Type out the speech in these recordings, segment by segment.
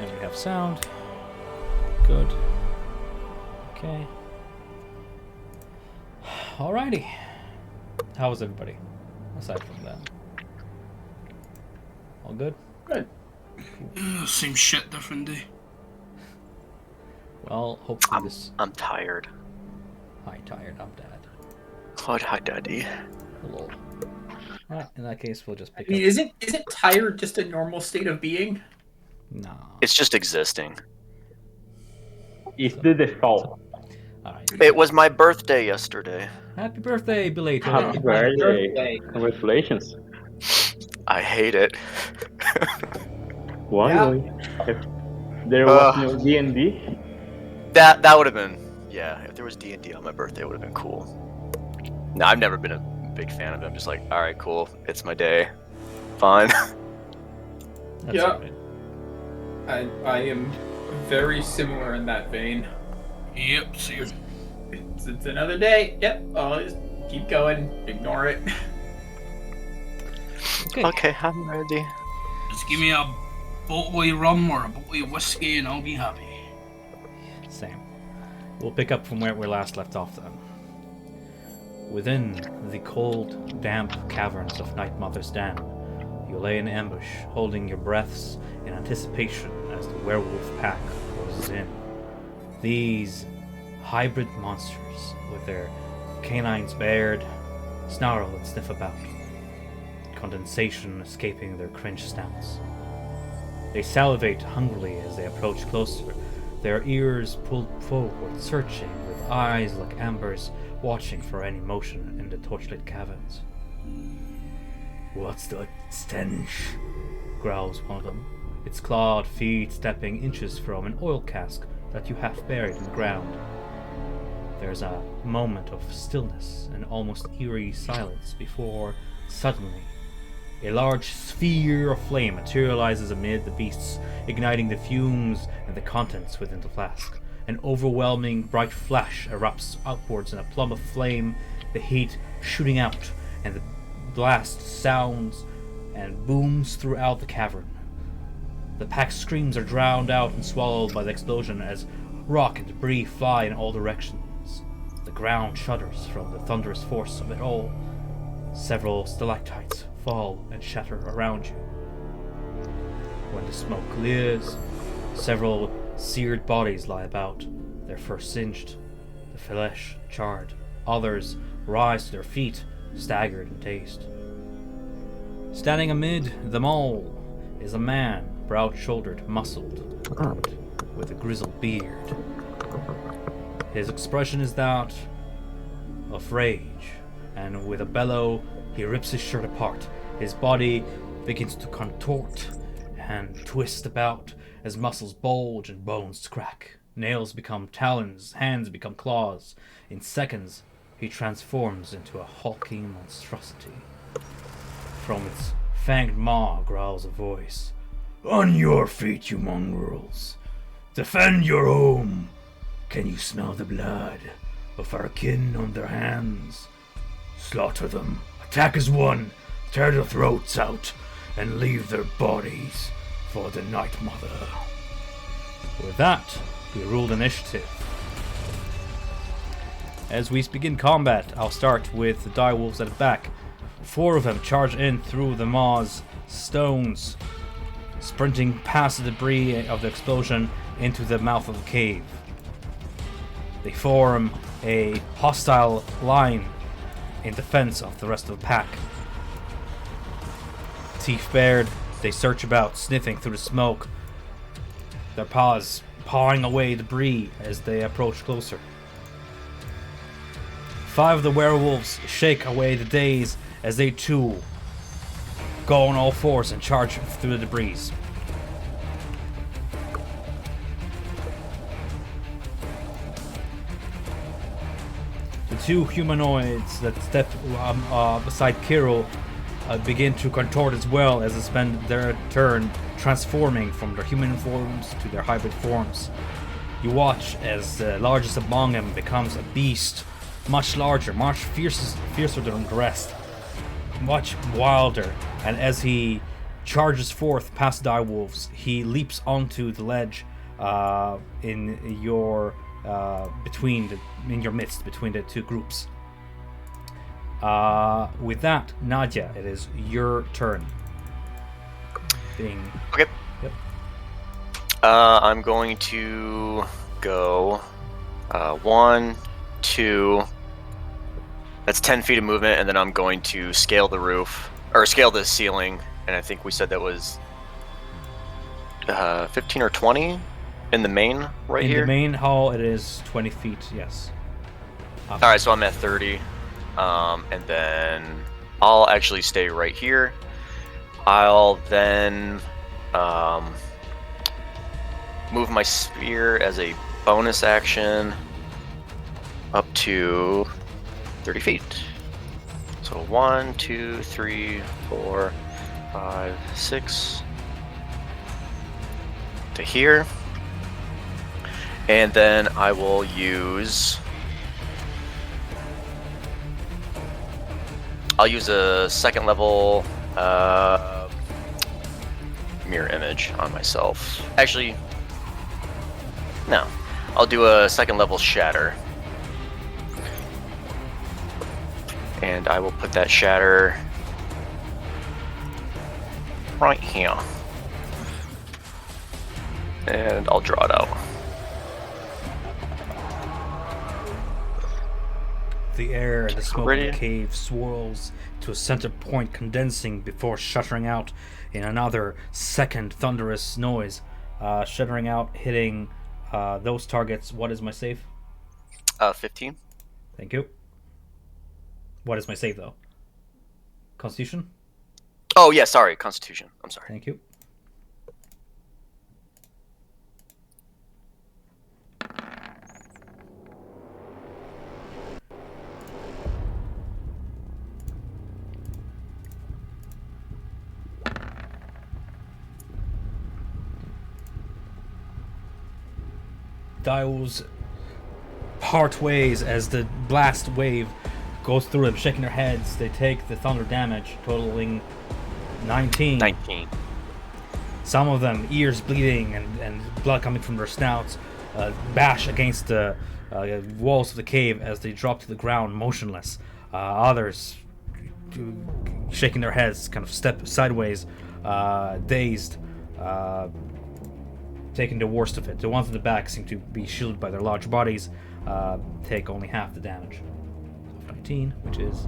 And we have sound. Good. Okay. Alrighty. How was everybody? Aside from that. All good? Good. Same shit, different day. Well, hopefully I'm tired. Hi, tired. I'm dead. Oh, hi, Daddy. Hello. Alright, in that case, we'll just pick I mean, up. isn't tired just a normal state of being? Nah. It's just existing. It's the default. Alright. It was my birthday yesterday. Happy birthday, belated. Happy birthday. Congratulations. I hate it. Why? Yeah. If there was no D&D? That would have been, yeah. If there was D&D on my birthday, it would have been cool. No, I've never been a big fan of it. I'm just like, all right, cool. It's my day. Fine. That's Yeah. alright. I am very similar in that vein. Yep, same. It's another day. Yep. I'll just keep going. Ignore it. Okay. Okay, I'm ready. Just give me a bottle of rum or a bottle of whiskey and I'll be happy. Same. We'll pick up from where we last left off then. Within the cold, damp caverns of Night Mother's Den, you lay in ambush, holding your breaths in anticipation as the werewolf pack closes in. These hybrid monsters, with their canines bared, snarl and sniff about, condensation escaping their cringed snouts. They salivate hungrily as they approach closer, their ears pulled forward, searching with eyes like ambers, watching for any motion in the torchlit caverns. "What's that stench?" growls one of them, its clawed feet stepping inches from an oil cask that you half buried in the ground. There's a moment of stillness and almost eerie silence before, suddenly, a large sphere of flame materializes amid the beasts, igniting the fumes and the contents within the flask. An overwhelming bright flash erupts outwards in a plum of flame, the heat shooting out, and the blast sounds and booms throughout the cavern. The pack's screams are drowned out and swallowed by the explosion as rock and debris fly in all directions. The ground shudders from the thunderous force of it all. Several stalactites fall and shatter around you. When the smoke clears, several seared bodies lie about, their fur singed, the flesh charred. Others rise to their feet, staggered and dazed. Standing amid them all is a man, broad-shouldered, muscled, with a grizzled beard. His expression is that of rage, and with a bellow, he rips his shirt apart. His body begins to contort and twist about as muscles bulge and bones crack. Nails become talons, hands become claws. In seconds, he transforms into a hulking monstrosity. From its fanged maw growls a voice. "On your feet, you mongrels! Defend your home! Can you smell the blood of our kin on their hands? Slaughter them. Attack as one. Tear their throats out and leave their bodies for the Night Mother." With that, we ruled initiative. As we begin combat, I'll start with the direwolves at the back. 4 of them charge in through the maws, stones, sprinting past the debris of the explosion into the mouth of the cave. They form a hostile line in defense of the rest of the pack. Teeth bared, they search about, sniffing through the smoke, their paws pawing away debris as they approach closer. 5 of the werewolves shake away the daze as they too go on all fours and charge through the debris. The 2 humanoids that step beside Kiro begin to contort as well as they spend their turn transforming from their human forms to their hybrid forms. You watch as the largest among them becomes a beast, much larger, much fiercer than the rest, much wilder, and as he charges forth past direwolves. He leaps onto the ledge in your midst between the two groups. With that, Nadia, it is your turn. Okay. Yep. I'm going to go 1, 2. That's 10 feet of movement, and then I'm going to scale the roof or scale the ceiling. And I think we said that was 15 or 20 in the main right here. In the main hall, it is 20 feet. Yes. All right, so I'm at 30, and then I'll actually stay right here. I'll then move my spear as a bonus action up to 30 feet. So 1, 2, 3, 4, 5, 6 to here. And then I will use... I'll use a second level mirror image on myself. Actually, no. I'll do a second level shatter. And I will put that shatter right here. And I'll draw it out. The air and the smoke of the cave swirls to a center point, condensing before shuttering out in another second thunderous noise. Shuttering out, hitting those targets. What is my save? 15. Thank you. What is my save, though? Constitution? Oh, yeah, sorry. Constitution. I'm sorry. Thank you. Dials part ways as the blast wave goes through them, shaking their heads. They take the thunder damage, totaling 19. 19. Some of them, ears bleeding and blood coming from their snouts, bash against the walls of the cave as they drop to the ground motionless. Others, shaking their heads, kind of step sideways, dazed, taking the worst of it. The ones in the back seem to be shielded by their large bodies, take only half the damage. 19, which is...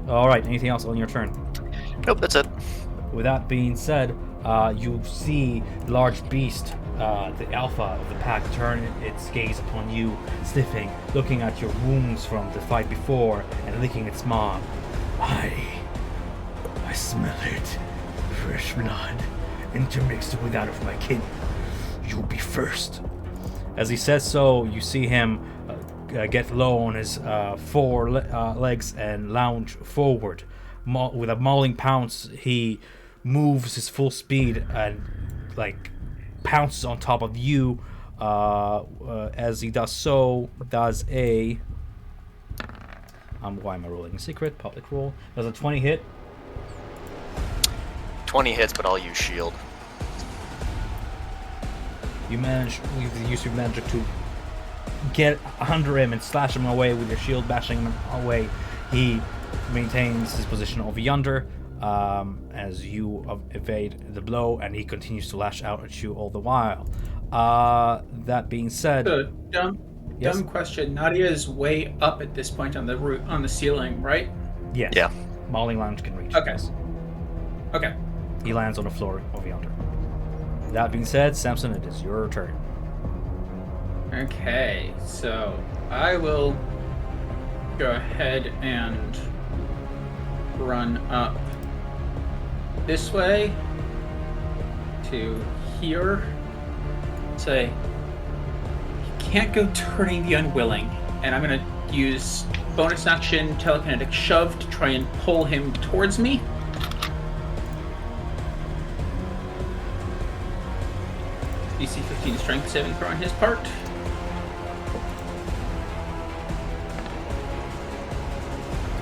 Alright, anything else on your turn? Nope, that's it. With that being said, you see the large beast, the alpha of the pack, turn its gaze upon you, sniffing, looking at your wounds from the fight before, and licking its maw. I smell it. Fresh blood, intermixed with that of my kin. You'll be first. As he says so, you see him get low on his four legs and lounge forward. With a mauling pounce, he moves his full speed and pounces on top of you. As he does so, does a... why am I rolling a secret? Public roll. Does a 20 hit? 20 hits, but I'll use shield. You manage, with the use of your magic, to get under him and slash him away with your shield, bashing him away. He maintains his position over yonder as you evade the blow, and he continues to lash out at you all the while. That being said... Dumb question. Nadia is way up at this point on the ceiling, right? Yes. Yeah. Mauling Lounge can reach. Okay. Okay. He lands on the floor over yonder. That being said, Samson, it is your turn. Okay, so I will go ahead and run up this way to here. Say, you can't go turning the unwilling, and I'm gonna use bonus action telekinetic shove to try and pull him towards me. DC 15 strength saving throw on his part.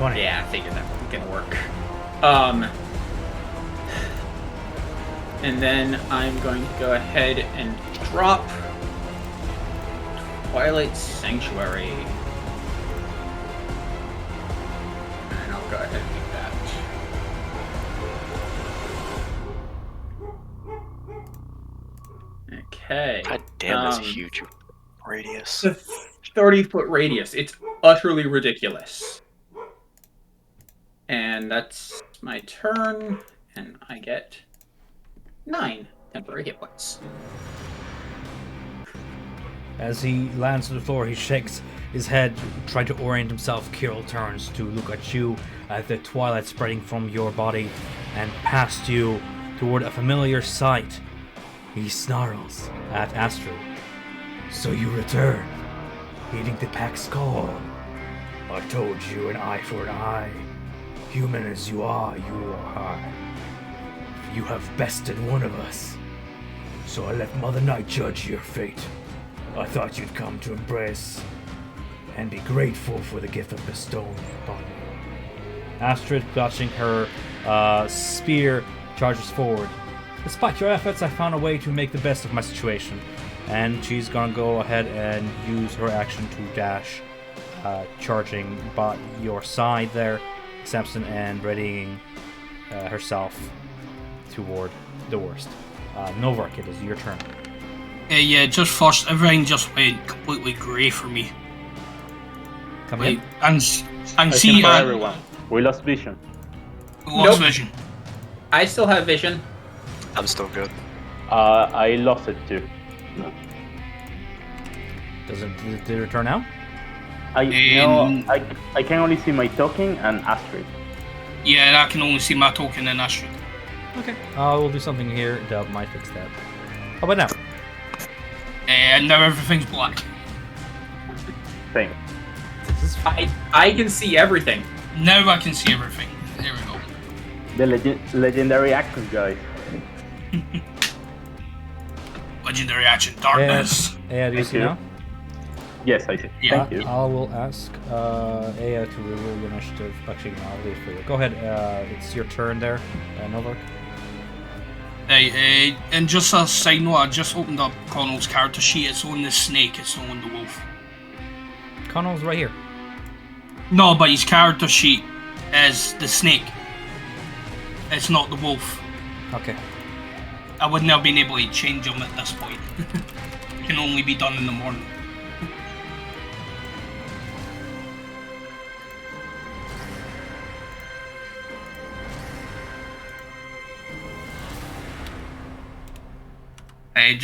20. Yeah, I figured that wasn't gonna work. And then I'm going to go ahead and drop Twilight Sanctuary. And I'll go ahead and do that. Okay. God damn, that's a huge radius. It's a 30-foot radius. It's utterly ridiculous. And that's my turn, and I get 9 temporary hit points. As he lands on the floor, he shakes his head, trying to orient himself. Kirill turns to look at you at the twilight spreading from your body and past you toward a familiar sight. He snarls at Astrid. So you return, heeding the pack's call. I told you, an eye for an eye. Human as you are I. You have bested one of us. So I let Mother Night judge your fate. I thought you'd come to embrace and be grateful for the gift of bestowing upon me. Astrid, clutching her spear, charges forward. Despite your efforts, I found a way to make the best of my situation. And she's gonna go ahead and use her action to dash, charging by your side there, Samson, and readying herself toward the worst. Novark, it is your turn. Yeah, just first, everything just went completely grey for me. Come in. And see, for everyone. We lost vision. lost Nope. vision. I still have vision. I'm still good. I lost it too. Did it return now? I can only see my token and Astrid. Yeah, I can only see my token and Astrid. Okay. We'll do something here that might fix that. How about now? And now everything's black. Same. This is I can see everything. Now I can see everything. There we go. The legendary action, guys. Legendary action, darkness. Aya, do you see you. now? Yes, I see. Yeah. Thank you. I will ask Aya to reroll your initiative. Actually, no, I'll leave it for you. Go ahead. It's your turn there, Novark. Hey, and just a side note, I just opened up Connell's character sheet. It's on the snake, it's not on the wolf. Connell's right here. No, but his character sheet is the snake. It's not the wolf. Okay. I wouldn't have been able to change him at this point. It can only be done in the morning.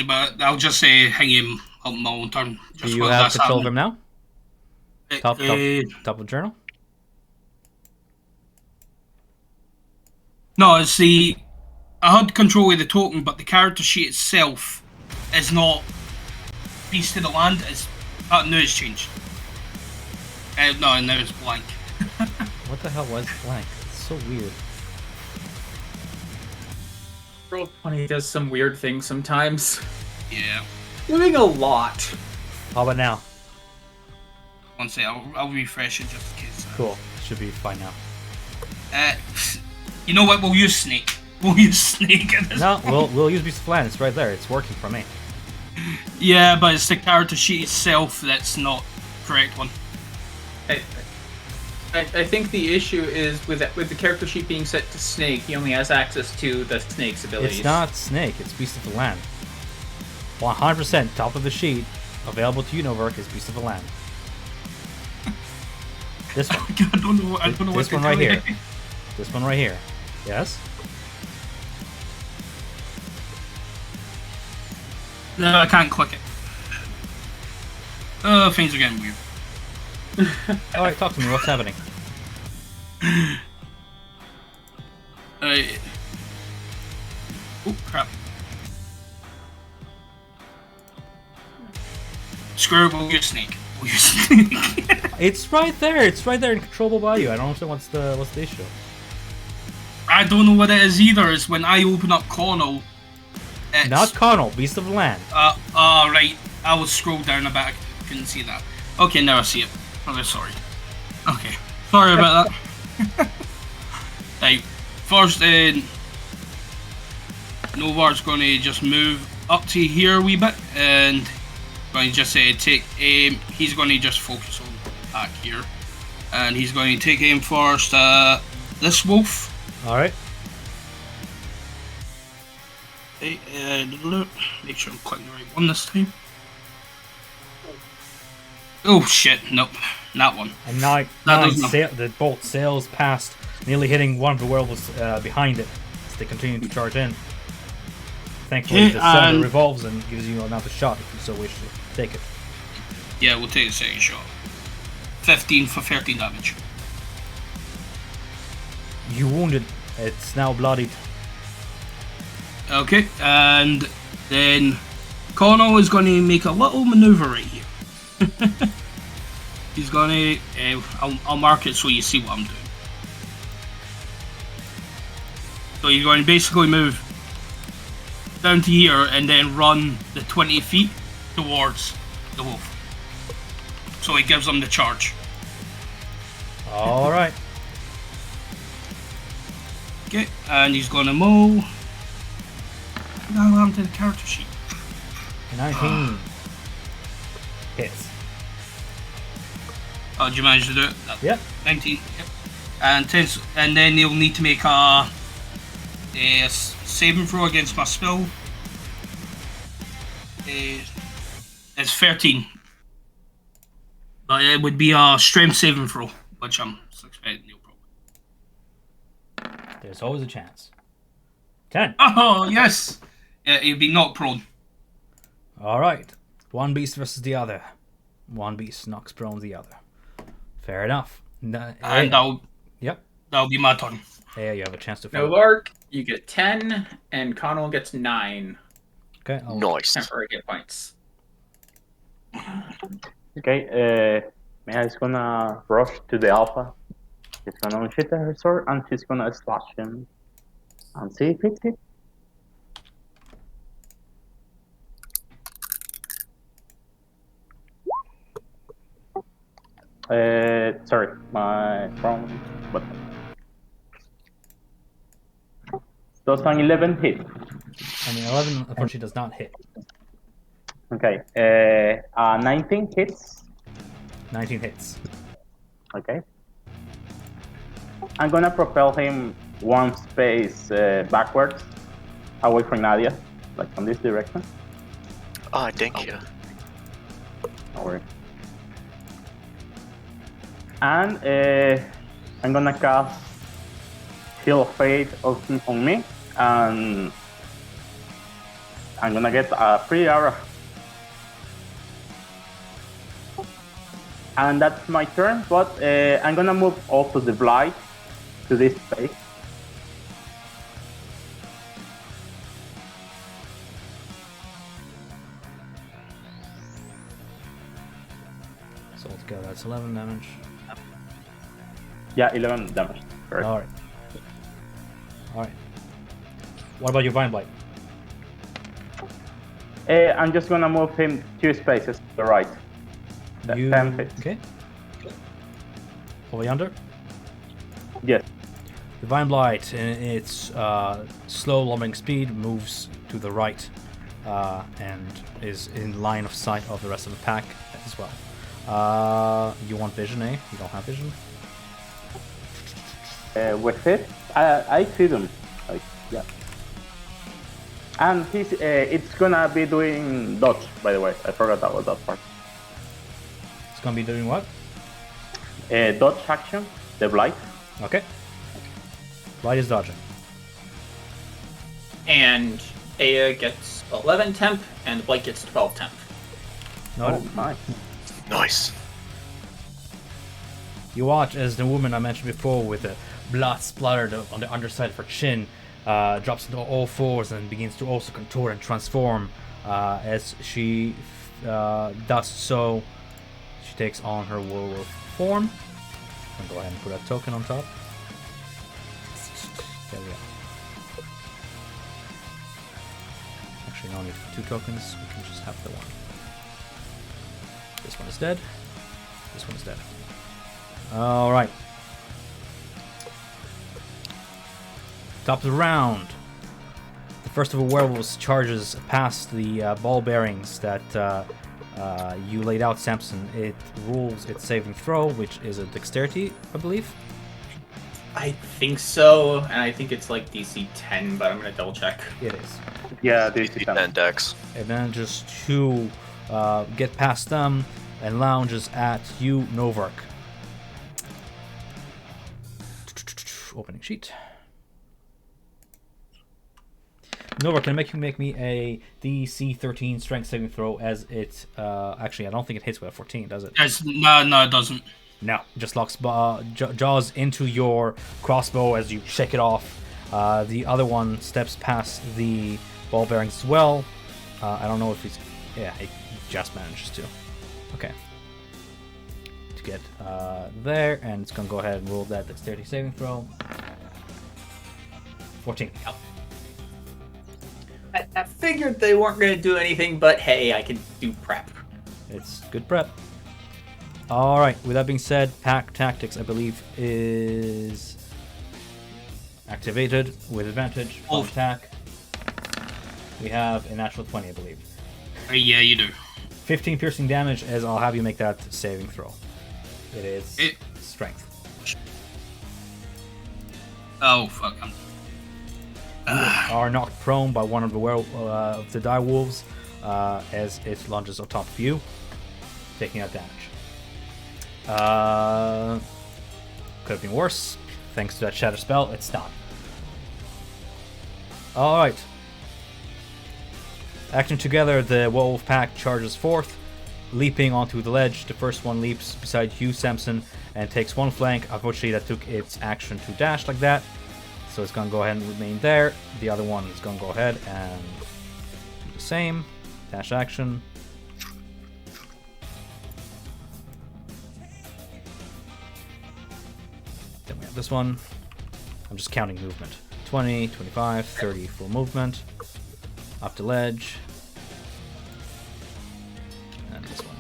But I'll just say hang him up my own turn. Do you have control of him now? Top of journal? No, it's the... I had control of the token, but the character sheet itself is not Beast of the Land. It's... now it's changed. No, now it's blank. What the hell was blank? It's so weird. Roll20 does some weird things sometimes. Yeah. Doing a lot. How about now? One second, I'll refresh it just in case. Cool. Should be fine now. You know what? We'll use Snake. We'll use Snake in this. No, we'll use Beast of Land. It's right there. It's working for me. Yeah, but it's the character sheet itself that's not the correct one. I think the issue is with the character sheet being set to Snake, he only has access to the Snake's abilities. It's not Snake. It's Beast of the Land. 100% top of the sheet, available to you, Novark, is Beast of the Land. This one. I don't know what This to one tell right you. here. This one right here. Yes? No, I can't click it. Things are getting weird. Alright, talk to me. What's happening? Oh, crap. Screw it, we'll use Snake. We'll use Snake. It's right there. It's right there and controllable by you. I don't understand what's the issue. I don't know what it is either. It's when I open up Connell. It's... Not Connell, Beast of the Land. Right. I will scroll down a bit. I couldn't see that. Okay, now I see it. Oh, sorry. Okay. Sorry about that. Right, first, Novar's going to just move up to here a wee bit, and going to just take aim. He's going to just focus on back here, and he's going to take aim first. This wolf. All right. Okay, make sure I'm clicking the right one this time. Oh shit! Nope, not one. And now the bolt sails past, nearly hitting one of the werewolves behind it as they continue to charge in. Thankfully, the cylinder revolves and gives you another shot if you so wish to take it. Yeah, we'll take a second shot. 15 for 13 damage. You wounded. It's now bloodied. Okay, and then Connell is going to make a little maneuver right here. He's going to... I'll mark it so you see what I'm doing. So he's going to basically move down to here and then run the 20 feet towards the wolf. So he gives them the charge. Alright. Okay, and he's going to mow. Now I'm to the character sheet. 19. Hits. Oh, did you manage to do it? Yep. 19. Yep. And 10, and then you'll need to make a saving throw against my spell. It's 13. But it would be a strength saving throw, which I'm expecting no problem. There's always a chance. 10. Oh, yes! Yeah, he'd be knocked prone. Alright. One beast versus the other. One beast knocks prone the other. Fair enough. And that'll be my turn. Yeah, you have a chance to fight. Novark, you get 10, and Connell gets 9. Okay. Nice. Temporary hit points. Okay, Mia is gonna rush to the alpha. She's gonna unsheath her sword and she's gonna slash him. And see if it hits. Sorry, my wrong button. Does an 11 hit? I mean, 11 unfortunately does not hit. Okay, 19 hits. 19 hits. Okay. I'm gonna propel him one space backwards, away from Nadia, like from this direction. Oh, thank you. Don't worry. And I'm gonna cast Shield of Fate on me, and I'm gonna get a free arrow. And that's my turn, but I'm gonna move also the Blight to this space. So altogether that's 11 damage. Yeah, 11 damage. Correct. Alright. Alright. What about your Vine Blight? I'm just gonna move him 2 spaces to the right. You... 10 feet. Okay. Over yonder? Yes. The Vine Blight, in its slow lumbering speed, moves to the right and is in line of sight of the rest of the pack as well. You want vision, eh? You don't have vision? With it, I see them. Like, yeah. And he's it's gonna be doing dodge, by the way. I forgot about that part. It's gonna be doing what? Dodge action, the Blight. Okay. Blight is dodging. And Aya gets 11 temp, and Blake gets 12 temp. Noted. Oh, nice. Nice. You watch as the woman I mentioned before with the blood splattered on the underside of her chin drops into all fours and begins to also contort and transform. As she does so, she takes on her werewolf form. I'll go ahead and put a token on top. There we go. Actually, no need for 2 tokens. We can just have the one. This one is dead. This one is dead. Alright. Top of the round. The first of the werewolves charges past the ball bearings that you laid out, Samson. It rolls its saving throw, which is a dexterity, I believe. I think so, and I think it's like DC 10, but I'm gonna double check. It is. Yeah, this is D10 dex. It manages to get past them and lounges at you, Novark. Opening sheet. Novark, can you make me a DC 13 strength saving throw as it... actually, I don't think it hits with a 14, does it? No, it doesn't. No, it just locks jaws into your crossbow as you shake it off. The other one steps past the ball bearings as well. I don't know if he's... Yeah, he just manages to. Okay. To get there, and it's going to go ahead and roll that dexterity saving throw. 14. Yep. I figured they weren't gonna do anything, but hey, I can do prep. It's good prep. Alright, with that being said, Pack Tactics, I believe, is activated with advantage on attack. We have a natural 20, I believe. Yeah, you do. 15 piercing damage, as I'll have you make that saving throw. It is strength. Oh, fuck. You are knocked prone by one of the dire wolves as it launches on top of you, taking out damage. Could have been worse. Thanks to that shatter spell, it's not. Alright. Action together, the werewolf pack charges forth, leaping onto the ledge. The first one leaps beside you, Samson, and takes one flank. Unfortunately, that took its action to dash like that. So it's going to go ahead and remain there. The other one is going to go ahead and do the same. Dash action. Then we have this one. I'm just counting movement. 20, 25, 30 full movement. Up the ledge. And this one.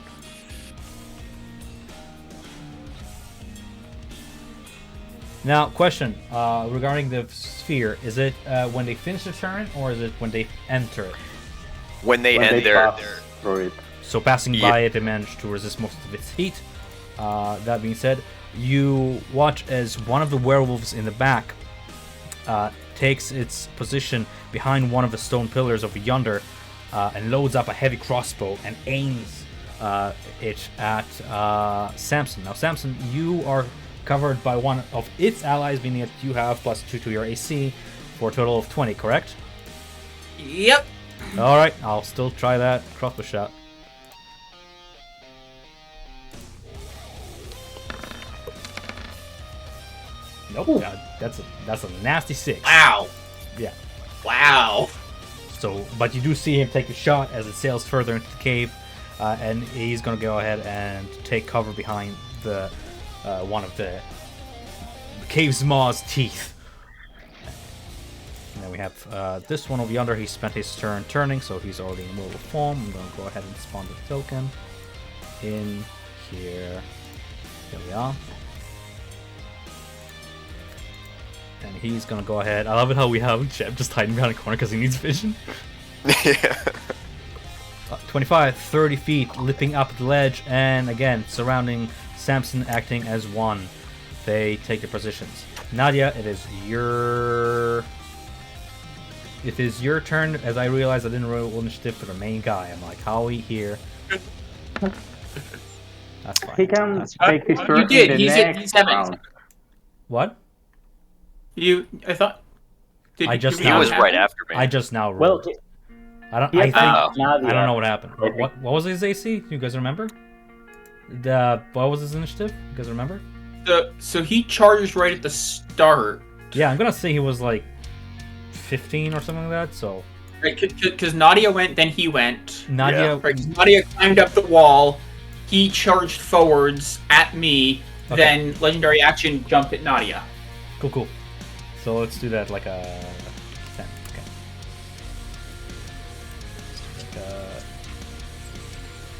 Now, question regarding the sphere. Is it when they finish the turn, or is it when they enter it? When they end pass through it. So passing by it, they manage to resist most of its heat. That being said, you watch as one of the werewolves in the back takes its position behind one of the stone pillars over yonder and loads up a heavy crossbow and aims it at Samson. Now, Samson, you are covered by one of its allies, meaning that you have +2 to your AC for a total of 20, correct? Yep. Alright, I'll still try that crossbow shot. Nope, that's a nasty 6. Wow. Yeah. Wow. So, but you do see him take a shot as it sails further into the cave, and he's going to go ahead and take cover behind the one of the cave's maw's teeth. And then we have this one over yonder. He spent his turn turning, so he's already in mobile form. I'm going to go ahead and spawn the token in here. There we are. And he's going to go ahead. I love it how we have Jeb just hiding behind a corner because he needs vision. Yeah. 25, 30 feet, lipping up the ledge, and again, surrounding Samson, acting as one. They take their positions. Nadia, it is your turn, as I realized I didn't roll initiative for the main guy. I'm like, Howie here. That's fine. He can take his turn You did. in the He's next at round. What? I thought. I just He now- was right after me. I just now Well, rolled. I don't. yeah, I think. Nadia. I don't know what happened. What was his AC? You guys remember? What was his initiative? You guys remember? So he charged right at the start. Yeah, I'm gonna say he was like 15 or something like that. So Right, because Nadia went, then he went. Nadia. Right, 'cause Nadia climbed up the wall. He charged forwards at me. Okay. Then legendary action jumped at Nadia. Cool. So let's do that like a 10. Okay.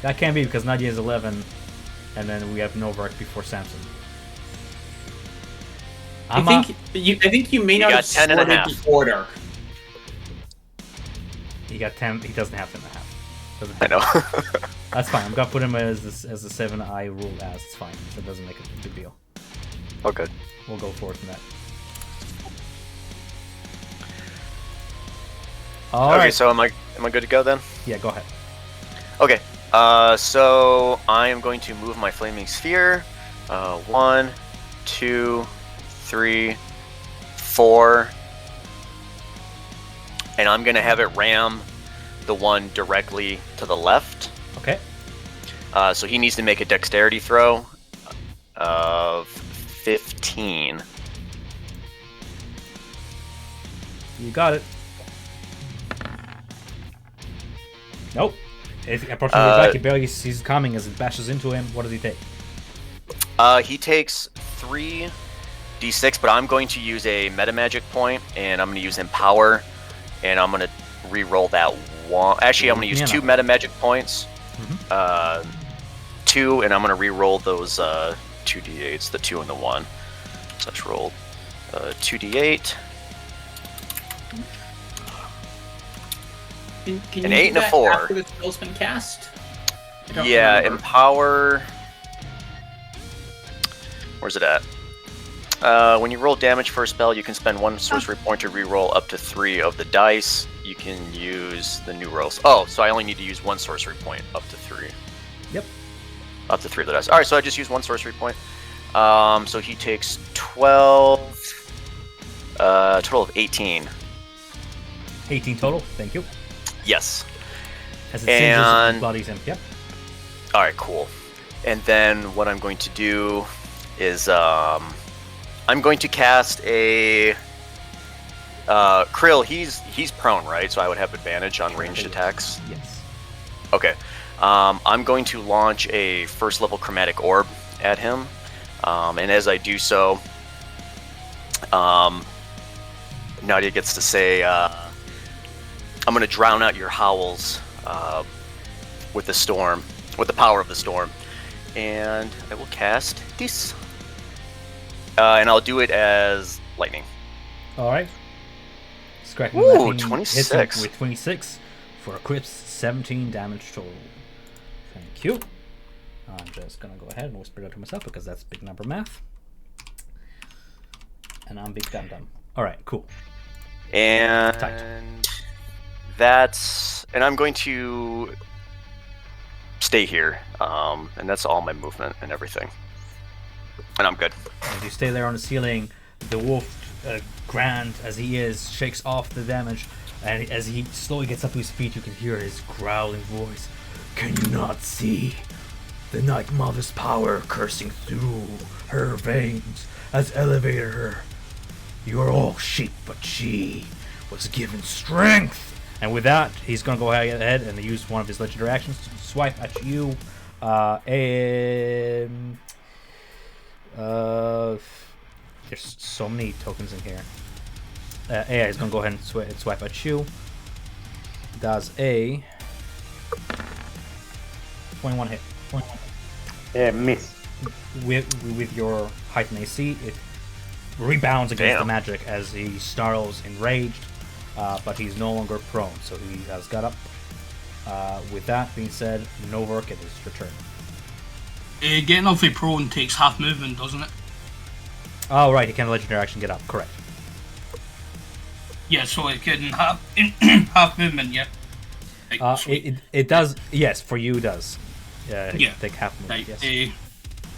That can't be because Nadia is 11, and then we have Novark before Samson. I think you may You not got have 10 and a sorted half. the order. He got 10. He doesn't have 10 and a half. I know. That's fine. I'm gonna put him as a 7 I ruled as. It's fine. So it doesn't make a big deal. Oh, good. We'll go forward from that. All Okay, right. so am I good to go then? Yeah, go ahead. Okay. So I am going to move my flaming sphere. 1, 2, 3, 4, and I'm gonna have it ram the one directly to the left. Okay. So he needs to make a dexterity throw of 15. You got it. Nope. Unfortunately, back, he barely sees it coming as it bashes into him. What does he take? He takes 3d6, but I'm going to use a meta magic point, and I'm going to use Empower, and I'm going to re-roll that one. Actually, I'm going to use 2 meta magic points. 2, and I'm going to re-roll those 2d8s, the 2 and the 1. So let's roll 2d8. Can An you 8 do and a that 4. after the spell's been cast? I don't Yeah, remember. Empower. Where's it at? When you roll damage for a spell, you can spend 1 sorcery point to re-roll up to 3 of the dice. You can use the new rolls. Oh, so I only need to use 1 sorcery point up to 3. Yep. Up to 3 of the dice. Alright, so I just use 1 sorcery point. So he takes 12. Total of 18. 18 total. Thank you. Yes. As it singes And- and bloodies him. Yep. Alright, cool. And then what I'm going to do is I'm going to cast a Krill. He's prone, right? So I would have advantage on ranged attacks. Yes. Okay. I'm going to launch a first level chromatic orb at him. And as I do so, Nadia gets to say, I'm going to drown out your howls with the storm, with the power of the storm. And I will cast this. And I'll do it as lightning. All right. Scracking Ooh, lightning 26. hits him with 26 for a crisp 17 damage total. Thank you. I'm just gonna go ahead and whisper that to myself because that's big number math. And I'm big dum dum. All right, cool. And Tight. and I'm going to stay here. And that's all my movement and everything. And I'm good. As you stay there on the ceiling, the wolf, grand as he is, shakes off the damage, and as he slowly gets up to his feet, you can hear his growling voice. Can you not see? The Night Mother's power coursing through her veins has elevated her. You are all sheep, but she was given strength. And with that, he's going to go ahead and use one of his legendary actions to swipe at you. There's so many tokens in here. AI is going to go ahead and swipe at you. Does a 21 hit. 21. Miss. With your heightened AC, it rebounds against the Damn. magic as he snarls enraged, but he's no longer prone, so he has got up. With that being said, Novark, it is your turn. Getting off a prone takes half movement, doesn't it? Oh, right, he can legendary action get up, correct. Yeah, so it can have half movement, yeah. Right, sweet. It does, yes, for you it does. Yeah. Take half movement, Right, yes.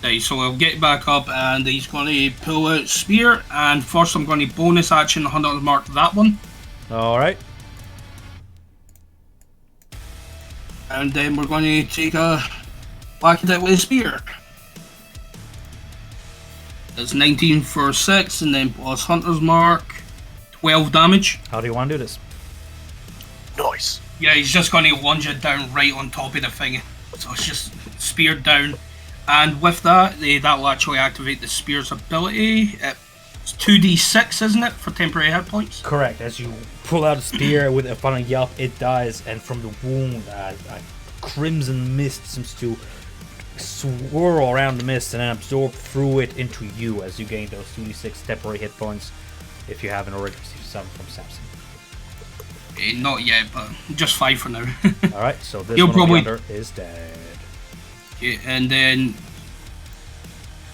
right, so I'll get back up and he's going to pull out Spear, and first I'm going to bonus action Hunter's Mark that one, Alright. and then we're going to take a whack at it with a Spear. That's 19 for 6, and then plus Hunter's Mark, 12 damage. How do you want to do this? Nice. Yeah, he's just going to lunge it down right on top of the thing. So it's just speared down. And with that, that will actually activate the spear's ability. It's 2d6, isn't it, for temporary hit points? Correct. As you pull out a spear with a final yelp, it dies, and from the wound, a crimson mist seems to swirl around the mist and then absorb through it into you as you gain those 2d6 temporary hit points if you haven't already received some from Samson. Not yet, but just 5 for now. Alright, so this You'll one probably- under is dead. Okay, and then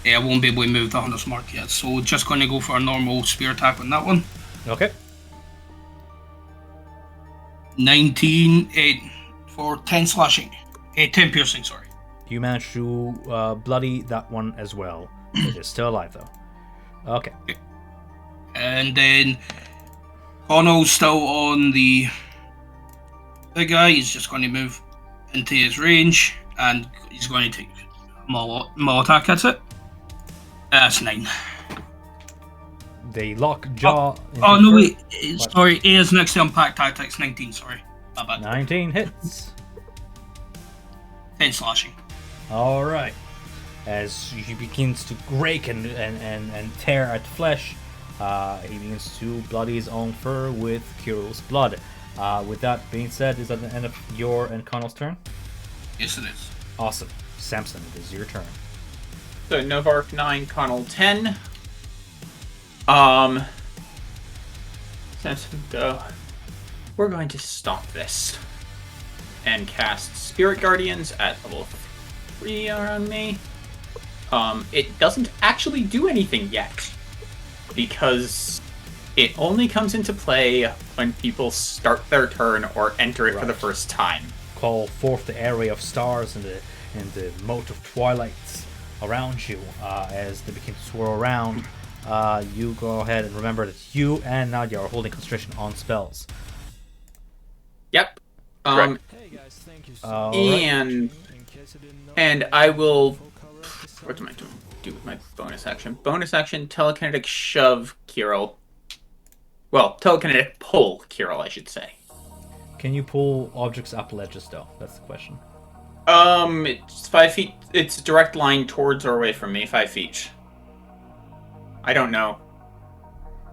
I won't be able to move the hunter's mark yet, so just going to go for a normal spear attack on that one. Okay. 19 for 10 slashing. 10 piercing, sorry. You managed to bloody that one as well. It is still alive though. Okay. And then Connell's still on the big guy. He's just going to move into his range and he's going to take maul attack at it. That's 9. They lock jaw. Oh no, into wait. Sorry, it is next to Unpack Tactics. 19, sorry. My bad. 19 hits. 10 slashing. Alright. As he begins to rake and tear at flesh, he begins to bloody his own fur with Kiril's blood. With that being said, is that the end of your and Connell's turn? Yes, it is. Awesome. Samson, it is your turn. So Novark 9, Connell 10. Samson go. We're going to stop this. And cast Spirit Guardians at level 3 on me. It doesn't actually do anything yet. Because it only comes into play when people start their turn or enter it for the first time. Call forth the array of stars and the mote of twilights around you as they begin to swirl around. You go ahead and remember that you and Nadia are holding concentration on spells. Yep. Correct. And I will. What am I doing? Do with my bonus action? Bonus action, telekinetic shove Kirill. Well, telekinetic pull Kirill, I should say. Can you pull objects up ledges though? That's the question. It's 5 feet. It's a direct line towards or away from me. 5 feet. I don't know.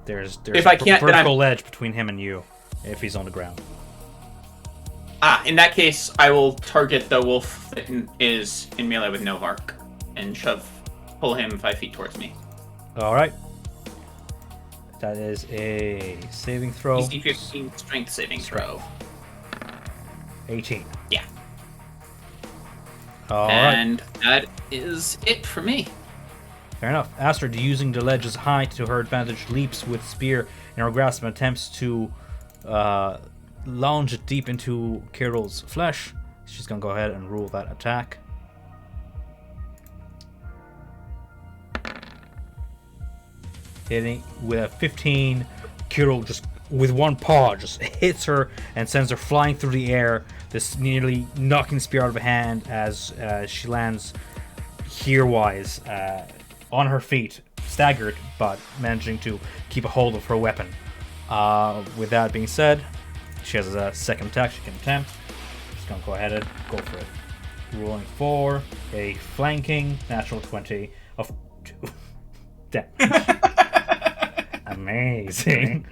There's If a I can't, then vertical ledge between him and you if he's on the ground. In that case, I will target the wolf that is in melee with Novark and pull him 5 feet towards me. Alright. That is a saving throw. DC 15 strength saving throw. 18. Yeah. Alright. And that is it for me. Fair enough. Astrid, using the ledge's height to her advantage, leaps with spear in her grasp and attempts to launch it deep into Kirill's flesh. She's going to go ahead and roll that attack. Hitting with a 15, Kirill just with one paw just hits her and sends her flying through the air, this nearly knocking the spear out of her hand as she lands here-wise on her feet, staggered, but managing to keep a hold of her weapon. With that being said, she has a second attack she can attempt. She's going to go ahead and go for it. Rolling for a flanking natural 20 of 2. Damn. Amazing.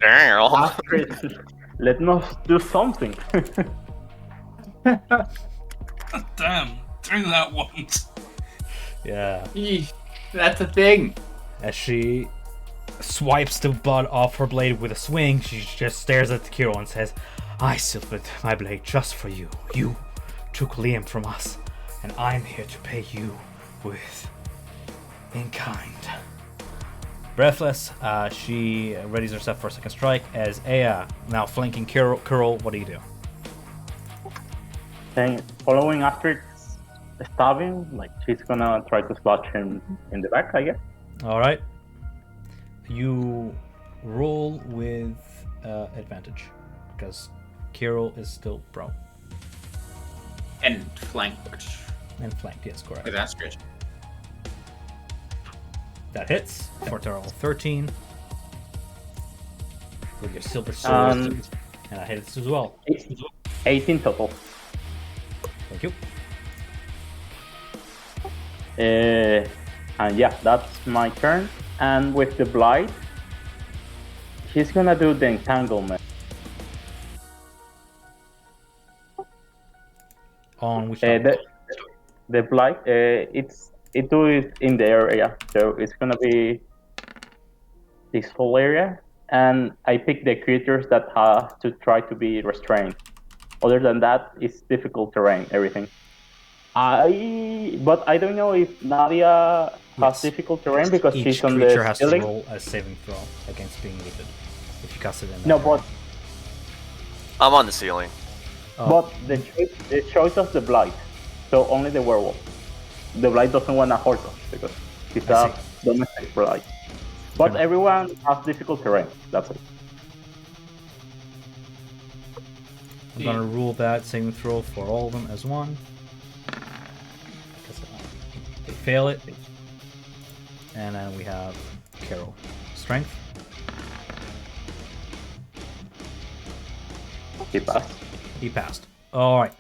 Damn. That's crazy. Let us do something. Damn, through that once. Yeah. Eesh, that's a thing. As she swipes the blood off her blade with a swing, she just stares at the Kirill and says, I silvered my blade just for you. You took Liam from us, and I'm here to pay you with in kind. Breathless, she readies herself for a second strike as Aya, now flanking Kirill, what do you do? And following after stabbing, like she's gonna try to slash him in the back, I guess. Alright. You roll with advantage, because Kirill is still prone. And flanked. And flanked, yes, correct. With Astrid. That hits for a total of 13. With your silver sword. And that hits as well. 18 total. Thank you. And yeah, that's my turn. And with the blight, he's gonna do the entanglement. On which The the blight, it do it in the area, so it's gonna be this whole area, and I pick the creatures that have to try to be restrained. Other than that, it's difficult terrain, everything. But I don't know if Nadia has Yes. difficult terrain because Each she's on creature the has to ceiling. roll a saving throw against being muted. If you cast it in that No, terrain. but I'm on the ceiling. Oh, but the choice of the blight, so only the werewolf. The blight doesn't want to hurt us because he's I a domestic blight. But Fair enough. everyone has difficult terrain. That's it. I'm gonna rule that saving throw for all of them as one. They fail it. And then we have Carol. Strength. He passed. He passed. Alright.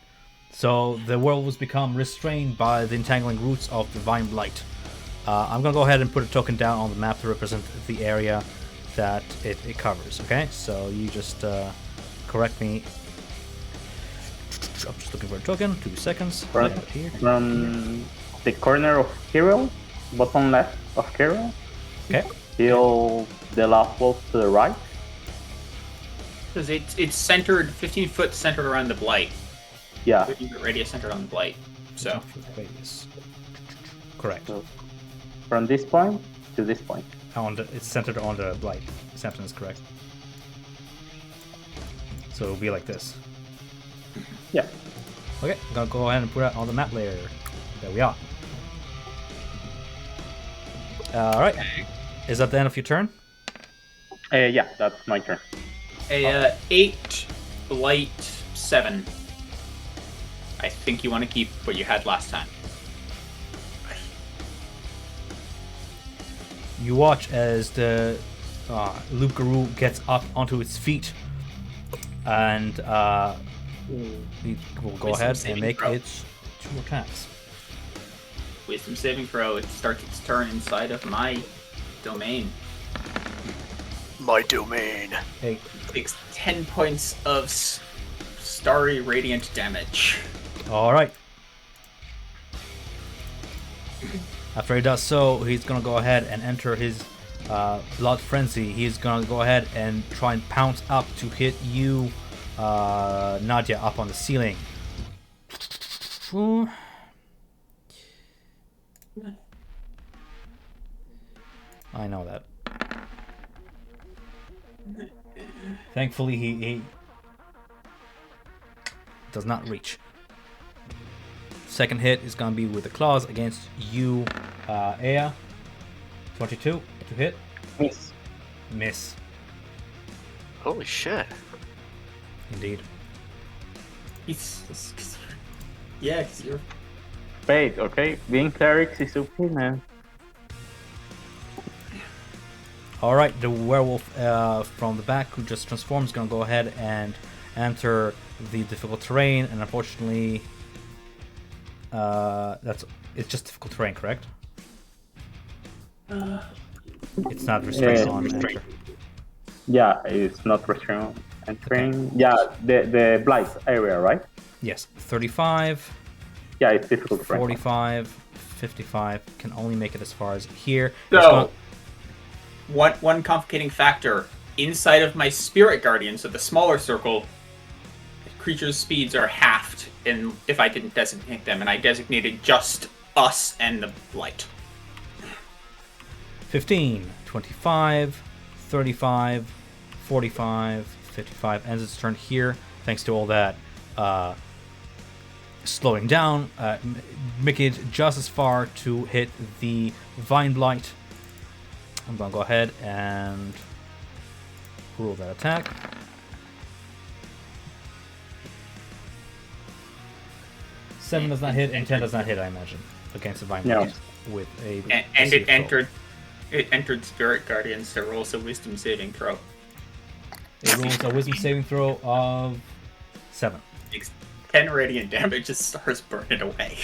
So the werewolves become restrained by the entangling roots of divine blight. I'm gonna go ahead and put a token down on the map to represent the area that it covers, okay? So you just correct me. I'm just looking for a token. 2 seconds. Right. Here. From the corner of Kirill, bottom left of Kirill, Okay. till the last wolf to the right. Because it's centered, 15 foot centered around the blight. Yeah. 15 foot radius centered on the blight. So, Radius. Correct. So from this point to this point. It's centered on the blight. Samson is correct. So it'll be like this. Yeah. Okay, I'm gonna go ahead and put it on the map layer. There we are. Alright. Is that the end of your turn? Yeah, that's my turn. a 8, blight, 7. I think you want to keep what you had last time. You watch as the Luke-Guru gets up onto its feet, and it will go Wisdom ahead and saving make throw. its 2 attacks. Wisdom saving throw. It starts its turn inside of my domain. My domain. Hey, Takes 10 points of starry radiant damage. alright. After he does so, he's gonna go ahead and enter his blood frenzy. He's gonna go ahead and try and pounce up to hit you, Nadia, up on the ceiling. I know that. Thankfully, he does not reach. Second hit is gonna be with the claws against you, Aya. 22 to hit. Miss. Miss. Holy shit. Indeed. Yeah, because you're. Wait, okay. Being clerics is okay, man. Alright, the werewolf from the back who just transforms is gonna go ahead and enter the difficult terrain, and unfortunately it's just difficult terrain, correct? It's not restrained on enter. Yeah, it's not restrained entering. Yeah, the blight area, right? Yes, 35, Yeah, it's difficult to 45, 55, can only make it as far as here. So, one complicating factor. Inside of my spirit guardian, so the smaller circle, creatures' speeds are halved if I didn't designate them, and I designated just us and the blight. 15, 25, 35, 45, 55 ends its turn here, thanks to all that slowing down, making it just as far to hit the Vine Blight. I'm gonna go ahead and roll that attack. Seven does not hit, and 10 does not hit, I imagine, against the Vine No. Blight with a And save it throw. entered spirit guardian, so rolls a wisdom saving throw. It rolls a wisdom saving throw of 7. Takes 10 radiant damage, just starts burning away.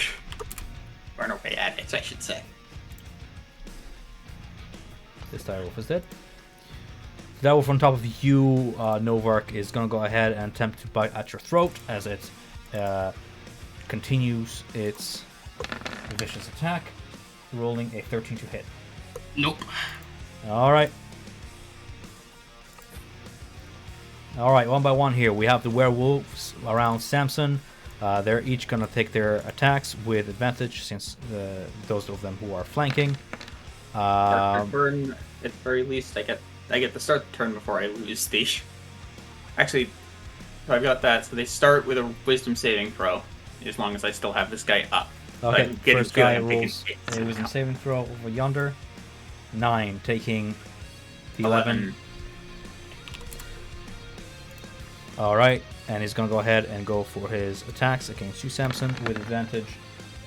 Burn away at it, I should say. This direwolf is dead. The direwolf on top of you, Novark, is gonna go ahead and attempt to bite at your throat as it continues its Vicious attack, rolling a 13 to hit. Nope. Alright. Alright, one by one here. We have the werewolves around Samson. They're each going to take their attacks with advantage since those of them who are flanking. Burn, at the very least, I get to start the turn before I lose the... Actually, so I've got that. So they start with a wisdom saving throw, as long as I still have this guy up. Okay, first guy I'm rolls a wisdom saving throw over yonder. 9, taking the 11. Alright, and he's going to go ahead and go for his attacks against you, Samson, with advantage.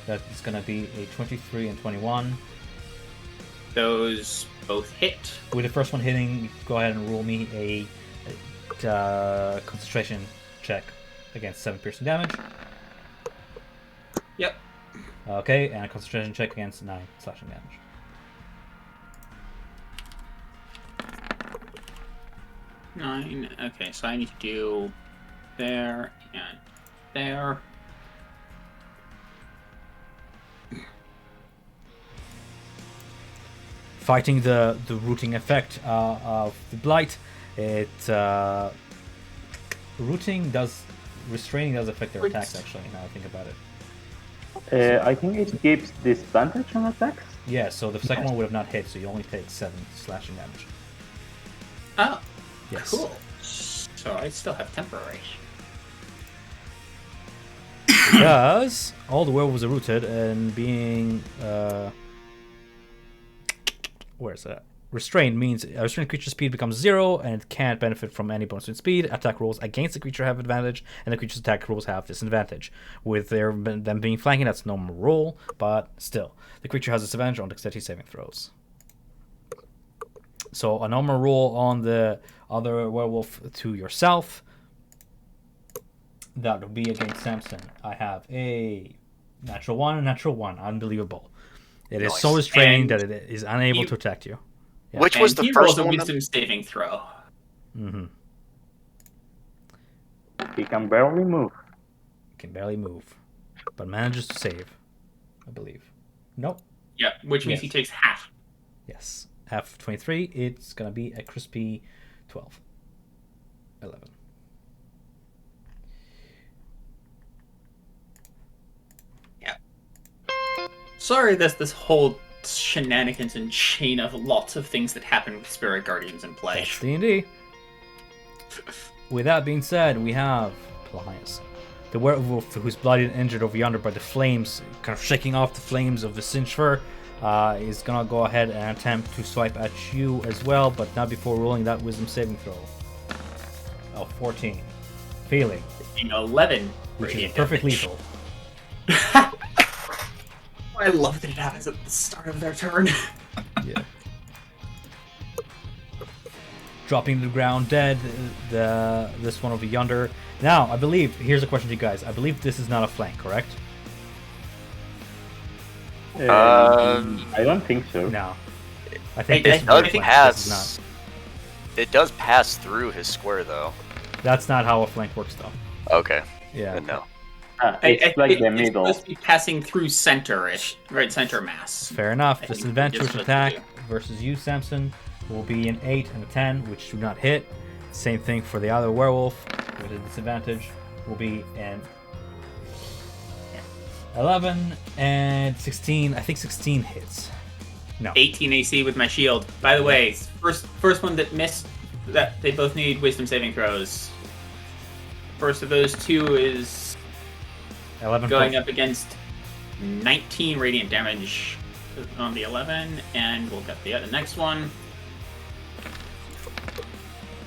That is going to be a 23 and 21. Those both hit. With the first one hitting, go ahead and roll me a concentration check against 7 piercing damage. Yep. Okay, and a concentration check against 9 slashing damage. Nine. Okay, so I need to do there and there. Fighting the rooting effect of the blight, restraining does affect their attacks actually, now I think about it. I think it gives disadvantage on attacks. Yeah, so the second one would have not hit, so you only take 7 slashing damage. Oh, Yes. cool. So I still have temporary. Because all the werewolves are rooted and being where is that? Restrained means a restrained creature's speed becomes 0 and it can't benefit from any bonus in speed. Attack rolls against the creature have advantage, and the creature's attack rolls have disadvantage. With them being flanking, that's normal roll, but still, the creature has disadvantage on dexterity saving throws. So a normal roll on the other werewolf to yourself. That would be against Samson. I have a natural 1 and natural 1. Unbelievable. It is so restrained that it is unable to attack you. Yeah. Which was the first one? He rolls a wisdom saving throw. Mm-hmm. He can barely move. Can barely move, but manages to save, I believe. Nope. Yeah, which means he takes half. Yes. Half 23, it's going to be a crispy 12. 11. Yeah. Sorry, this whole shenanigans and chain of lots of things that happen with Spirit Guardians in play. That's D&D. With that being said, we have Plias, the werewolf who's bloody and injured over yonder by the flames, kind of shaking off the flames of the singed fur, is gonna go ahead and attempt to swipe at you as well, but not before rolling that wisdom saving throw. Oh, 14. Failing. 11. Which is perfect lethal. I love that it happens at the start of their turn. Yeah. Dropping to the ground dead, this one over yonder. Now, I believe, here's a question to you guys. I believe this is not a flank, correct? I don't think so. No. I think I this pass. It does pass through his square, though. That's not how a flank works, though. Okay. Yeah. Then no. It's like the It's middle. supposed to be passing through center-ish, right? Center mass. Fair enough. I think Disadvantage it's what attack to do. versus you, Samson, will be an 8 and a 10, which do not hit. Same thing for the other werewolf, with a disadvantage, will be an 11 and 16. I think 16 hits. No. 18 AC with my shield. By the way, first one that missed, that they both need wisdom saving throws. First of those two is 11 going plus- up against 19 radiant damage on the 11, and we'll get the next one.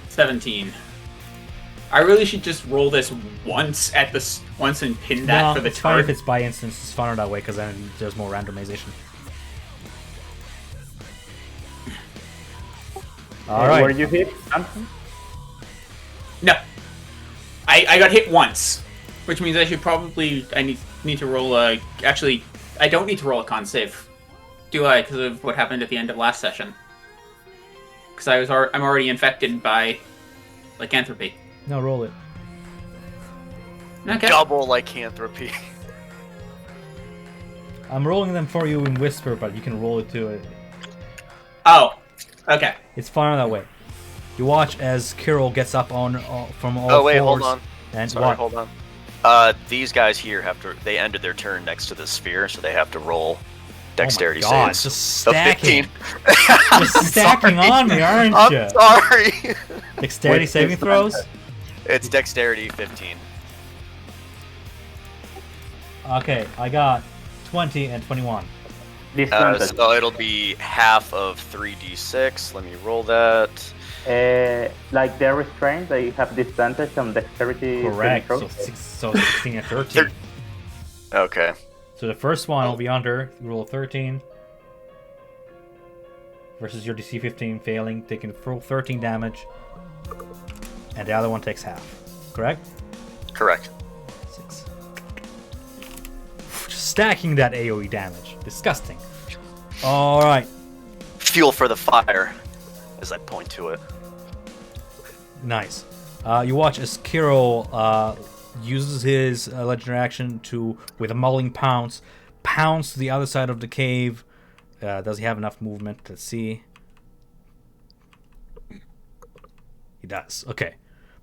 17. I really should just roll this once and pin that No, for the it's fine if turn. it's by instance. It's funner that way because then there's more randomization. All right. Where you hit something? No. I got hit once, which means I should probably need to roll a. Actually, I don't need to roll a con save, do I? Because of what happened at the end of last session. Because I'm already infected by lycanthropy. No, roll it. Okay. Double lycanthropy. I'm rolling them for you in whisper, but you can roll it too. Oh, okay. It's fine that way. You watch as Kirill gets up on from all Oh wait, fours. hold on. And Sorry, what? hold on. These guys here have to. They ended their turn next to the sphere, so they have to roll dexterity oh my God, saves. just Of stacking. 15. Just stacking on me, aren't I'm you? sorry. Dexterity Wait, saving it's throws? It's dexterity 15. Okay, I got 20 and 21. Disadvantage. So it'll be half of 3d6. Let me roll that. Like they're restrained, they have disadvantage on dexterity. Correct. saving So throws. 16 and 13. Okay. So the first one will be under. You roll a 13. Versus your DC 15 failing, taking full 13 damage. And the other one takes half. Correct? Correct. 6. Just stacking that AoE damage. Disgusting. Alright. Fuel for the fire, as I point to it. Nice. You watch as Kirill uses his legendary action to, with a mauling pounce to the other side of the cave. Does he have enough movement? Let's see. He does. Okay.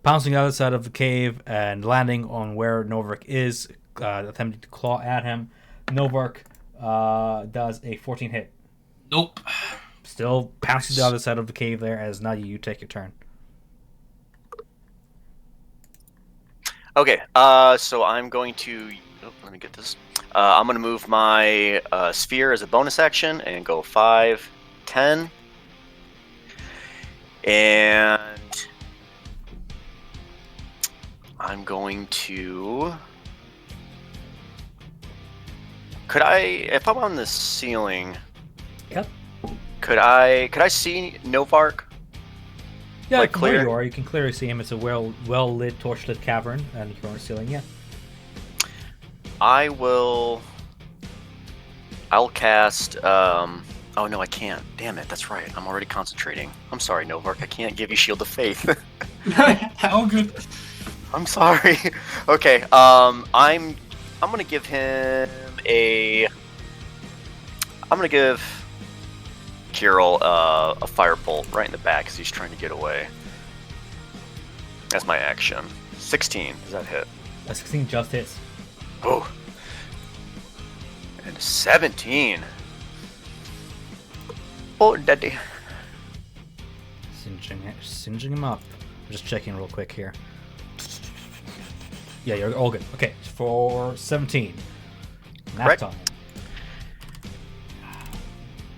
Pouncing the other side of the cave and landing on where Novark is, attempting to claw at him. Novark does a 14 hit. Nope. Still pouncing the other side of the cave there as Nadia, you take your turn. Okay, so I'm going to... Oh, let me get this. I'm going to move my sphere as a bonus action and go 5, 10. And I'm going to... Could I... If I'm on the ceiling... Yep. Could I see Novark? Yeah, Like from where clear? you are, you can clearly see him. It's a well-lit, torch-lit cavern, and you're on the ceiling, yeah. I'll cast, oh no, I can't. Damn it, that's right. I'm already concentrating. I'm sorry, Novark. I can't give you Shield of Faith. All good. I'm sorry. Okay, I'm gonna give him I'm gonna give Kirill a firebolt right in the back because he's trying to get away. That's my action. 16. Does that hit? A 16 just hits. Oh. And 17. Oh, daddy. Singeing him up. I'm just checking real quick here. Yeah, you're all good. Okay, for 17. Nap Right. time.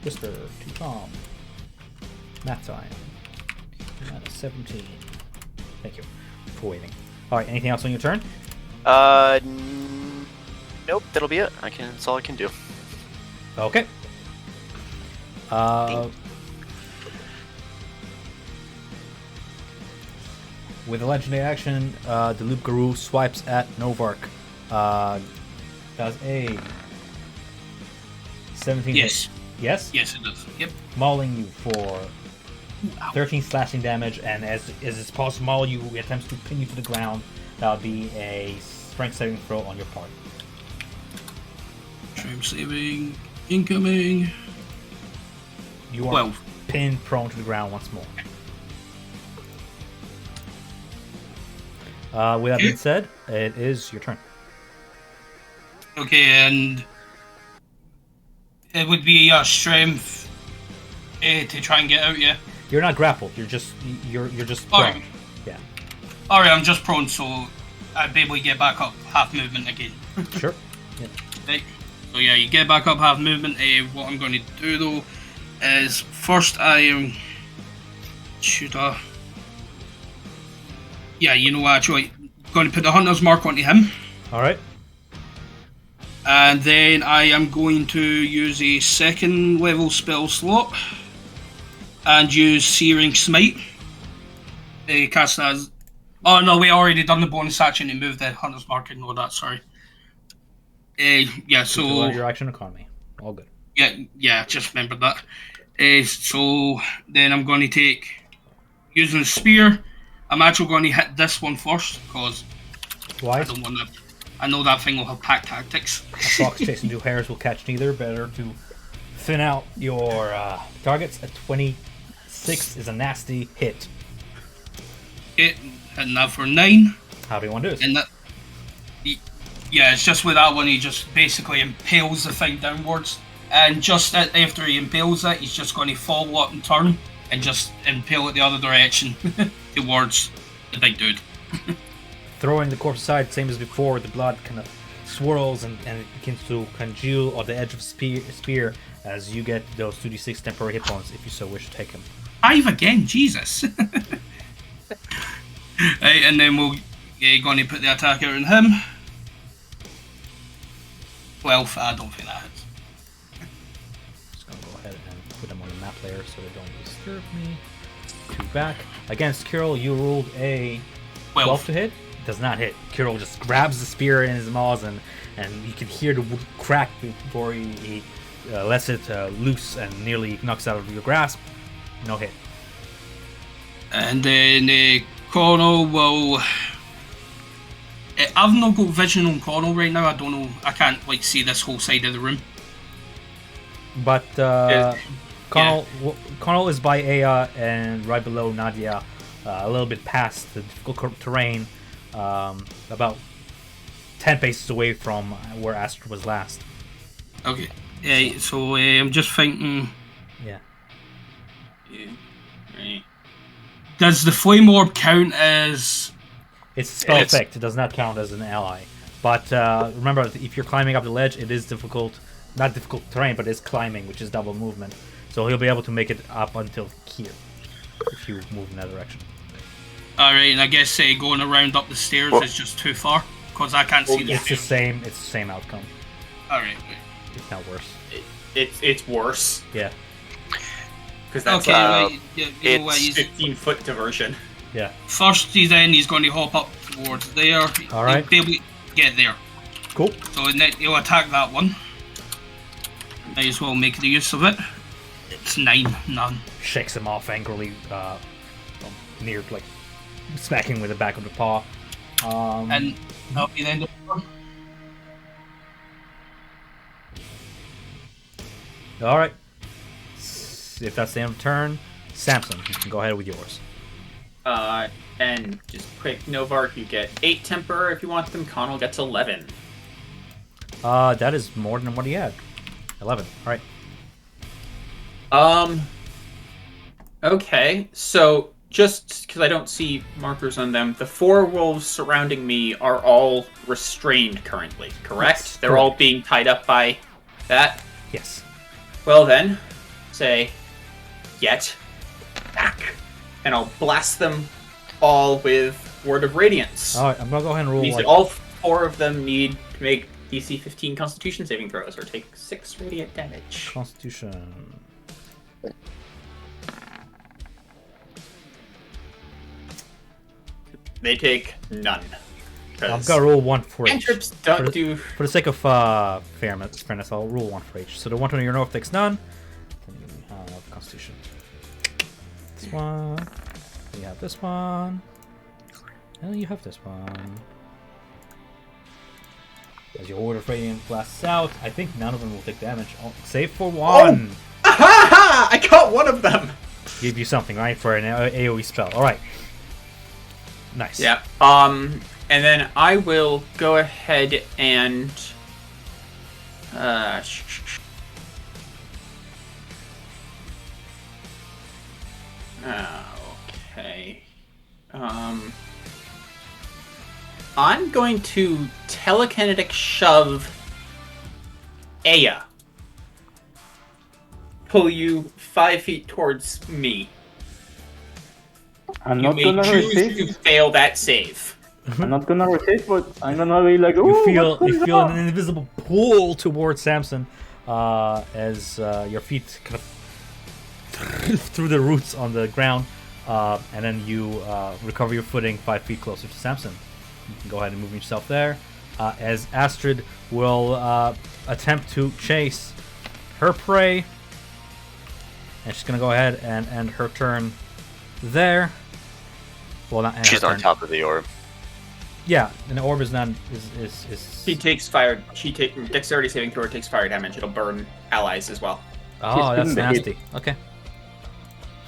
Whisper to Tom. Nap time. Minus 17. Thank you for waiting. Alright, anything else on your turn? Nope, that'll be it. That's all I can do. Okay. With a legendary action, the Loop Guru swipes at Novark. Does a 17 Yes. hit. Yes? Yes, it does. Yep. Mauling you for 13 slashing damage, and as it's supposed to maul you, he attempts to pin you to the ground. That would be a strength saving throw on your part. Strength saving. Incoming. You are 12. pinned prone to the ground once more. With that being said, it is your turn. Okay, and it would be your strength to try and get out, yeah? You're not grappled. You're just prone. Alright. Yeah. Alright, I'm just prone, so I'd be able to get back up half movement again. Sure. Yeah. Right. So yeah, you get back up half movement. What I'm going to do though is first I am yeah, you know what, actually going to put the hunter's mark onto him. All right. And then I am going to use a second level spell slot and use Searing Smite. Cast as... Oh no, we already done the bonus action to move the hunter's mark. Ignore that, sorry. Yeah, so... Your action economy. All good. Yeah, just remembered that. So then I'm going to take... Using the spear, I'm actually going to hit this one first, because Why? I don't want to... I know that thing will have pack tactics. A fox chasing two hares will catch neither. Better to thin out your targets. A 26 is a nasty hit. Hitting that for 9. How do you want to do this? And that, yeah, it's just with that one, he just basically impales the thing downwards. And just after he impales it, he's just going to follow up and turn and just impale it the other direction towards the big dude. Throwing the corpse aside, same as before, the blood kind of swirls and it begins to congeal on the edge of spear as you get those 2d6 temporary hit points if you so wish to take them. 5 again, Jesus. Right, and then we're going to put the attack out on him. 12, I don't think that hits. Just going to go ahead and put them on the map layer so they don't disturb me. 2 back. Against Kirill, you rolled a 12 to hit. Does not hit. Kirill just grabs the spear in his maws and you can hear the wood crack before he lets it loose and nearly knocks out of your grasp. No hit. And then Connell will... I've not got vision on Connell right now. I don't know. I can't see this whole side of the room. But Connell is by Aya and right below Nadia, a little bit past the difficult terrain, about 10 paces away from where Astrid was last. Okay. So I'm just thinking... Yeah. Right. Does the flame orb count as... It's a spell effect. It does not count as an ally. But remember, if you're climbing up the ledge, it is difficult. Not difficult terrain, but it's climbing, which is double movement. So he'll be able to make it up until here, if you move in that direction. Alright, and I guess going around up the stairs is just too far, because I can't see the It's stairs. the same outcome. Alright. If not worse. It's worse. Yeah. Because that's Okay, you know what, it's 15-foot diversion. Yeah. First, he's going to hop up towards there. Alright. He'll be able to get there. Cool. So he'll attack that one. Might as well make the use of it. It's 9, none. Shakes him off angrily, near, smacking with the back of the paw. And that'll be the end of the turn. Alright. If that's the end of the turn, Samson, you can go ahead with yours. And just quick, Novark, you get 8 temper if you want them. Connell gets 11. That is more than what he had. 11. Alright. Okay, so just because I don't see markers on them, the 4 wolves surrounding me are all restrained currently, correct? Yes, They're correct. all being tied up by that? Yes. Well then, say, get back. And I'll blast them all with Word of Radiance. Alright, I'm gonna go ahead and roll Means that all 4 of them need to make DC 15 Constitution saving throws or take 6 radiant damage. Constitution. They take none. I'm gonna roll 1 for each. Cantrips don't do. For the sake of fairness, I'll roll 1 for each. So the one to your north takes none. Then you have Constitution. This one. Then you have this one. And then you have this one. As your Order of Radiant blasts out, I think none of them will take damage. Oh, save for 1! Aha! I caught one of them! Give you something, right? For an AoE spell. Alright. Nice. Yeah. And then I will go ahead and... Okay. I'm going to telekinetic shove Aya. Pull you 5 feet towards me. I'm You not may gonna choose resist. to fail that save. I'm not gonna resist, but I'm gonna be like, ooh, You what's feel going on? an invisible pull towards Samson as your feet kind of through the roots on the ground, and then you recover your footing 5 feet closer to Samson. You can go ahead and move yourself there. As Astrid will attempt to chase her prey, and she's gonna go ahead and end her turn there. Well, not end She's her on turn. top of the orb. Yeah, an orb is not is. She takes fire. Dexterity saving throw takes fire damage. It'll burn allies as well. Oh, that's She's gonna hit. nasty. Okay.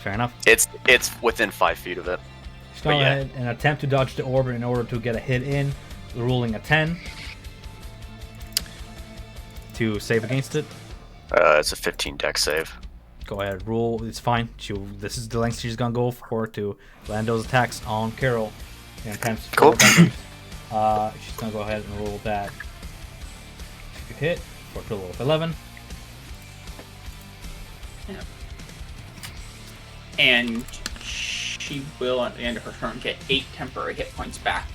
Fair enough. It's within 5 feet of it. She's going ahead and attempt to dodge the orb in order to get a hit in, rolling a 10 to save against it. It's a 15 dex save. Go ahead, roll. It's fine. This is the length she's gonna go for to land those attacks on Carol. Cool. She's gonna go ahead and roll that to hit for a total of 11. Yeah. And she will, at the end of her turn, get 8 temporary hit points back,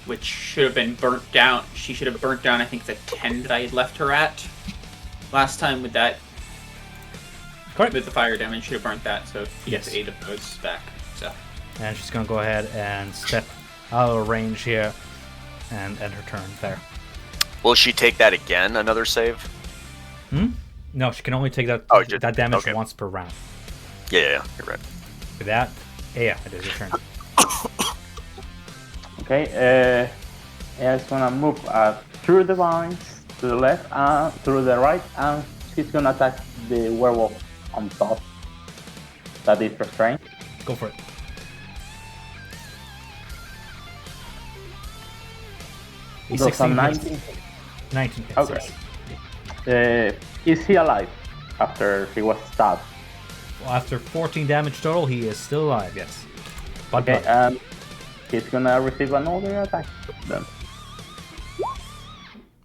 which should have been burnt down. She should have burnt down, I think, the 10 that I had left her at last time with that. Correct. With the fire damage, should have burnt that, so she Yes. gets 8 of those back. So. And she's gonna go ahead and step out of range here and end her turn there. Will she take that again? Another save? No, she can only take that that damage once per round. Yeah, you're right. With that, yeah, it is your turn. Okay, it's gonna move through the vines to the left and through the right, and she's gonna attack the werewolf on top. That is restrained. Go for it. Those are 19. 19 hits. Okay. Yes. Is he alive after he was stabbed? Well, after 14 damage total, he is still alive, yes. But Okay, and he's gonna receive another attack then.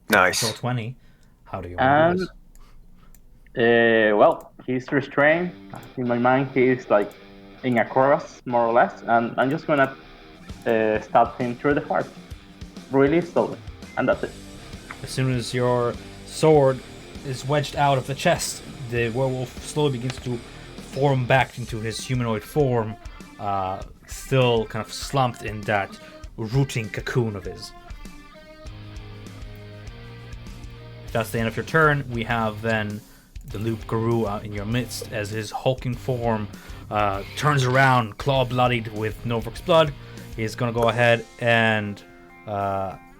Nice. so 20. How do you want to do And well, he's restrained. In my mind, he's like in a chorus, more or less, and I'm just gonna stab him through the heart, really slowly, and that's it. As soon as your sword is wedged out of the chest, the werewolf slowly begins to form back into his humanoid form, still kind of slumped in that rooting cocoon of his. If that's the end of your turn, we have then the Loop Guru in your midst as his hulking form turns around, claw-bloodied with Novark's blood. He's going to go ahead and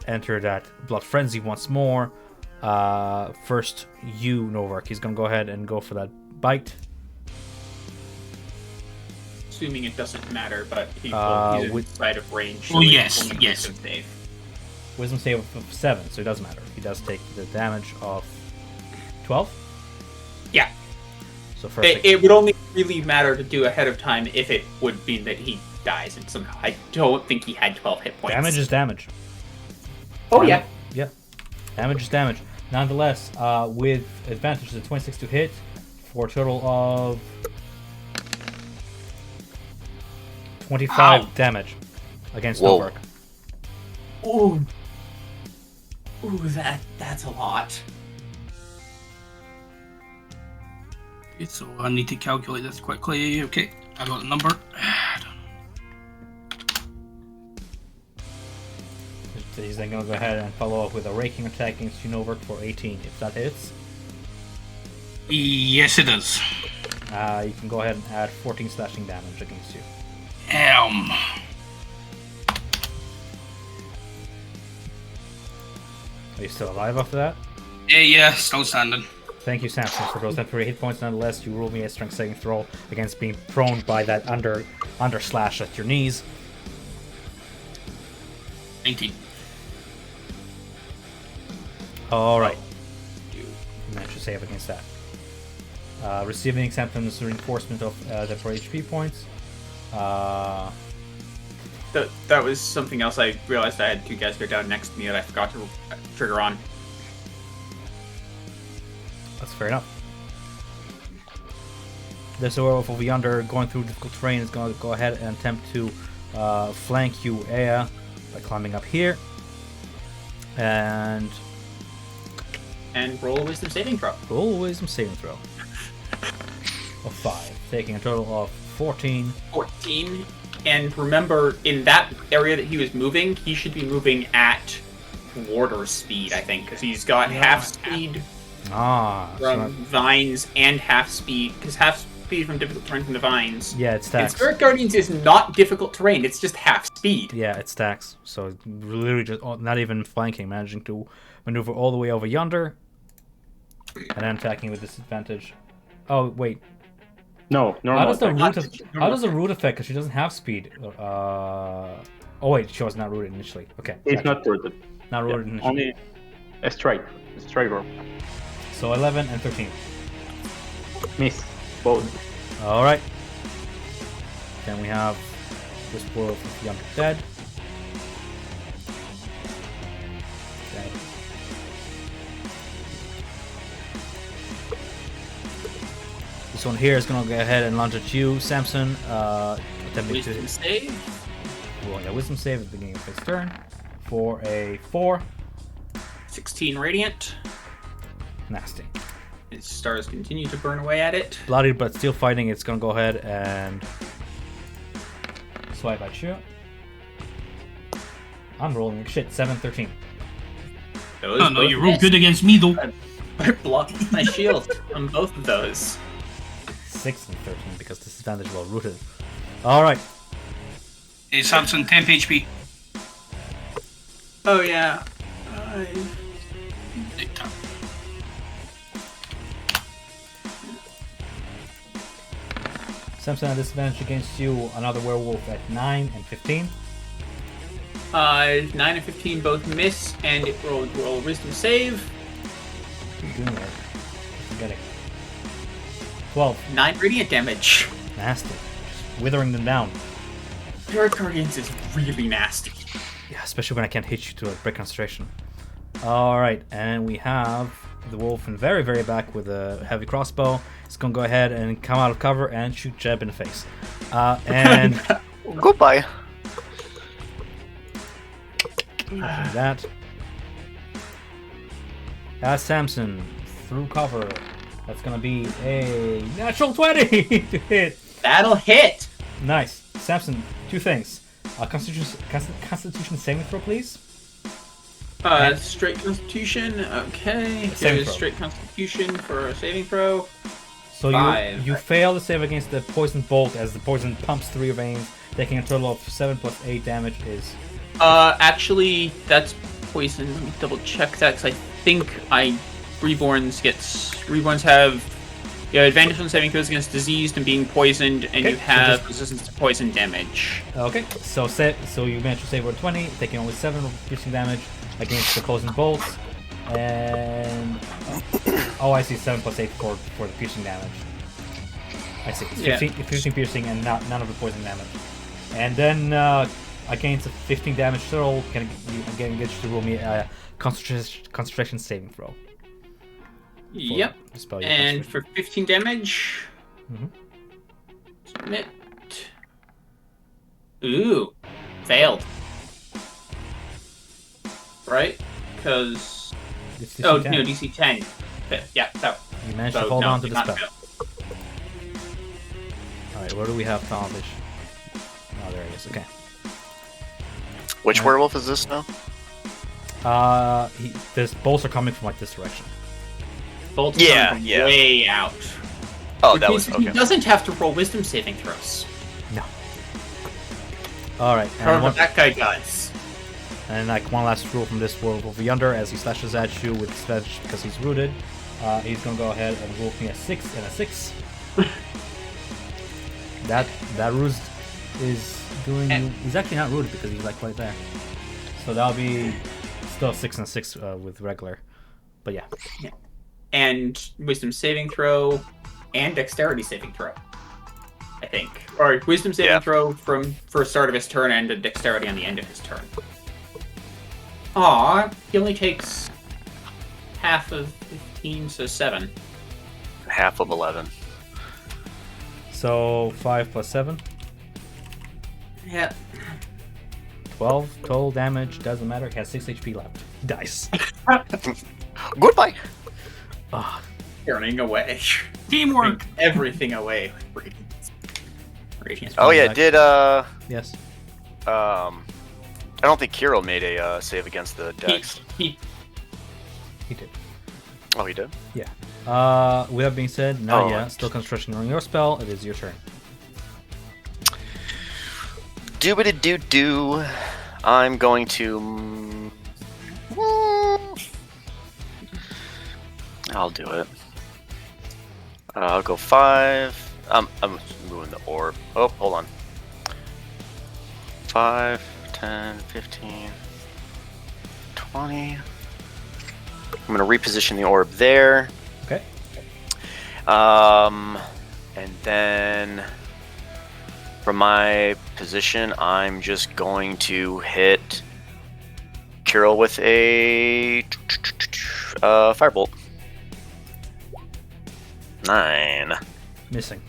enter that Blood Frenzy once more. First, you, Novark. He's going to go ahead and go for that bite. Assuming it doesn't matter, but he's inside of range. Oh, so yes, only yes. wisdom save. Wisdom save of 7, so it doesn't matter. He does take the damage of 12. Yeah. So first, It would only really matter to do ahead of time if it would mean that he dies and somehow. I don't think he had 12 hit points. damage is damage. Oh, yeah. Yeah. Damage is damage. Nonetheless, with advantage, it's a 26 to hit for a total of 25 damage against Novark. Ooh. Ooh, that's a lot. Okay, so I need to calculate this quickly. Okay, I got the number. He's then going to go ahead and follow up with a raking attack against you, Novark, for 18. If that hits, Yes, it does. you can go ahead and add 14 slashing damage against you. Are you still alive after that? Yeah, still standing. Thank you, Samson, for those temporary hit points. Nonetheless, you roll me a strength saving throw against being prone by that under slash at your knees. 19. All right. You managed to save against that. Receiving Samson's reinforcement of temporary HP points. That was something else I realized. I had 2 guys go down next to me that I forgot to trigger on. That's fair enough. This werewolf will be under going through difficult terrain. Is going to go ahead and attempt to flank you, Aya, by climbing up here. And roll a wisdom saving throw. roll a wisdom saving throw of 5, taking a total of 14. 14. And remember, in that area that he was moving, he should be moving at warder speed, I think, because he's got half speed So from vines and half speed, because speed from difficult terrain from the vines. Yeah, it And stacks. Spirit Guardians is not difficult terrain, it's just half speed. Yeah, it stacks. So literally just not even flanking, managing to maneuver all the way over yonder, and then attacking with disadvantage. Oh wait, No, normal. how does the attack. root? How does the root affect? Because she doesn't have speed. Oh wait, she was not rooted initially. Okay, It's gotcha. not rooted. Not rooted initially. Only a straight roll. So 11 and 13. Miss both. All right. Then we have this World of Young Dead. Dead. This one here is gonna go ahead and launch at you, Samson. Attempting Wisdom to save. rolling a wisdom save at the beginning of his turn for a 4. 16 radiant. Nasty. Its stars continue to burn away at it. Bloodied but still fighting. It's gonna go ahead and swipe at you. I'm rolling shit. 7, 13. Those No, both you rolled miss. good against me though. I blocked with my shield on both of those. 6 and 13 because disadvantage well rooted. Alright. Hey, Samson, 10 HP. Oh yeah. Samson at disadvantage against you. Another werewolf at 9 and 15. 9 and 15 both miss, and it roll a wisdom save. Keep doing it. Forgetting. 12. 9 radiant damage. Nasty. Just withering them down. Spirit Guardians is really nasty. Yeah, especially when I can't hit you to a break concentration. Alright, and we have the wolf in very, very back with a heavy crossbow. It's gonna go ahead and come out of cover and shoot Jeb in the face. And Goodbye. that. Samson through cover. That's gonna be a natural 20 to hit. That'll hit. Nice. Samson, 2 things. Constitution saving throw, please. Straight Constitution. Okay. Saving Here's throw. straight Constitution for a saving throw. So 5. you fail to save against the poison bolt as the poison pumps through your veins, taking a total of 7 plus 8 damage is... Actually, that's poison. Let me double check that, because I think Reborns have advantage on saving throws against diseased and being poisoned, and Okay, you so have just- resistance to poison damage. Okay, so you managed to save over 20, taking only 7 of piercing damage against the poison bolts, and... Oh, I see, 7 plus 8 for the piercing damage. I see, it's 15 piercing and none of the poison damage. And then, against a 15 damage total, I'm getting you to roll me a concentration saving throw. Yep. Dispel your And concentration. for 15 damage, Mhm. submit. Ooh, failed. Right? Because It's oh DC 10. no, DC 10. Yeah, that. You managed to So, hold no, on to the not spell. fail. Alright, where do we have Talvish? Oh, there he is. Okay. Which werewolf is this now? This bolts are coming from like this direction. Bolts Yeah, come from yeah. way out. Oh, Which that means was He okay. doesn't have to roll wisdom saving throws. No. Alright, However, and, that guy does. and like one last rule from this world over yonder as he slashes at you with disadvantage because he's rooted. He's gonna go ahead and roll me a 6 and a 6. that ruse is doing you. He's actually not rooted because he's like right there. So that'll be still 6 and 6 with regular. But yeah. And wisdom saving throw and dexterity saving throw. I think. Or wisdom saving Yeah. throw for start of his turn and a dexterity on the end of his turn. Aw, he only takes half of 15, so 7. Half of 11. So 5 plus 7. Yeah. 12 total damage, doesn't matter, he has 6 HP left. He dies. Goodbye. Ah, Turning away. Teamwork. Everything away. Radiant. Oh yeah, back. did yes. I don't think Kiro made a save against the Dex. He He did. Oh, he did. Yeah. With that being said, not Oh. yet. Still concentration on your spell. It is your turn. Doobity-doo-doo. I'm going to... I'll do it. I'll go 5. I'm moving the orb. Oh, hold on. 5, 10, 15, 20. I'm going to reposition the orb there. Okay. And then from my position, I'm just going to hit Kirill with a firebolt. 9. Missing.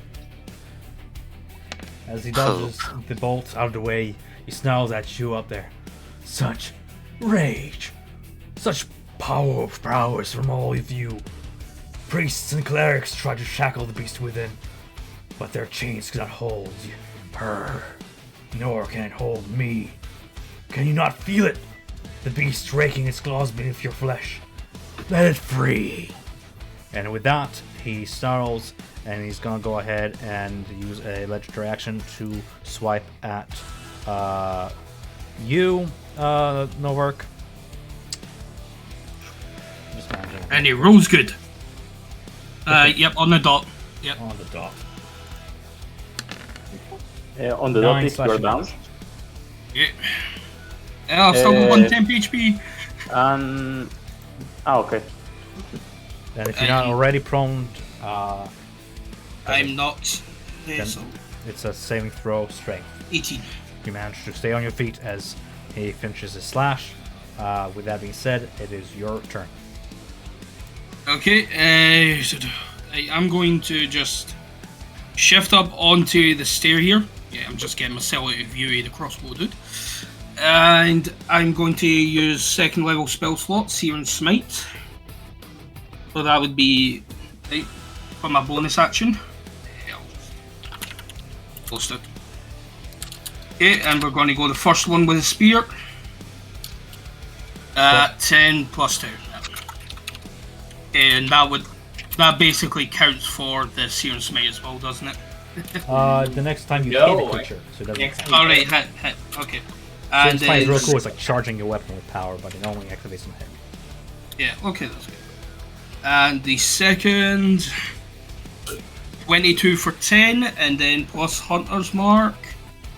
As he dodges the bolt out of the way, he snarls at you up there. Such rage. Such prowess from all of you. Priests and clerics try to shackle the beast within, but their chains cannot hold her, nor can it hold me. Can you not feel it? The beast raking its claws beneath your flesh. Let it free. And with that, he snarls, and he's gonna go ahead and use a legendary action to swipe at you, Novark. Just managing And he rolls good. Yep, on the dot. Yep. on the dot. On the dot 9 is your slashing down. damage. Yeah. I've still got 1 temp HP. Okay. And if you're not already prone, I'm not. then So it's a saving throw strength. 18. You manage to stay on your feet as he finishes his slash. With that being said, it is your turn. Okay, I'm going to just shift up onto the stair here. Yeah, I'm just getting myself out of view of the crossbow dude. And I'm going to use 2nd level spell slot, Searing Smite. So that would be for my bonus action. Yeah, I'll just post it. Okay, and we're going to go the first one with a spear. 10 plus 2. And that basically counts for the Searing Smite as well, doesn't it? The next time you No, hit a creature, so it doesn't next count. time- Alright, hit. Okay. Searing And Smite is real then- cool. It's like charging your weapon with power, but it only activates on hit. Yeah, okay, that's good. And the second 22 for 10, and then plus Hunter's Mark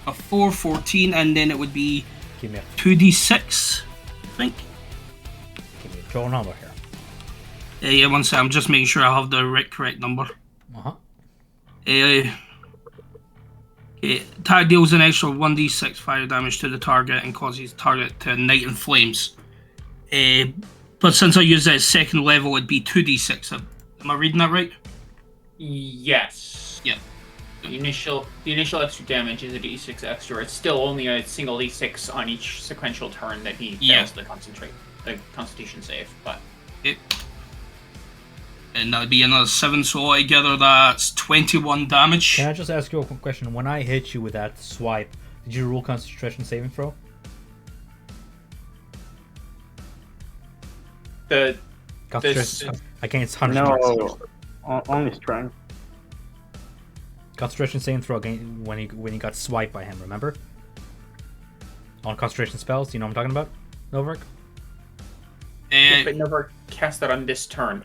a 4, 14, and then it would be Give me a 2d6, I think. draw number here. Yeah, one sec, I'm just making sure I have the correct number. Uh-huh. Okay, attack deals an extra 1d6 fire damage to the target and causes the target to ignite in flames. But since I use that 2nd level, it'd be 2d6. Am I reading that right? Yes. Yeah. The initial extra damage is a d6 extra. It's still only a single d6 on each sequential turn that he fails the Constitution save. But Okay. And that'd be another 7, so altogether that's 21 damage. Can I just ask you a quick question? When I hit you with that swipe, did you roll concentration saving throw? the Concentration against 100 marks. No, only strength. Concentration saving throw again when he got swiped by him. Remember? On concentration spells, do you know what I'm talking about, Novark? but never cast that on this turn.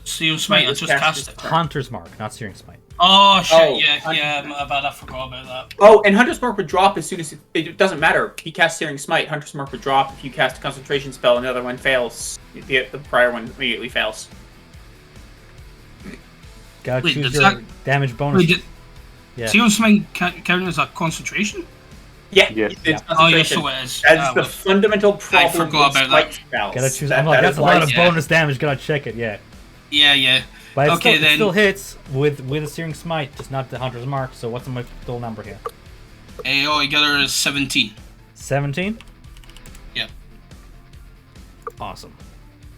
Searing Smite, I just cast it. Hunter's Mark, not Searing Smite. Oh shit, Oh, yeah, my bad, I forgot about that. Oh, and Hunter's Mark would drop as soon as it doesn't matter. He casts Searing Smite. Hunter's Mark would drop if you cast a concentration spell. And the other one fails. The prior one immediately fails. Gotta Wait, choose does your that- damage bonus. Yeah. Searing Smite count as a concentration? Yeah, Yes. it's Oh, yeah, concentration. so it is. That's the fundamental problem forgot with about Smite that. spells. Gotta choose. That- I'm like, that that's is a why lot of yeah. bonus damage. Gotta check it. Yeah. Yeah. But it Okay, still, then- it still hits with a Searing Smite, just not the Hunter's Mark. So what's my total number here? Altogether is 17. 17? Yeah. Awesome.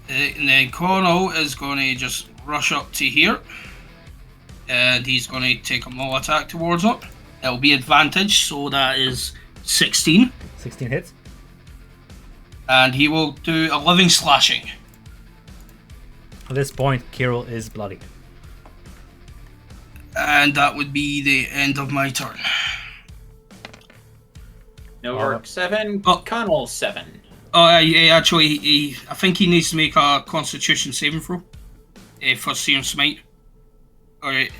And then Cornell is going to just rush up to here. And he's going to take a maul attack towards it. It'll be advantage, so that is 16. 16 hits. And he will do 11 slashing. At this point, Kirill is bloodied. And that would be the end of my turn. Novark 7, Oh. Connell 7. Oh, actually, I think he needs to make a Constitution saving throw for Searing Smite. Alright.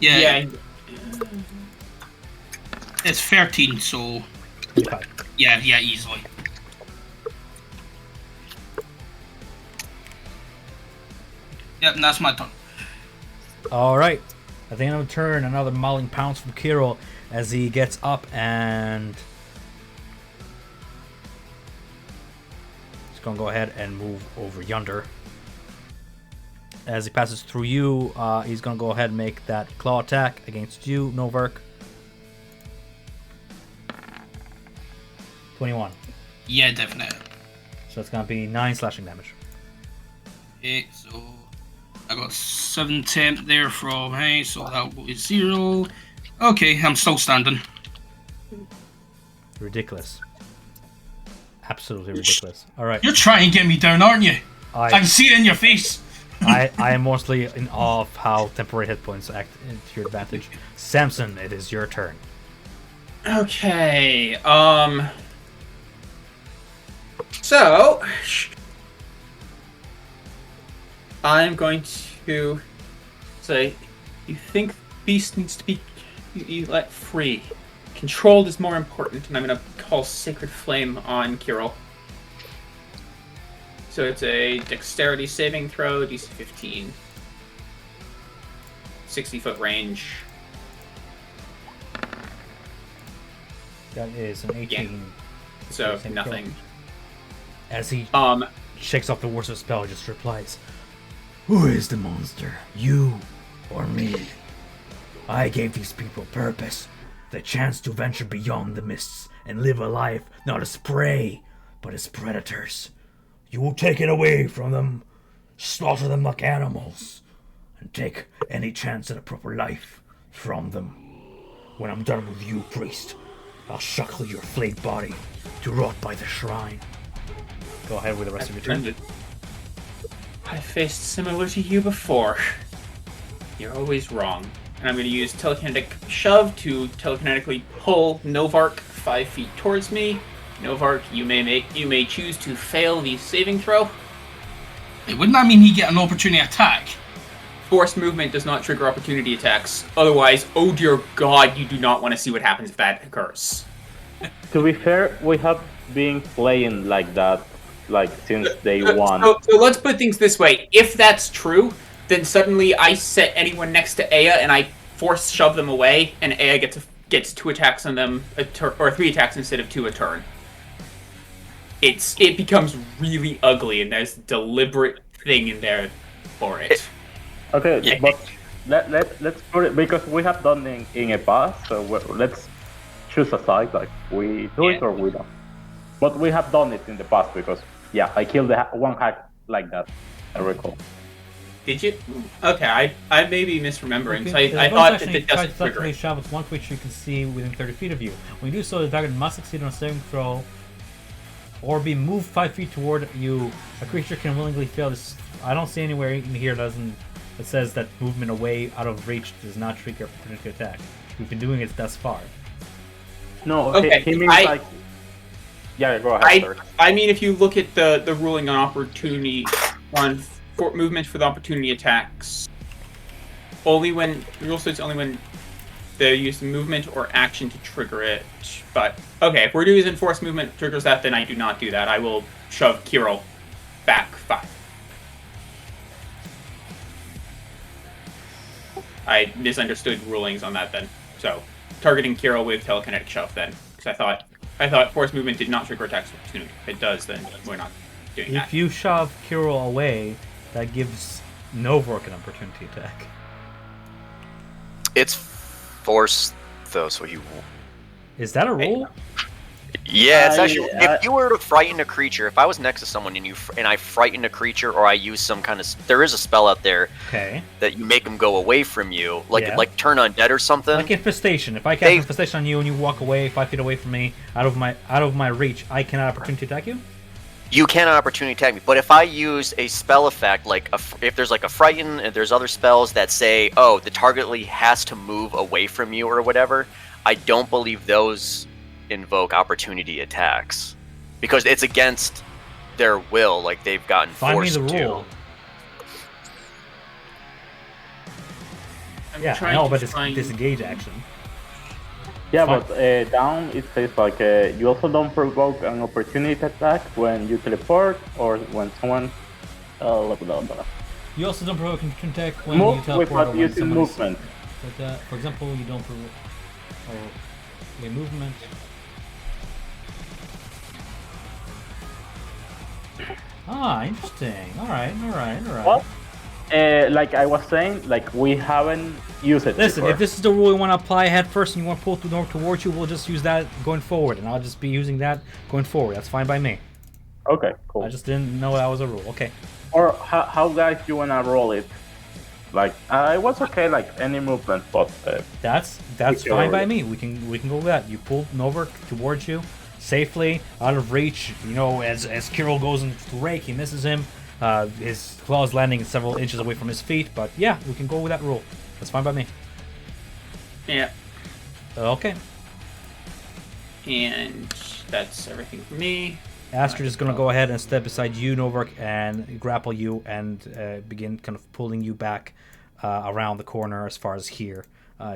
Yeah, it's 13, so... 25. Yeah, easily. Yep, and that's my turn. Alright. At the end of the turn, another mauling pounce from Kirill as he gets up and... he's going to go ahead and move over yonder. As he passes through you, he's going to go ahead and make that claw attack against you, Novark. 21. Yeah, definitely. So it's going to be 9 slashing damage. Okay, so I got 7 temp there from hey, so that will be 0. Okay, I'm still standing. Ridiculous. Absolutely ridiculous. Alright. You're trying to get me down, aren't you? I can I see it in your face. am mostly in awe of how temporary hit points act to your advantage. Samson, it is your turn. Okay, so I'm going to say, you think Beast needs to be let free. Controlled is more important, and I'm going to call Sacred Flame on Kirill. So it's a Dexterity saving throw, DC 15. 60-foot range. That is an 18. So Same nothing. kill. As he Um, shakes off the worst of the spell, just replies, "Who is the monster? You or me? I gave these people purpose, the chance to venture beyond the mists and live a life not as prey, but as predators. You will take it away from them, slaughter them like animals, and take any chance at a proper life from them. When I'm done with you, priest, I'll shackle your flayed body to rot by the shrine." Go ahead with the rest of your turn. I faced similar to you before. You're always wrong. And I'm going to use Telekinetic Shove to telekinetically pull Novark 5 feet towards me. Novark, you may choose to fail the saving throw. Wait, wouldn't that mean he get an opportunity attack? Forced movement does not trigger opportunity attacks. Otherwise, oh dear God, you do not want to see what happens if that occurs. To be fair, we have been playing like that, like since day one. So let's put things this way. If that's true, then suddenly I set anyone next to Aya and I force shove them away, and Aya gets 2 attacks on them, or 3 attacks instead of 2 a turn. It becomes really ugly, and there's a deliberate thing in there for it. Okay, Yeah. but let's put it, because we have done in a past, so let's choose a side, like we do it or we don't. But we have done it in the past because, yeah, I killed one hack like that, I recall. Did you? Okay, I may be misremembering. Okay, So I thought that it doesn't trigger a it. shove with one creature you can see within 30 feet of you. When you do so, the target must succeed on a saving throw or be moved 5 feet toward you. A creature can willingly fail this. I don't see anywhere in here that says that movement away out of reach does not trigger opportunity attack. We've been doing it thus far. No, Okay, he means like... Yeah, go ahead, sir. I mean, if you look at the ruling on opportunity, on movement for the opportunity attacks, only when the rule says only when they use movement or action to trigger it. But okay, if we're doing enforced movement triggers that, then I do not do that. I will shove Kirill back 5. I misunderstood rulings on that then. So targeting Kirill with telekinetic shove then, because I thought force movement did not trigger attacks of opportunity. If it does, then we're not doing that. If you shove Kirill away, that gives Novark an opportunity attack. It's force though, so you. Is that a rule? Yeah, it's actually. If you were to frighten a creature, if I was next to someone and I frighten a creature, or I use some kind of, there is a spell out there that you make them go away from you, like turn undead or something. Like infestation. If I cast infestation on you and you walk away 5 feet away from me, out of my reach, I cannot opportunity attack you. You cannot opportunity attack me, but if I use a spell effect, like if there's like a frighten, and there's other spells that say, oh, the target has to move away from you or whatever, I don't believe those invoke opportunity attacks because it's against their will, like they've gotten Find me forced the rule. I'm Yeah, I trying know to about this find- disengage action. Yeah, Fine. but down it says like you also don't provoke an opportunity attack when you teleport or when someone. Blah, blah, blah. You also don't provoke an attack when Move you teleport or without when using somebody's... movement. But, for example, you don't provoke... Or... movement... Ah, interesting. Alright. What? Like I was saying, like we haven't used it Listen, before. if this is the rule you want to apply head first and you want to pull the door towards you, we'll just use that going forward, and I'll just be using that going forward. That's fine by me. Okay, cool. I just didn't know that was a rule. Okay. Or how guys you wanna roll it? Like it was okay, like any movement, but That's can fine by roll me. We can go with that. You pull Novak towards you, safely, out of reach. You know, as Kirill goes into rake, he misses him. His claws landing several inches away from his feet. But yeah, we can go with that rule. That's fine by me. Yeah, Okay. and that's everything for me. Astrid is going to go ahead and step beside you, Novak, and grapple you and begin kind of pulling you back around the corner as far as here,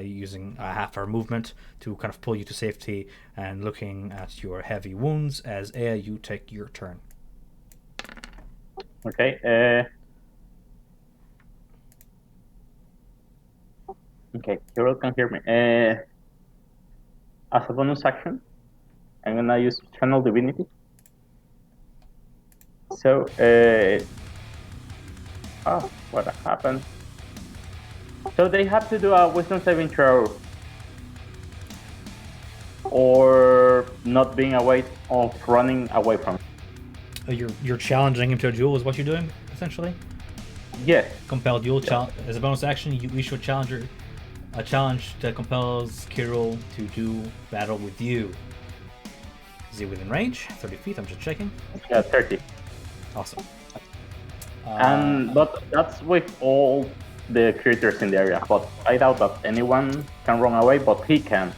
using half her movement to kind of pull you to safety and looking at your heavy wounds as Ea, you take your turn. okay. Okay, Kirill can hear me. As a bonus action, I'm gonna use Channel Divinity. So, what happened? So they have to do a Wisdom saving throw, or not being away of running away from. You're challenging him to a duel is what you're doing, essentially? Yes. Compel duel. As a bonus action, you issue a challenge that compels Kirill to do battle with you. Is he within range? 30 feet, I'm just checking. Yeah, 30. Awesome. But that's with all the creatures in the area. But I doubt that anyone can run away, but he can.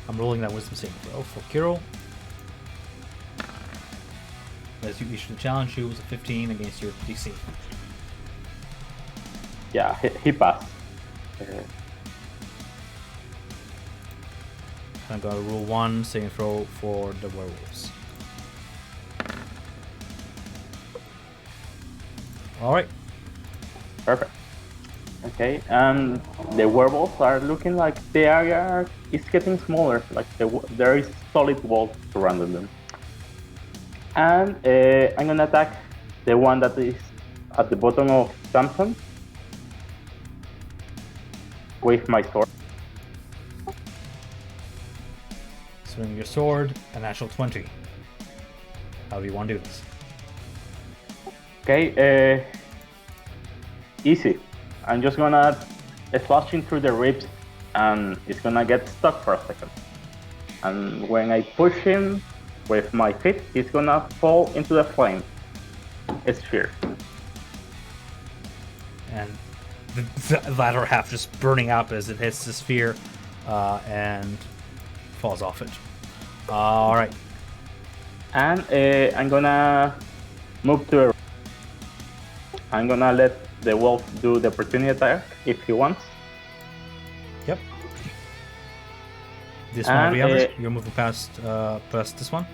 I'm rolling that wisdom saving throw for Kirill. As you issue the challenge, he was a 15 against your DC. Yeah, he passed. I'm going to roll 1 saving throw for the werewolves. Alright. Perfect. Okay, and the werewolves are looking like the area is getting smaller. Like there is solid walls surrounding them. And I'm gonna attack the one that is at the bottom of Samson with my sword. Swing your sword, a natural 20. How do you want to do this? Okay, easy. I'm just gonna slash him through the ribs and it's gonna get stuck for a second. And when I push him with my feet, he's gonna fall into the flame sphere. And the latter half just burning up as it hits the sphere and falls off it. Alright. And I'm gonna move to. I'm gonna let the wolf do the opportunity attack if he wants. Yep. This one or the And, other? You're moving past this one?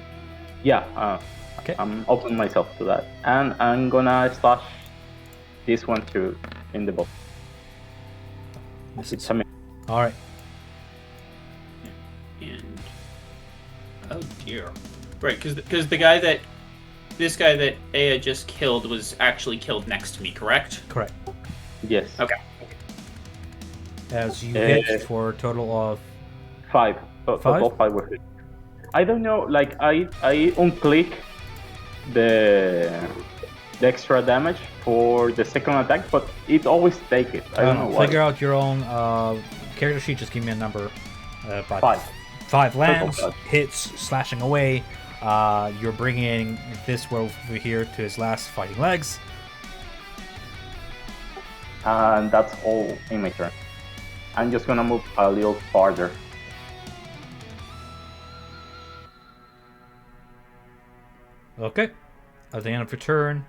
Yeah, Okay. I'm opening myself to that. And I'm gonna slash this one too in the box. It's a Alright. And oh dear, right? Because this guy that Aya just killed was actually killed next to me, correct? Correct. Yes. Okay. As you hit for a total of 5. Total 5? 5 with it. I don't know, like I unclick the extra damage for the second attack, but it always takes it. I don't know why. Figure out your own character sheet. Just give me a number. 5. 5 lands, God. hits, slashing away. You're bringing this werewolf over here to his last fighting legs. And that's all in my turn. I'm just gonna move a little farther. Okay. At the end of your turn,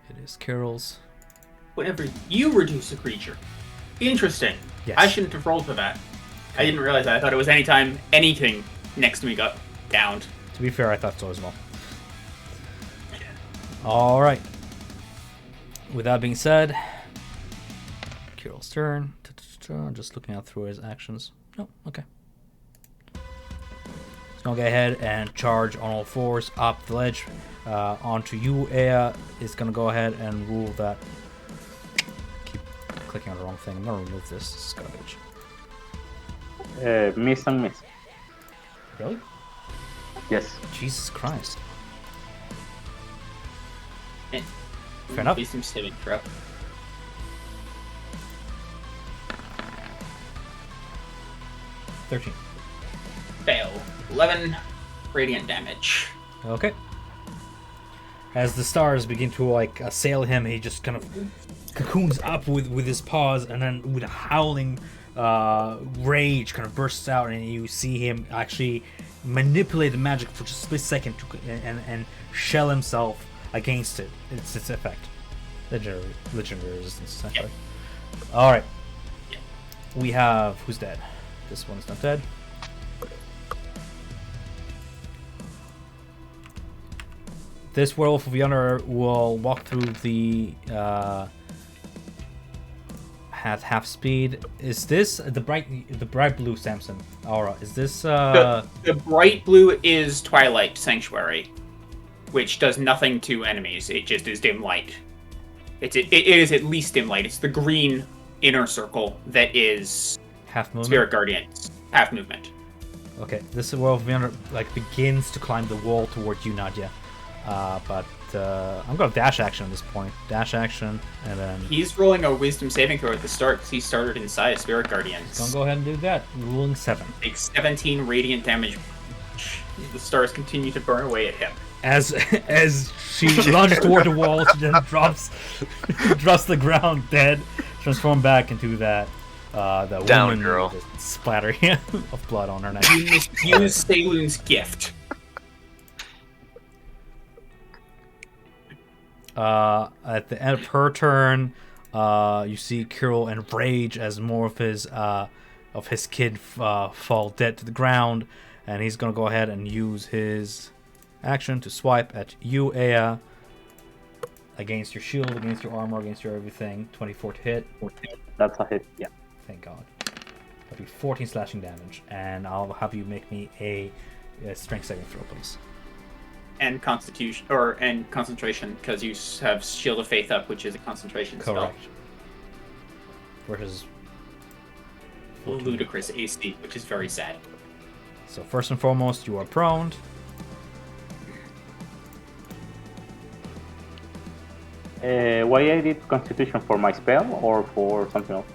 it is Carol's. Whenever you reduce a creature. Interesting. Yes. I shouldn't have rolled for that. I didn't realize that. I thought it was anytime anything next to me got downed. To be fair, I thought so as well. All right. With that being said, Carol's turn. Just looking out through his actions. No, okay. He's gonna go ahead and charge on all fours up the ledge onto you. Ea is gonna go ahead and rule that. Keep clicking on the wrong thing. I'm gonna remove this. This is garbage. Miss and miss. Really? Yes. Jesus Christ. Eh. Fair enough. Wisdom saving throw. $13. Fail. 11 radiant damage. Okay. As the stars begin to assail him, he just kind of cocoons up with his paws, and then with a howling rage kind of bursts out, and you see him actually manipulate the magic for just a split second and shell himself against it. It's its effect. Legendary resistance, essentially. Yep. Alright. Yep. We have... Who's dead? This one's not dead. This werewolf of yonder will walk through the at half speed. Is this the bright blue Samson aura? Is this The bright blue is Twilight Sanctuary, which does nothing to enemies. It just is dim light. It is at least dim light. It's the green inner circle that is half movement? Spirit Guardians. Half movement. Okay, this werewolf of yonder begins to climb the wall towards you, Nadia. But I'm going to dash action at this point. Dash action, and then... He's rolling a wisdom saving throw at the start because he started inside of Spirit Guardians. Don't go ahead and do that. Ruling 7. Takes 17 radiant damage. The stars continue to burn away at him. As she lunges toward the wall, she then drops the ground dead, transformed back into that Down woman girl. with a splatter of blood on her neck. You misuse Saloon's gift. At the end of her turn, you see Kirill enrage as more of his kid fall dead to the ground, and he's gonna go ahead and use his action to swipe at you, Ea, against your shield, against your armor, against your everything. 24 to hit. That's a hit, yeah. Thank God. That'll be 14 slashing damage, and I'll have you make me a strength saving throw, please. And Constitution and concentration, because you have Shield of Faith up, which is a concentration Correct. Versus spell. Ludicrous AC, which is very sad. So first and foremost, you are prone. Why I did Constitution for my spell or for something else?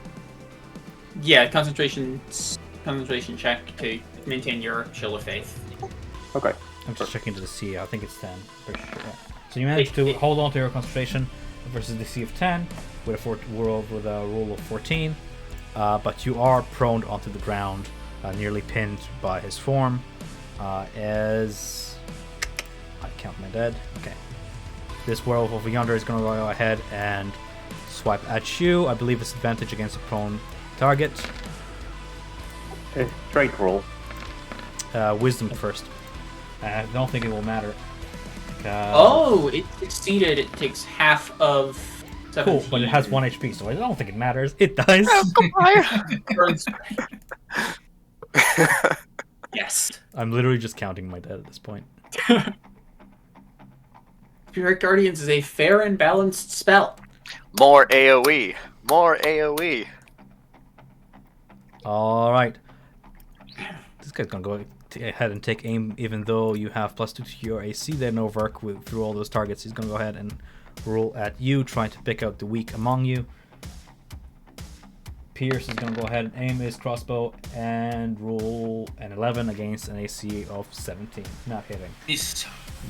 Yeah, concentration check to maintain your Shield of Faith. Okay. I'm just checking to the C. I think it's 10. Pretty sure. Yeah. So you managed to hold on to your concentration versus the C of 10 with a roll of 14. But you are prone onto the ground, nearly pinned by his form. As I count my dead. Okay. This werewolf over yonder is going to go ahead and swipe at you. I believe it's advantage against a prone target. Straight roll. Wisdom first. I don't think it will matter. It succeeded. It takes half of 17. Cool, but it has 1 HP, so I don't think it matters. It does. Burns. Yes. I'm literally just counting my dead at this point. Spirit Guardians is a fair and balanced spell. More AoE. More AoE. Alright. This guy's gonna go ahead and take aim, even though you have +2 to your AC. Then no work through all those targets. He's gonna go ahead and roll at you, trying to pick out the weak among you. Pierce is gonna go ahead and aim his crossbow and roll an 11 against an AC of 17. Not hitting. You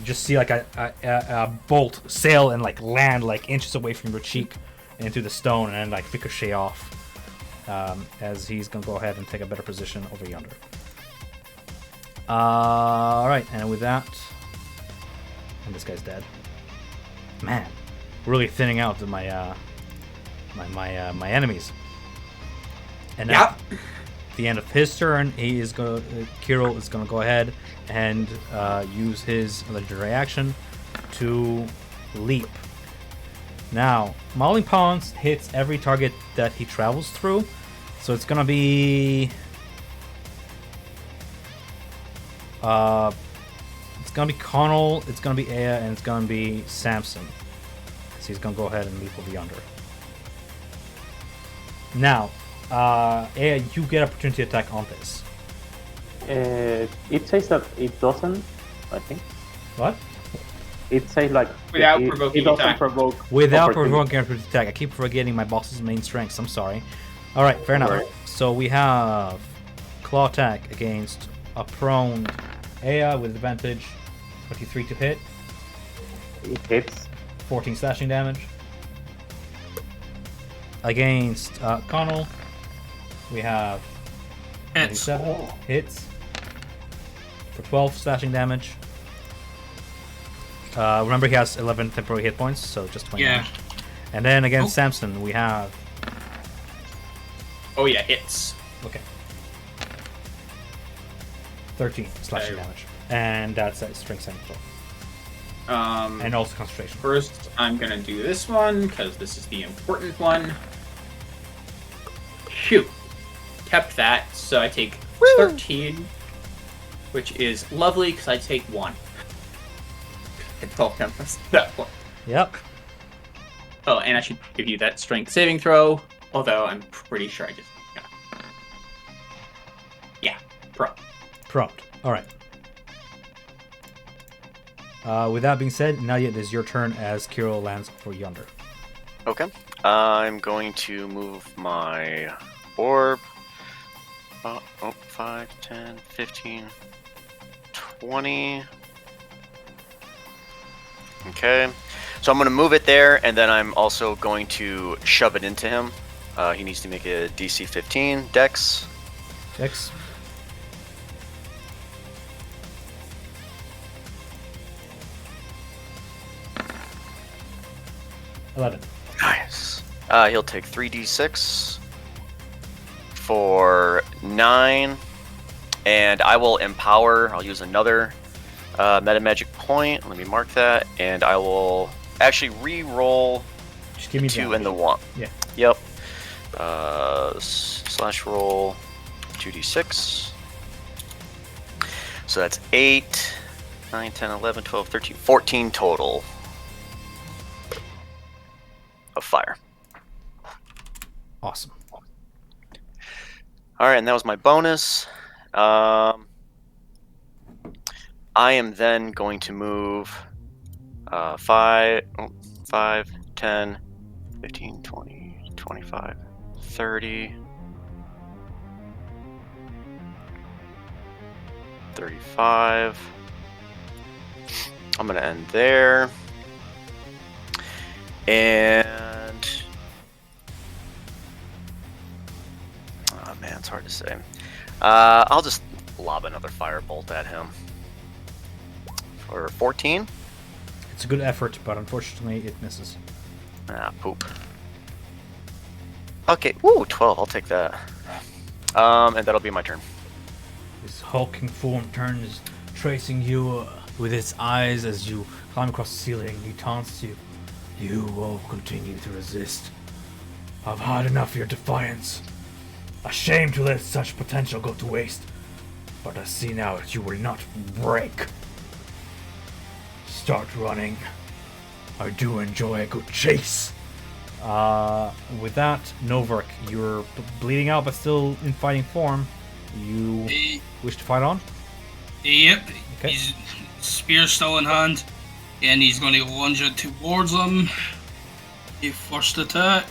just see like a bolt sail and like land like inches away from your cheek into the stone and then like ricochet off as he's gonna go ahead and take a better position over yonder. Alright, and with that, and this guy's dead. Man, really thinning out my my enemies. And at the end of his turn, Kirill is gonna go ahead and use his legendary action to leap. Now, Mauling Ponds hits every target that he travels through, so it's gonna be Connell, it's gonna be Aya, and it's gonna be Samson. So he's gonna go ahead and leap over yonder. Now, Aya, you get opportunity attack on this. It says that it doesn't, I think. What? It says like Without it provoking doesn't attack. provoke. Without opportunity. provoking opportunity attack. I keep forgetting my boss's main strengths. I'm sorry. Alright, fair enough. Right. So we have claw attack against a prone Aya with advantage. 23 to hit. It hits. 14 slashing damage. Against Connell, we have 27 hits for 12 slashing damage. Remember, he has 11 temporary hit points, so just 20 damage. And then against Samson, we have... Oh yeah, hits. Okay. 13 slashing damage. And that's strength saving throw. And also concentration. First, I'm gonna do this one because this is the important one. Shoot, kept that, so I take 13, which is lovely because I take 1. It's all compass that one. Yep. Oh, and I should give you that strength saving throw. Although I'm pretty sure I just Prompt. Alright. With that being said, now it is your turn as Kirill lands for yonder. Okay. I'm going to move my orb. 5, 10, 15, 20. Okay. So I'm going to move it there, and then I'm also going to shove it into him. He needs to make a DC 15 Dex. Dex. $11. Nice. He'll take 3d6 for 9, and I will empower. I'll use another meta magic point. Let me mark that, and I will actually re-roll Just give me 2 damage. and the 1. Yeah. Yep. Slash roll 2d6. So that's 8, 9, 10, 11, 12, 13, 14 total of fire. Awesome. Alright, and that was my bonus. I am then going to move 5, 10, 15, 20, 25, 30, 35. I'm going to end there. And... oh man, it's hard to say. I'll just lob another firebolt at him. For 14? It's a good effort, but unfortunately it misses. Ah, poop. Okay, woo, 12, I'll take that. And that'll be my turn. His hulking form turns, tracing you with its eyes as you climb across the ceiling. He taunts you. You will continue to resist. I've had enough of your defiance. A shame to let such potential go to waste. But I see now that you will not break. Start running. I do enjoy a good chase. With that, Novark, you're bleeding out but still in fighting form. You wish to fight on? Yep. Okay. His spear still in hand, and he's going to lunge it towards him. The first attack.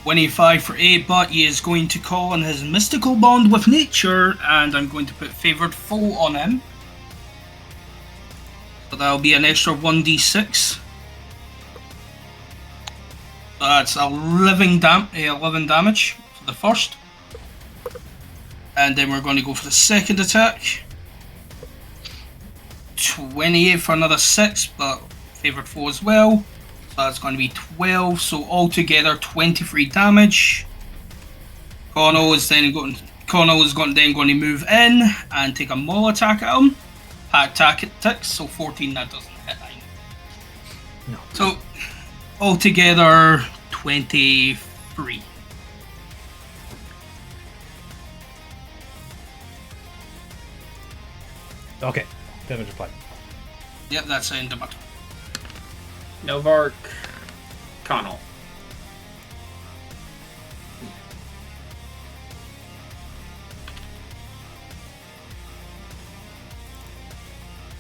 25 for 8, but he is going to call on his mystical bond with nature, and I'm going to put Favoured Foe on him. So that'll be an extra 1d6. That's 11 damage for the first. And then we're going to go for the second attack. 28 for another 6, but Favoured Foe as well. So that's going to be 12, so altogether 23 damage. Connell is then going to move in and take a maul attack at him. Pack tactics, so 14, that doesn't hit. No. So altogether 23. Okay, damage applied. Yep, that's the end of it. Novark, Connell.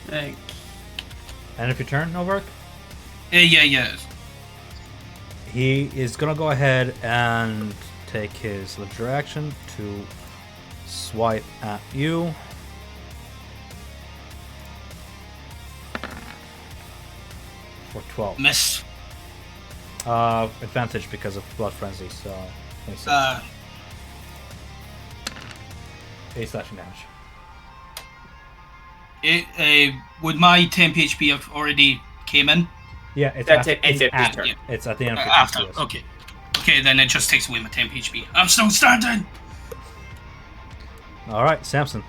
Thank. And if you turn, Novark, Yeah. he is gonna go ahead and take his legendary action to swipe at you. For 12. Miss. Advantage because of Blood Frenzy, so 26. 8 slashing damage. Would my temp HP have already came in? Yeah, it's That's after, it. It's after. Yeah. It's at the end of the After, yes. okay. Okay, then it just takes away my temp HP. I'm still standing! Alright, Samson.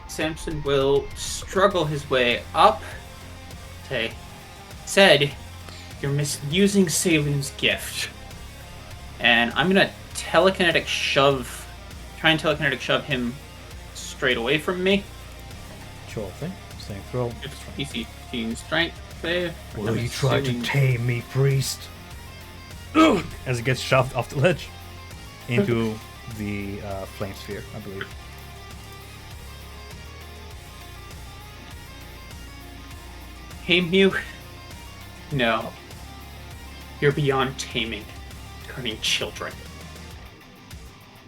Samson will struggle his way up. Okay. Said, you're misusing Salem's gift. And I'm gonna try and telekinetic shove him straight away from me. Sure thing. Same throw. DC 15 strength save. Will I'm you try to assuming- tame me, priest? As it gets shoved off the ledge into the flame sphere, I believe. Tame you? No. You're beyond taming. Turning children.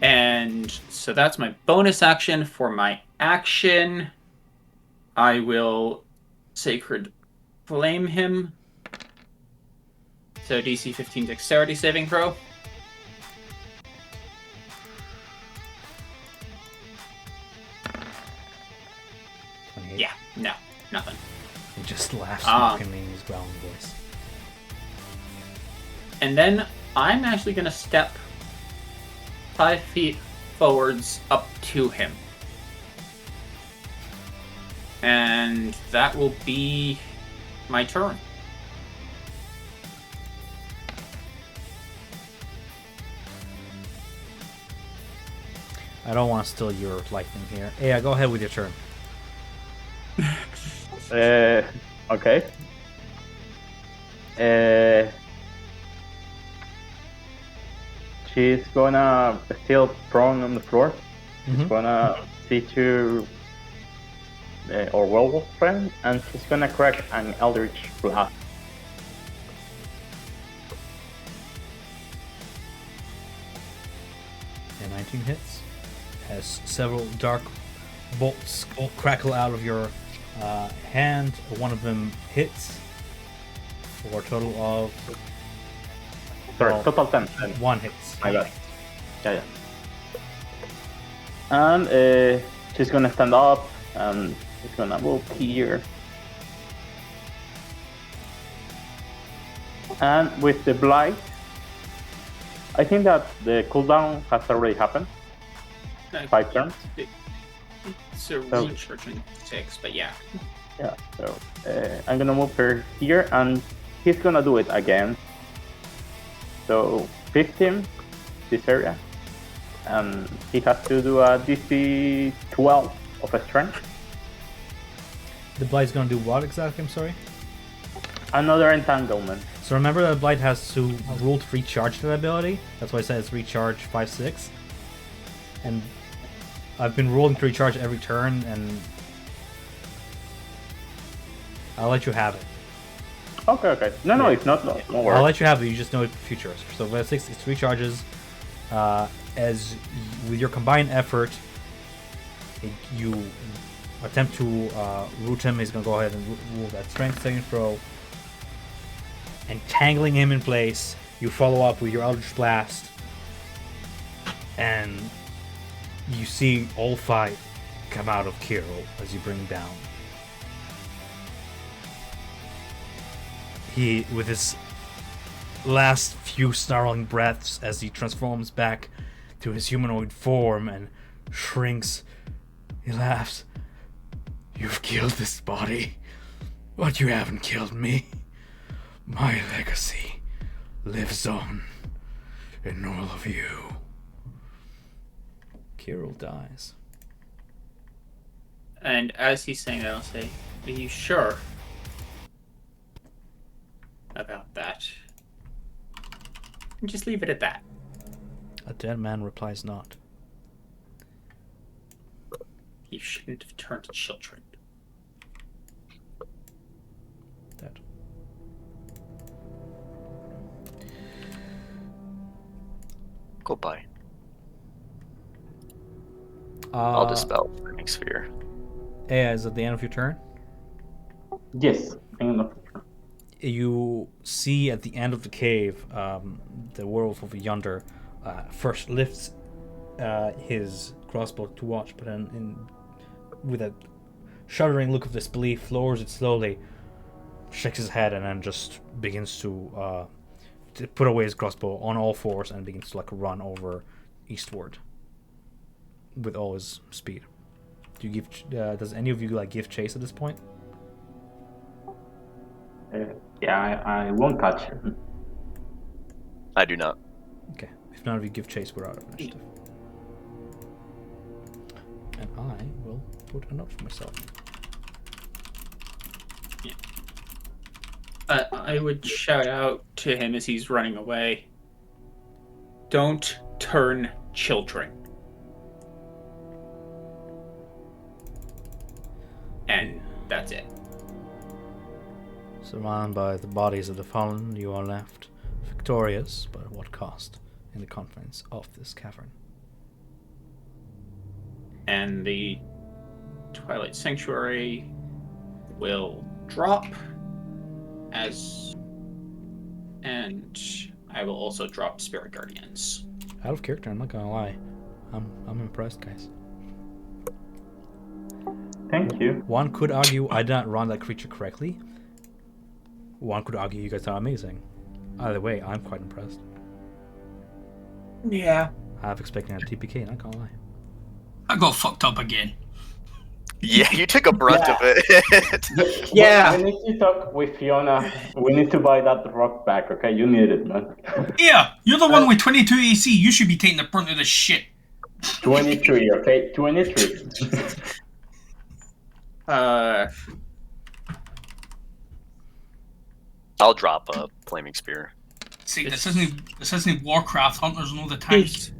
And so that's my bonus action. For my action, I will Sacred Flame him. So DC 15 Dexterity saving throw. Yeah, no, nothing. He just laughs Ah. mockingly in his growling voice. And then I'm actually going to step 5 feet forwards up to him. And that will be my turn. I don't want to steal your lightning here. Yeah, go ahead with your turn. Okay. She's gonna still prone on the floor. She's gonna see to our werewolf friend, and she's gonna crack an Eldritch Blast. And 19 hits. As several dark bolts crackle out of your hand. One of them hits for a total of Sorry, well, total 10. 1 hits. My bad. Yeah. And she's gonna stand up, and she's gonna move here. And with the blight, I think that the cooldown has already happened. 5 turns. It's a recharge in 6, but yeah. Yeah, so I'm gonna move her here, and he's gonna do it again. So 15, this area, and he has to do a DC 12 of a strength. The Blight's gonna do what exactly? I'm sorry? Another entanglement. So remember that Blight has to roll to recharge that ability. That's why I said it's recharge 5/6. And I've been rolling to recharge every turn, and I'll let you have it. Okay. No, it's not. No I'll worries. let you have it. You just know it for future. So for 6, it recharges. With your combined effort, you attempt to root him. He's gonna go ahead and roll that strength saving throw. Entangling him in place, you follow up with your Eldritch Blast, and you see all 5 come out of Kirill as you bring him down. He, with his last few snarling breaths as he transforms back to his humanoid form and shrinks, he laughs. You've killed this body, but you haven't killed me. My legacy lives on in all of you. Kirill dies. And as he's saying that, I'll say, are you sure about that? And just leave it at that. A dead man replies not. You shouldn't have turned children. Dead. Goodbye. I'll dispel Burning Sphere. Yeah, is it the end of your turn? Yes. You see at the end of the cave, the werewolf over yonder first lifts his crossbow to watch, but then with a shuddering look of disbelief, lowers it slowly, shakes his head, and then just begins to put away his crossbow on all fours and begins to like run over eastward with all his speed. Do you give? Does any of you like give chase at this point? Yeah, I won't catch him. I do not. Okay. If none of you give chase, we're out of initiative. And I will put a note for myself. I would shout out to him as he's running away. Don't turn children. And that's it. Surrounded by the bodies of the fallen, you are left victorious, but at what cost in the confines of this cavern? And the Twilight Sanctuary will drop and I will also drop Spirit Guardians. Out of character, I'm not gonna lie. I'm impressed, guys. Thank you. One could argue I did not run that creature correctly. One could argue you guys are amazing. Either way, I'm quite impressed. Yeah. I was expecting a TPK, not gonna lie. I got fucked up again. Yeah, you took a brunt of it. Yeah. We need to talk with Fiona. We need to buy that rock back, okay? You need it, man. Yeah, you're the one with 22 AC. You should be taking the brunt of this shit. 23, okay? 23. I'll drop a Flaming Spear. See, this isn't Warcraft. Hunters know the times.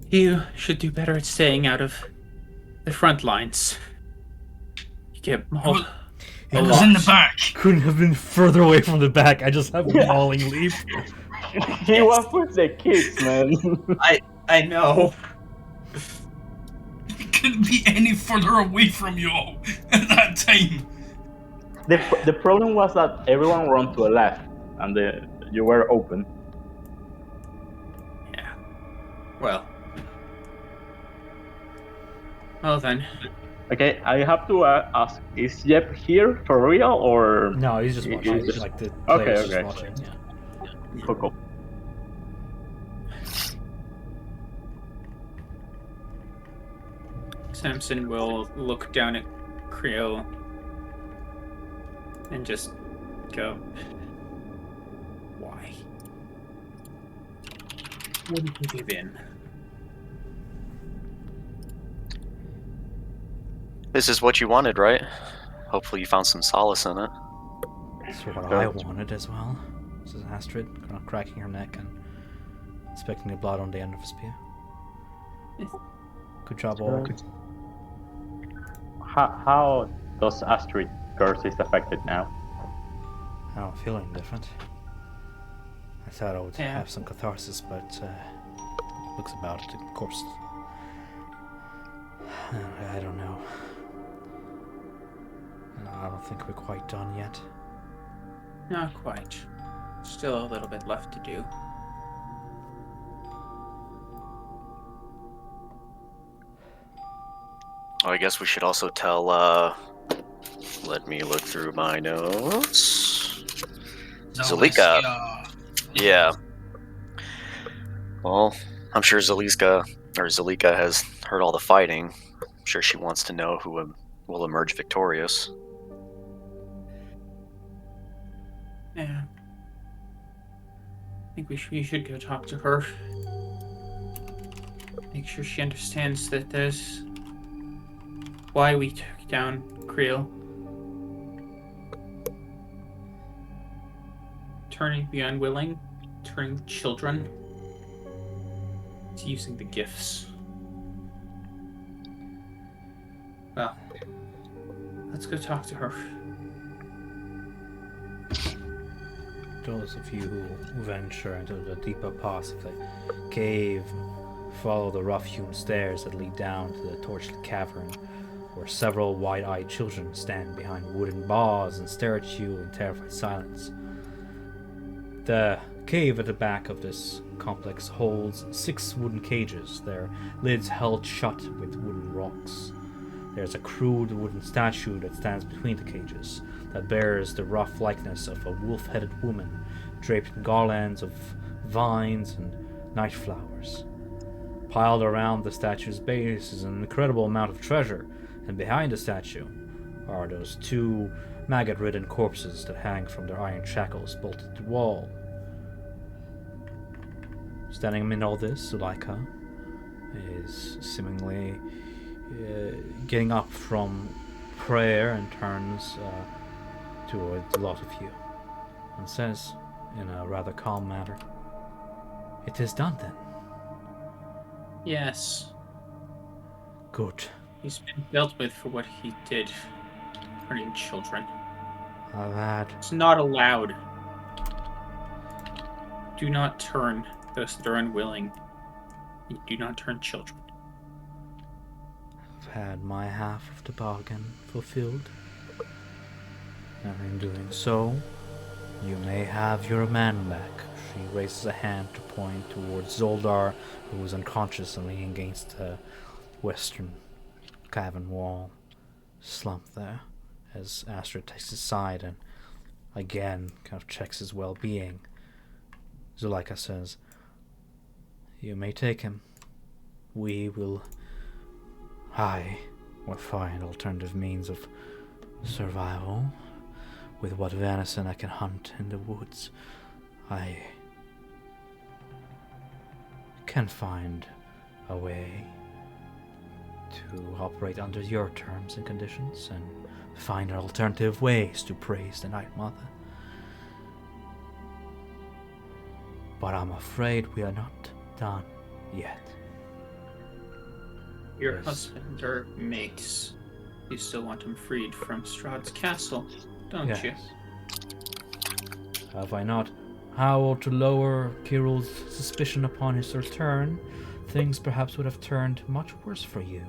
You should do better at staying out of the front lines. You get mauled. It was in the back. Couldn't have been further away from the back. I just have a mauling leap. He was with the kids, man. I know. It couldn't be any further away from you all at that time. The problem was that everyone ran to the left, and you were open. Yeah. Well then. Okay, I have to ask: is Jeb here for real, or No, he's just watching. He's just- Like the Okay, player's just okay. watching. Yeah. Cool. Samson will look down at Creel and just go, why? What did you give in? This is what you wanted, right? Hopefully you found some solace in it. That's what I wanted as well. This is Astrid, kind of cracking her neck and inspecting the blood on the end of her spear. Good job, all. How does Astrid curse is affected now. I don't feel any different. I thought I would Yeah. have some catharsis, but looks about it, of course. I don't know. I don't think we're quite done yet. Not quite. Still a little bit left to do. Oh, I guess we should also tell, let me look through my notes. Zalika. Yeah. Well, I'm sure Zalika has heard all the fighting. I'm sure she wants to know who will emerge victorious. Yeah. I think you should go talk to her. Make sure she understands that there's why we took down Creel. Turning the unwilling, turning children, to using the gifts. Well, let's go talk to her. Those of you who venture into the deeper parts of the cave follow the rough-hewn stairs that lead down to the torchlit cavern, where several wide-eyed children stand behind wooden bars and stare at you in terrified silence. The cave at the back of this complex holds 6 wooden cages, their lids held shut with wooden rocks. There's a crude wooden statue that stands between the cages, that bears the rough likeness of a wolf-headed woman, draped in garlands of vines and night flowers. Piled around the statue's base is an incredible amount of treasure, and behind the statue are those 2 maggot-ridden corpses that hang from their iron shackles bolted to the wall. Standing amid all this, Zuleika is seemingly getting up from prayer and turns to a lot of you and says in a rather calm manner, "It is done then." Yes, Good. he's been dealt with for what he did, hurting children. That It's not allowed. Do not turn those that are unwilling. You do not turn children. I've had my half of the bargain fulfilled, and in doing so, you may have your man back. She raises a hand to point towards Zoldar, who is unconscious and leaning against the western cavern wall, slumped there, as Astrid takes his side and again kind of checks his well-being. Zuleika says, "You may take him. I will find alternative means of survival. With what venison I can hunt in the woods, I can find a way to operate under your terms and conditions and find alternative ways to praise the Night Mother. But I'm afraid we are not done yet." Your Yes. husband or mates, you still want him freed from Strahd's castle, don't you? Have I not howled to lower Kirill's suspicion upon his return? Things perhaps would have turned much worse for you.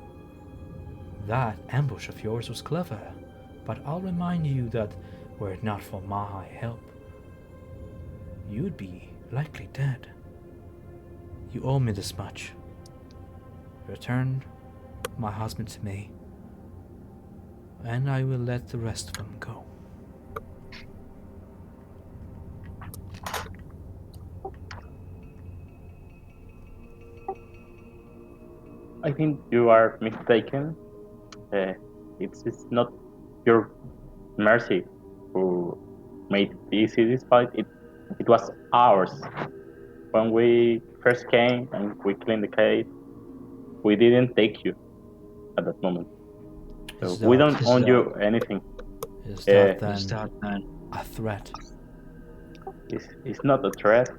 That ambush of yours was clever, but I'll remind you that were it not for my help, you'd be likely dead. You owe me this much. Return my husband to me, and I will let the rest of them go. I think you are mistaken. It's not your mercy who made easy this fight. It was ours. When we first came and we cleaned the cave, we didn't take you at that moment. So we don't owe you anything. Is Yeah. that then a threat? It's not a threat.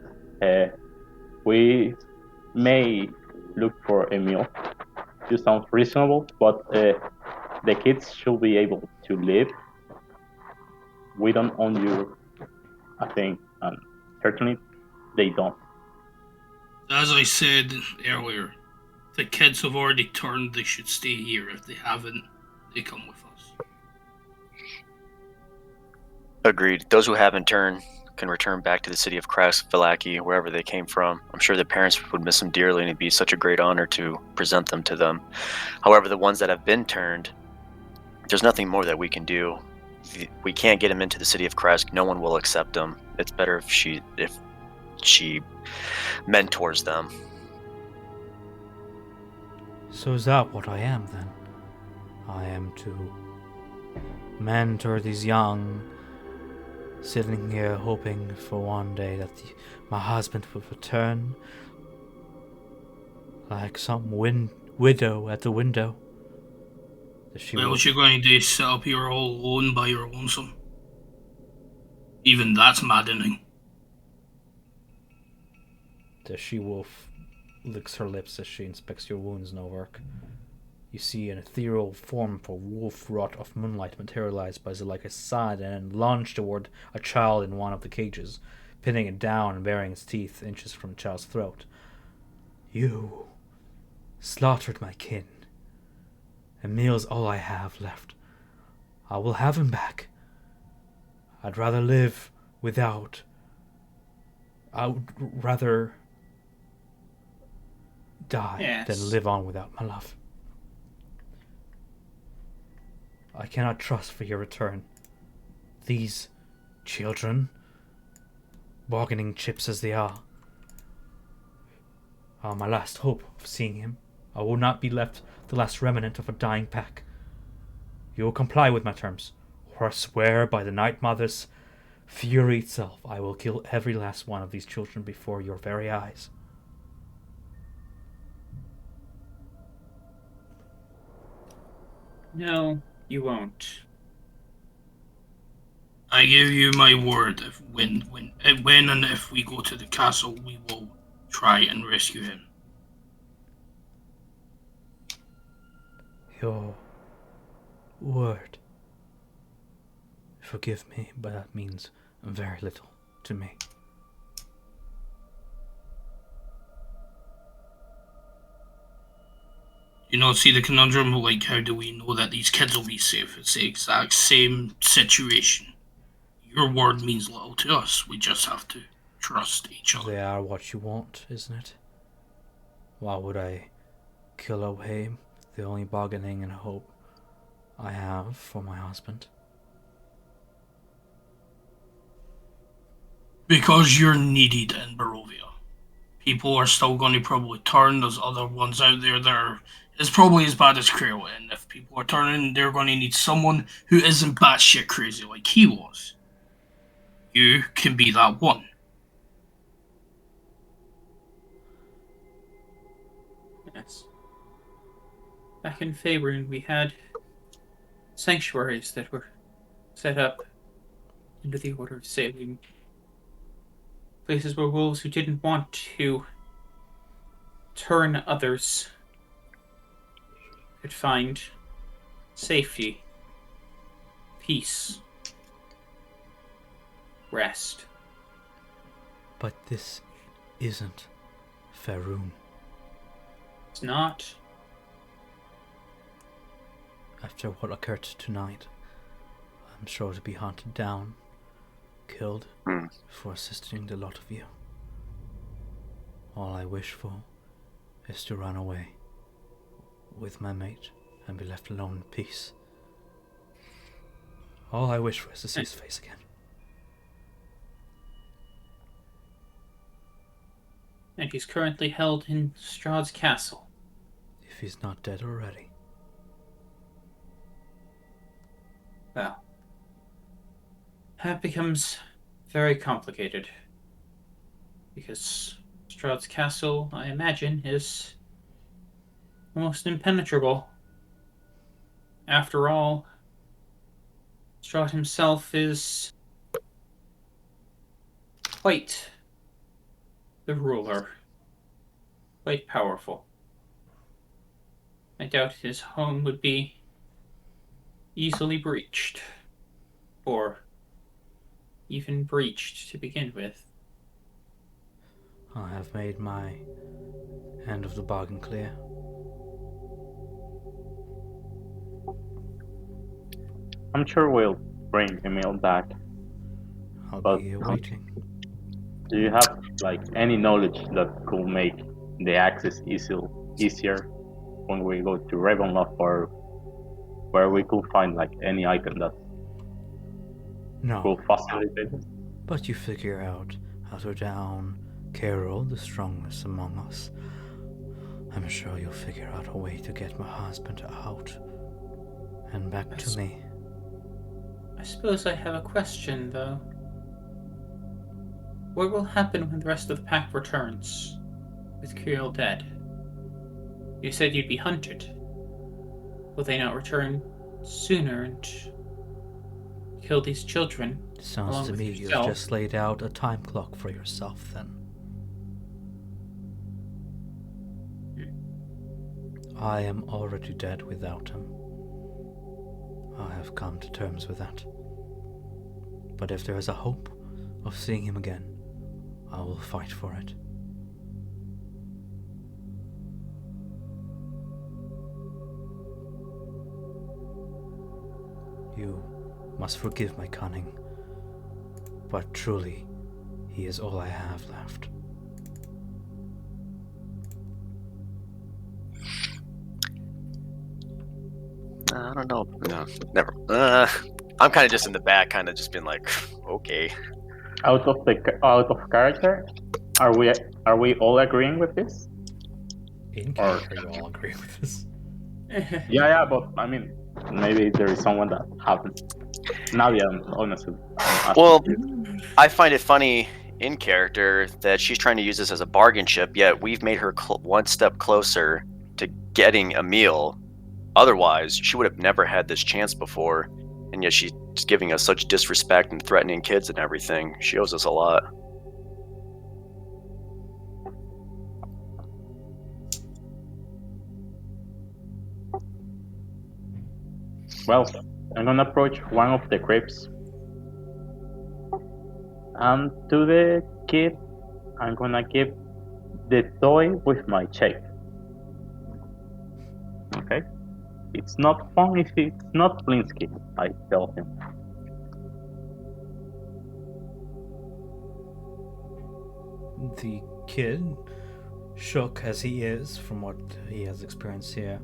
We may look for a meal. You sound reasonable, but the kids should be able to live we don't own you a thing, and certainly they don't. As I said earlier, the kids have already turned. They should stay here. If they haven't, they come with us. Agreed. Those who haven't turned can return back to the city of Krasvilaki, wherever they came from. I'm sure their parents would miss them dearly, and it'd be such a great honor to present them to them. However, the ones that have been turned, there's nothing more that we can do. We can't get them into the city of Kresk. No one will accept them. It's better if she mentors them. So is that what I am then? I am to mentor these young, sitting here hoping for one day that my husband will return, like some widow at the window. What you're going to do is sit up here all alone by your lonesome. Even that's maddening. The she-wolf licks her lips as she inspects your wounds no work. You see an ethereal form for wolf rot of moonlight materialize by Zuleika's side and launch toward a child in one of the cages, pinning it down and burying its teeth inches from the child's throat. You slaughtered my kin. Emil's all I have left. I will have him back. I'd rather live without... I would rather die than live on without my love. I cannot trust for your return. These children, bargaining chips as they are my last hope of seeing him. I will not be left the last remnant of a dying pack. You will comply with my terms, or I swear by the Night Mother's fury itself, I will kill every last one of these children before your very eyes. No, you won't. I give you my word. When and if we go to the castle, we will try and rescue him. Your word. Forgive me, but that means very little to me. You know, see the conundrum, like, how do we know that these kids will be safe? It's the exact same situation. Your word means little to us. We just have to trust each other. They are what you want, isn't it? Why would I kill away the only bargaining and hope I have for my husband? Because you're needed in Barovia. People are still going to probably turn. There's other ones out there that are... It's probably as bad as Creel, and if people are turning, they're going to need someone who isn't batshit crazy like he was. You can be that one. Yes. Back in Faerun, we had sanctuaries that were set up under the Order of Saving. Places where wolves who didn't want to turn others could find safety, peace, rest. But this isn't Faerun. It's not. After what occurred tonight, I'm sure to be hunted down, killed, for assisting the lot of you. All I wish for is to run away with my mate and be left alone in peace. All I wish for is to see his face again. And he's currently held in Strahd's castle. If he's not dead already. Well, that becomes very complicated. Because Strahd's castle, I imagine, is almost impenetrable. After all, Strahd himself is quite the ruler, quite powerful. I doubt his home would be easily breached, or even breached to begin with. I have made my end of the bargain clear. I'm sure we'll bring Emil back. I'll But be here waiting. do you have like any knowledge that could make the access easier when we go to Ravenloft, or where we could find like any item that No, will facilitate it? but you figure out how to down Carol, the strongest among us. I'm sure you'll figure out a way to get my husband out and back to me. I suppose I have a question, though. What will happen when the rest of the pack returns, with Kirill dead? You said you'd be hunted. Will they not return sooner and kill these children? Sounds along to with me you've yourself? just laid out a time clock for yourself then. I am already dead without him. I have come to terms with that. But if there is a hope of seeing him again, I will fight for it. You must forgive my cunning, but truly, he is all I have left. I don't know. No, never. I'm kind of just in the back, kind of just being like, okay. Out of character, are we all agreeing with this? In character, you all agree with this. Yeah, but I mean, maybe there is someone that haven't. Nadia, honestly. Well, I find it funny in character that she's trying to use this as a bargain chip, yet we've made her one step closer to getting a meal. Otherwise, she would have never had this chance before, and yet she's giving us such disrespect and threatening kids and everything. She owes us a lot. Well, I'm gonna approach one of the crypts. And to the kid, I'm gonna give the toy with my check. Okay? It's not fun if it's not Blinsky, I tell him. The kid, shook as he is from what he has experienced here,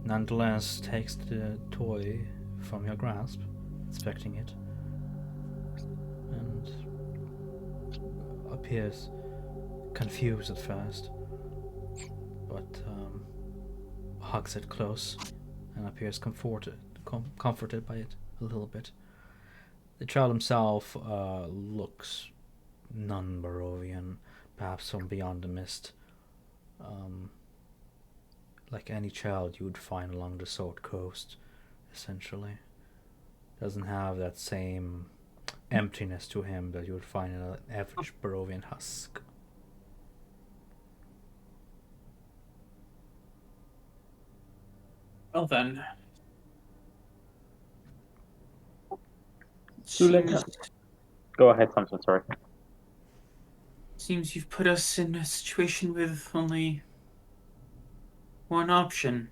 nonetheless takes the toy from your grasp, inspecting it, and appears confused at first, but hugs it close and appears comforted by it a little bit. The child himself looks non-Barovian, perhaps from beyond the mist, like any child you would find along the Sword Coast, essentially. Doesn't have that same emptiness to him that you would find in an average Barovian husk. Well then. Lycan. Go ahead, Samson, sorry. Seems you've put us in a situation with only one option.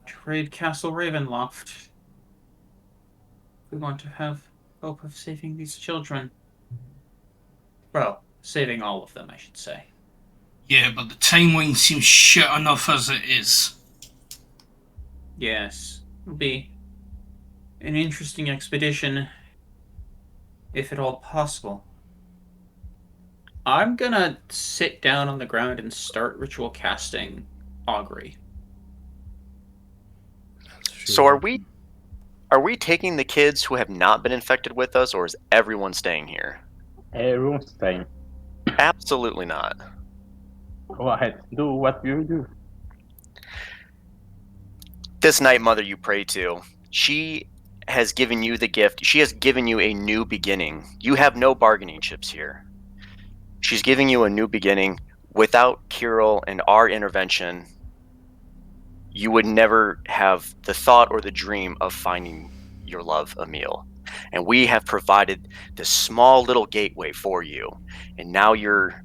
To raid Castle Ravenloft. We want to have hope of saving these children. Well, saving all of them, I should say. Yeah, but the timeline seems shit enough as it is. Yes, it'll be an interesting expedition, if at all possible. I'm gonna sit down on the ground and start ritual casting Augury. So are we taking the kids who have not been infected with us, or is everyone staying here? Everyone's staying. Absolutely not. Go ahead, do what you do. This Night Mother you pray to, she has given you the gift. She has given you a new beginning. You have no bargaining chips here. She's giving you a new beginning. Without Kirill and our intervention, you would never have the thought or the dream of finding your love, Emil. and we have provided this small little gateway for you, and now you're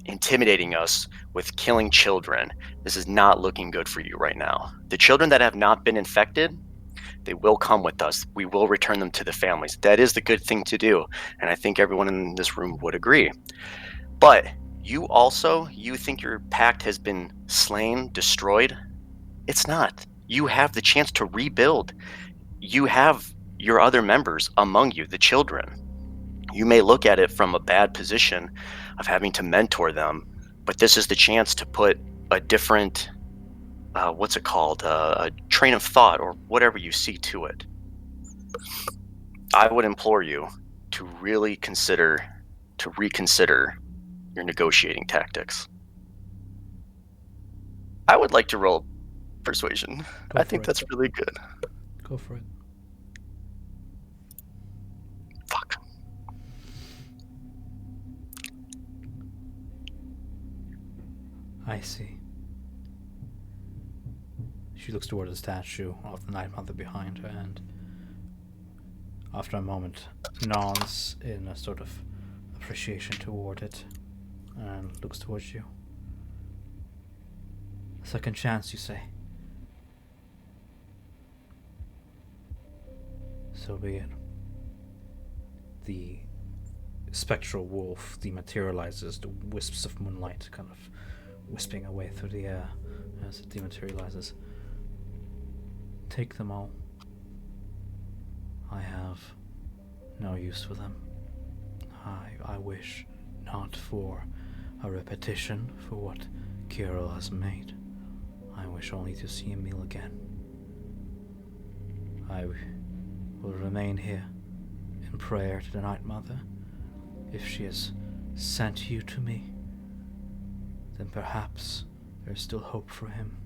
intimidating us with killing children. This is not looking good for you right now. The children that have not been infected, they will come with us. We will return them to the families. That is the good thing to do, and I think everyone in this room would agree. But you think your pact has been slain, destroyed? It's not. You have the chance to rebuild. You have your other members among you, the children. You may look at it from a bad position of having to mentor them, but this is the chance to put a different, a train of thought or whatever you see to it. I would implore you to really reconsider your negotiating tactics. I would like to roll persuasion. I think that's really good. Go for it. Fuck. I see. She looks toward the statue of the Night Mother behind her and, after a moment, nods in a sort of appreciation toward it and looks towards you. A second chance, you say? So be it. The spectral wolf dematerializes, the wisps of moonlight kind of wisping away through the air as it dematerializes. Take them all. I have no use for them. I wish not for a repetition for what Kirill has made. I wish only to see Emil again. I will remain here in prayer to the Night Mother. If she has sent you to me, then perhaps there is still hope for him.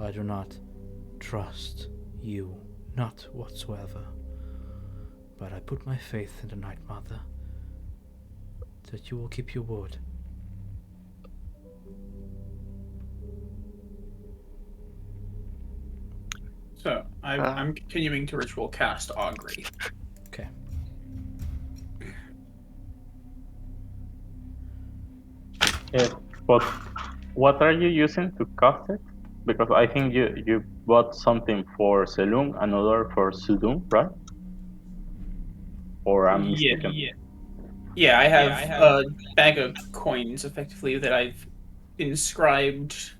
I do not trust you, not whatsoever, but I put my faith in the Night Mother that you will keep your word. So, I'm continuing to ritual cast Augury. Okay. But what are you using to cast it? Because I think you bought something for Selung, another for Sudum, right? Or I'm mistaken. Yeah, I have a bag of coins, effectively, that I've inscribed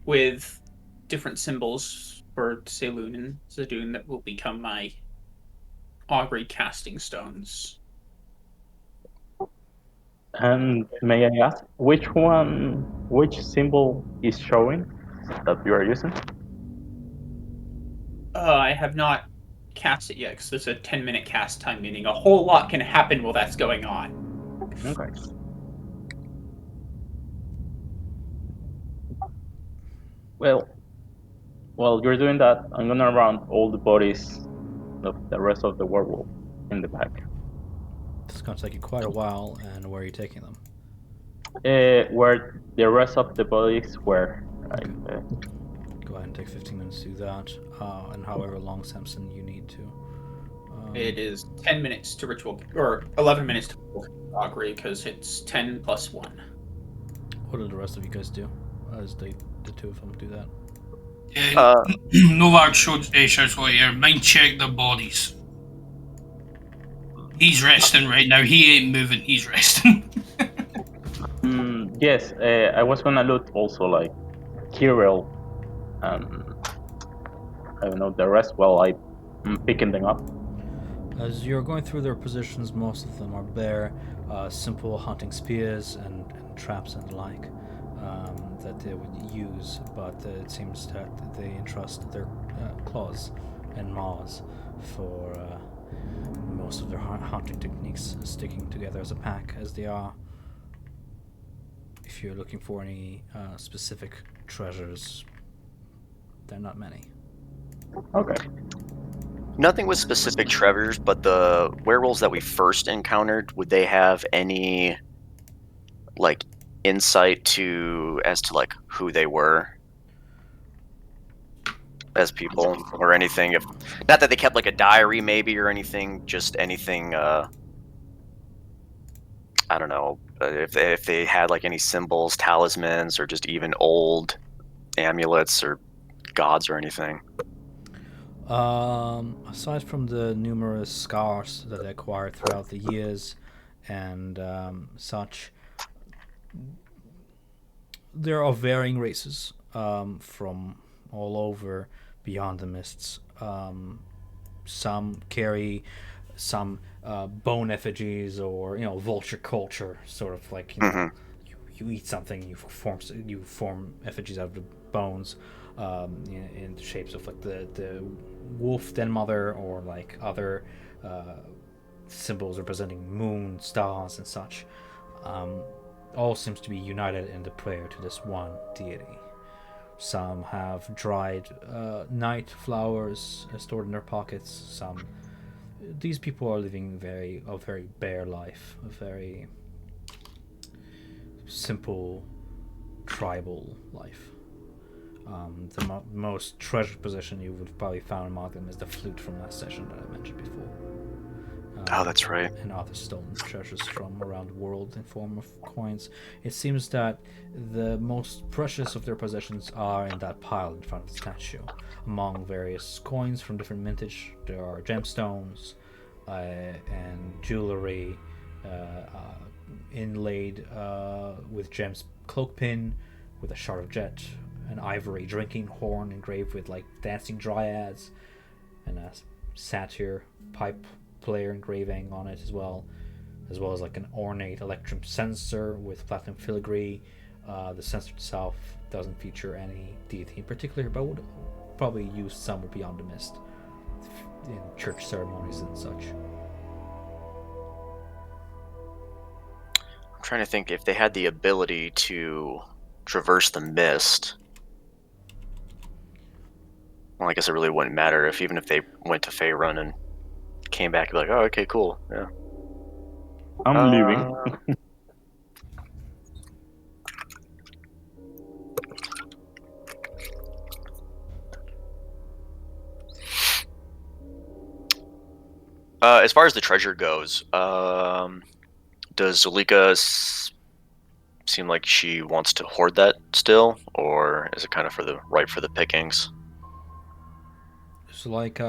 with different symbols for Selun and Zadun that will become my Augury casting stones. And may I ask, which symbol is showing that you are using? I have not cast it yet, because it's a 10-minute cast time, meaning a whole lot can happen while that's going on. Okay. Well, while you're doing that, I'm gonna round all the bodies of the rest of the werewolf in the back. This is going to take you quite a while, and where are you taking them? Where the rest of the bodies were. Right? Go ahead and take 15 minutes to do that, and however long, Samson, you need to. It is 10 minutes to ritual, or 11 minutes to Augury, because it's 10 plus 1. What do the rest of you guys do as the two of them do that? Novak shouts out here, mind check their bodies. He's resting right now. He ain't moving. He's resting. Yes, I was gonna loot also like Kirill and I don't know the rest while I'm picking them up. As you're going through their positions, most of them are bare, simple hunting spears and traps and the like that they would use, but it seems that they entrust their claws and maws for most of their hunting techniques, sticking together as a pack, as they are. If you're looking for any specific treasures, they're not many. Okay. Nothing with specific treasures, but the werewolves that we first encountered, would they have any like insight as to like who they were? as people or anything. If not that they kept like a diary maybe or anything, just anything. I don't know if they had like any symbols, talismans, or just even old amulets or gods or anything. Aside from the numerous scars that they acquired throughout the years and such, there are varying races from all over beyond the mists. Some carry some bone effigies, or vulture culture, sort of like you eat something, you form effigies out of the bones, in the shapes of like the wolf den mother, or like other symbols representing moon, stars, and such. All seems to be united in the prayer to this one deity. Some have dried night flowers stored in their pockets. These people are living a very bare life, a very simple, tribal life. The most treasured possession you would probably found among them is the flute from that session that I mentioned before. Oh, that's right. And other stolen treasures from around the world in form of coins. It seems that the most precious of their possessions are in that pile in front of the statue. Among various coins from different mintage, there are gemstones and jewelry inlaid with gems cloak pin, with a shard of jet, an ivory drinking horn engraved with like dancing dryads, and a satyr pipe player engraving on it as well as like an ornate electrum censer with platinum filigree. The censer itself doesn't feature any deity in particular, but would probably use somewhere beyond the mist in church ceremonies and such. I'm trying to think if they had the ability to traverse the mist. Well, I guess it really wouldn't matter even if they went to Faerun and came back and be like, oh, okay, cool, yeah. I'm leaving. As far as the treasure goes, does Zulika seem like she wants to hoard that still, or is it kind of for the pickings? It's like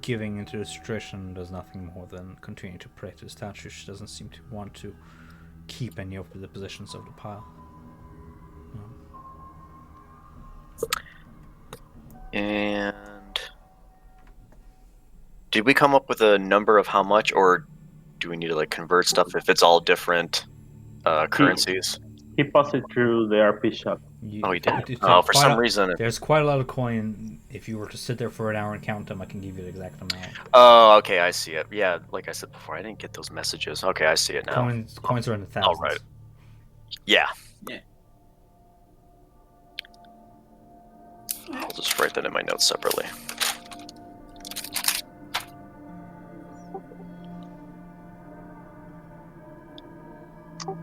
giving into this tradition does nothing more than continue to pray to the statue. She doesn't seem to want to keep any of the positions of the pile. And did we come up with a number of how much, or do we need to like convert stuff if it's all different currencies? He passed it through the RP shop. Oh, he did? For some reason... There's quite a lot of coin. If you were to sit there for an hour and count them, I can give you the exact amount. Oh, okay, I see it. Yeah, like I said before, I didn't get those messages. Okay, I see it now. Coins are in the thousands. Oh, right. Yeah. I'll just write that in my notes separately.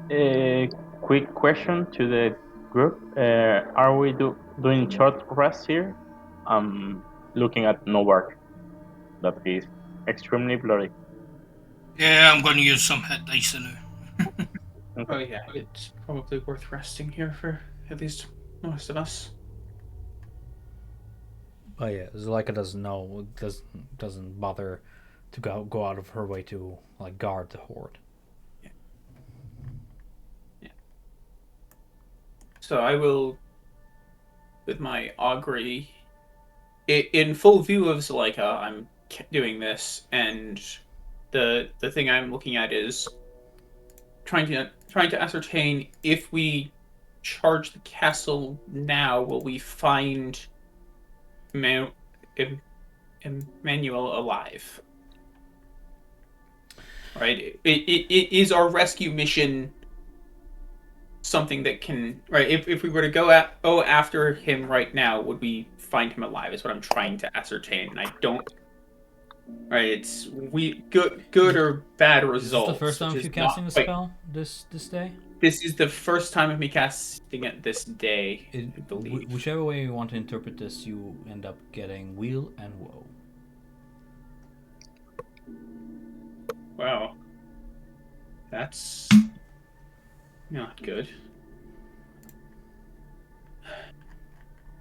A quick question to the group. Are we doing short rest here? I'm looking at Novart. That is extremely bloody. Yeah, I'm going to use some hit dice now. Oh yeah, it's probably worth resting here for at least most of us. Oh yeah, Zuleika doesn't bother to go out of her way to like guard the horde. Yeah. So I will, with my augury, in full view of Zuleika, I'm doing this, and the thing I'm looking at is trying to ascertain if we charge the castle now, will we find Emmanuel alive? Right? It is our rescue mission something that can, right? If we were to go after him right now, would we find him alive? Is what I'm trying to ascertain. And I don't. Right? It's good or bad results. Is this the first time you casting a spell this day? This is the first time of me casting it this day, I believe. Whichever way you want to interpret this, you end up getting Wheel and Woe. Wow. That's not good.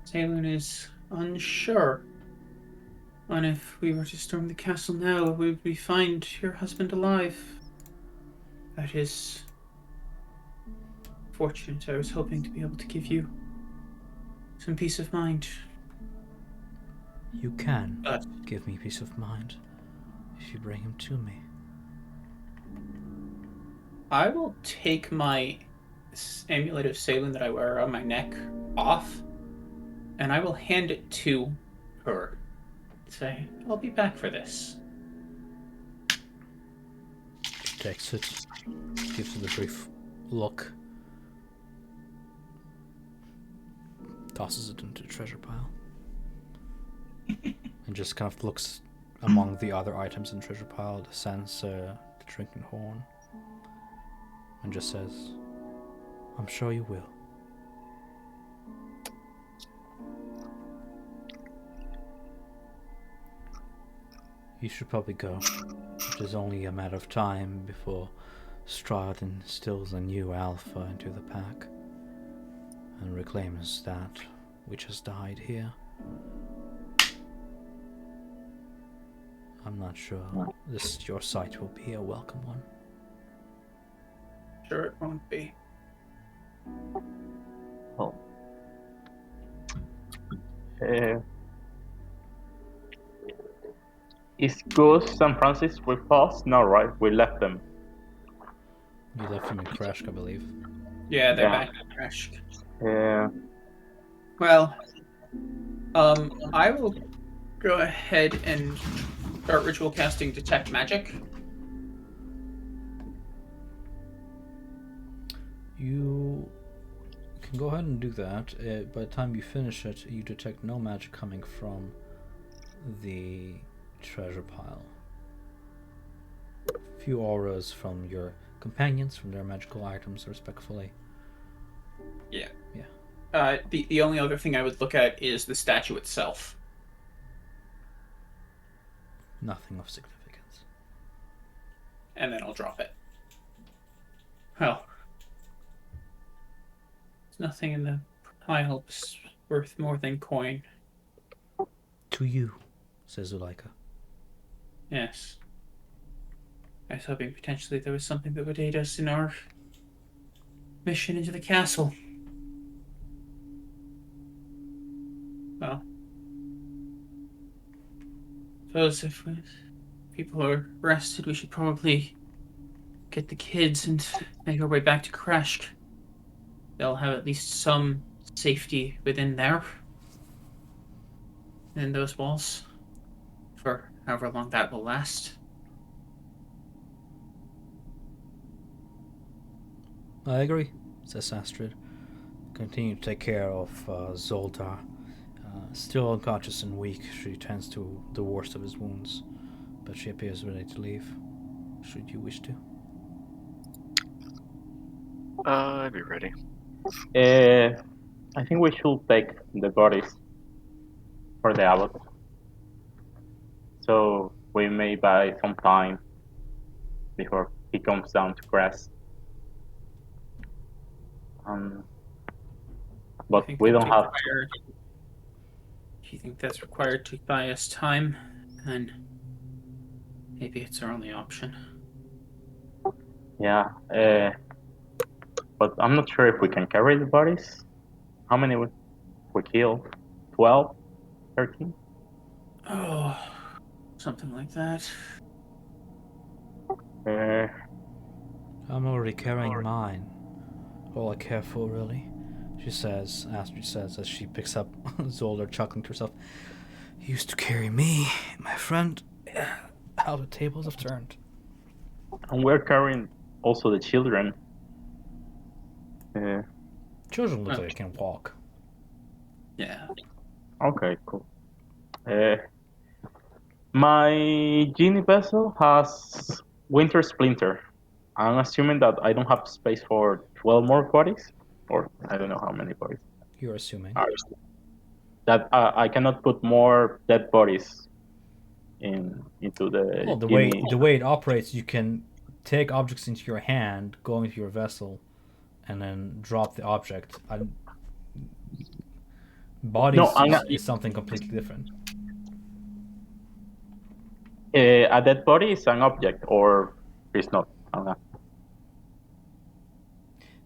Talon is unsure on if we were to storm the castle now, would we find your husband alive? That is fortunate. I was hoping to be able to give you some peace of mind. You can But give me peace of mind if you bring him to me. I will take my amulet of Salem that I wear on my neck off, and I will hand it to her. Say, I'll be back for this. She takes it, gives it a brief look, tosses it into the treasure pile, and just kind of looks among the other items in the treasure pile, the censer, the drinking horn, and just says, I'm sure you will. You should probably go. It is only a matter of time before Strahd instills a new alpha into the pack and reclaims that which has died here. I'm not sure your sight will be a welcome one. Sure, it won't be. Oh. Is Ghost and Francis with us? No, right? We left them. You left him in Krashk, I believe. Yeah, they're Yeah. back in Krashk. Well, Well, I will go ahead and start ritual casting Detect Magic. You can go ahead and do that. By the time you finish it, you detect no magic coming from the treasure pile. A few auras from your companions, from their magical items, respectfully. Yeah. Yeah. The only other thing I would look at is the statue itself. Nothing of significance. And then I'll drop it. Well, there's nothing in the pile worth more than coin. To you, says Zuleika. Yes. I was hoping potentially there was something that would aid us in our mission into the castle. Well, suppose if people are rested, we should probably get the kids and make our way back to Krashk. They'll have at least some safety within there. In those walls. For however long that will last. I agree, says Astrid. Continue to take care of Zoldar. Still unconscious and weak, she tends to the worst of his wounds, but she appears ready to leave, should you wish to. I'd be ready. I think we should take the bodies for the abbot. So we may buy some time before he comes down to grass. But we don't have. If you think that's required to buy us time, then maybe it's our only option. Yeah, but I'm not sure if we can carry the bodies. How many we killed? 12? 13? Oh, something like that. I'm already carrying mine. All I care for, really, she says, Astrid says, as she picks up Zoldar, chuckling to herself. You used to carry me, my friend. How the tables have turned. And we're carrying also the children. Children look like they can walk. Yeah. Okay, cool. My genie vessel has Winter Splinter. I'm assuming that I don't have space for 12 more bodies, or I don't know how many bodies. You're assuming. That I cannot put more dead bodies into the Well, genie. the way it operates, you can take objects into your hand, go into your vessel, and then drop the object. No, Bodies I'm not, is something completely different. a dead body is an object, or it's not. I'm not.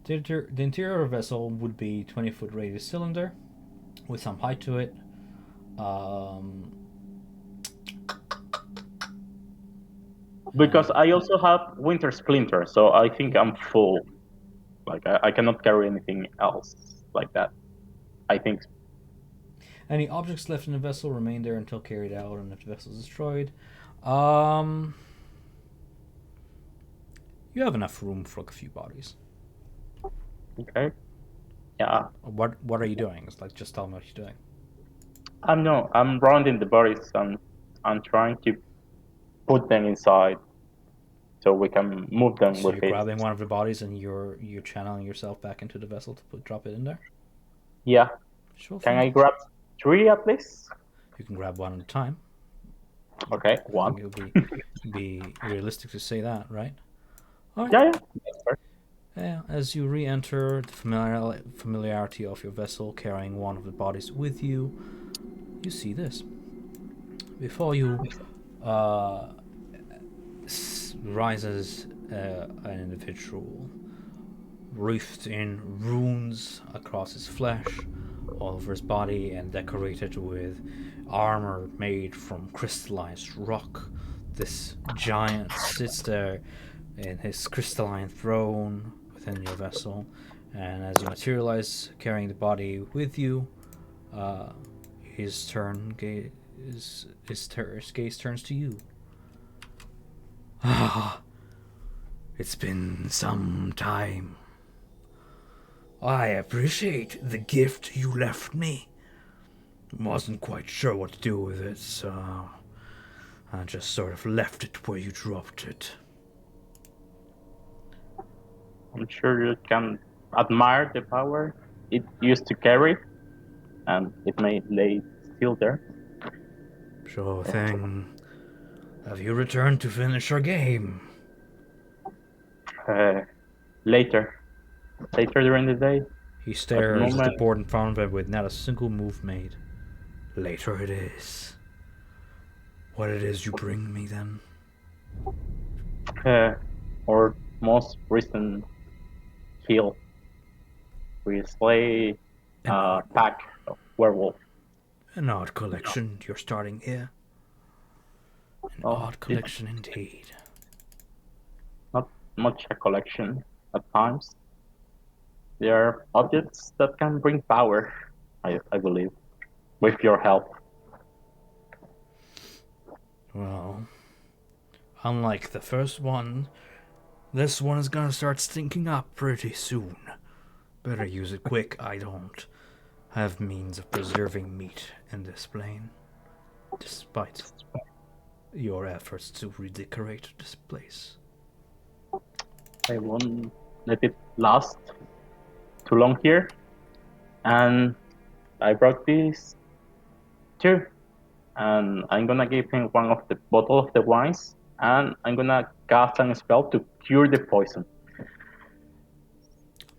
The interior of a vessel would be 20-foot radius cylinder with some height to it. Because I also have Winter Splinter, so I think I'm full. Like I cannot carry anything else like that. I think. Any objects left in the vessel remain there until carried out, and if the vessel is destroyed, you have enough room for like a few bodies. Okay. Yeah. What are you doing? It's like just tell me what you're doing. I'm rounding the bodies. I'm trying to put them inside so we can move them So with you're it. grabbing one of the bodies and you're channeling yourself back into the vessel to drop it in there. Yeah. Sure Can thing. I grab 3 at least? You can grab one at a time. Okay, I one. think it would be realistic to say that, right? All right. Yeah, yeah. That's fair. Yeah, as you re-enter the familiarity of your vessel, carrying one of the bodies with you, you see this. Before you rises an individual, wreathed in runes across his flesh, all over his body, and decorated with armor made from crystallized rock. This giant sits there in his crystalline throne within your vessel, and as you materialize, carrying the body with you, his gaze turns to you. Ah, it's been some time. I appreciate the gift you left me. Wasn't quite sure what to do with it, so I just sort of left it where you dropped it. I'm sure you can admire the power it used to carry, and it may lay still there. Sure thing. Have you returned to finish our game? Later during the day. He stares at the moment, board in front of him with not a single move made. Later it is. What it is you bring me then? our most recent kill, we slay a pack of werewolf. An odd collection you're starting here. An odd collection indeed. Not much a collection at times. They are objects that can bring power, I believe, with your help. Well, unlike the first one, this one is gonna start stinking up pretty soon. Better use it quick. I don't have means of preserving meat in this plane, despite your efforts to redecorate this place. I won't let it last too long here. And I brought these too. And I'm gonna give him one of the bottle of the wines, and I'm gonna cast a spell to cure the poison.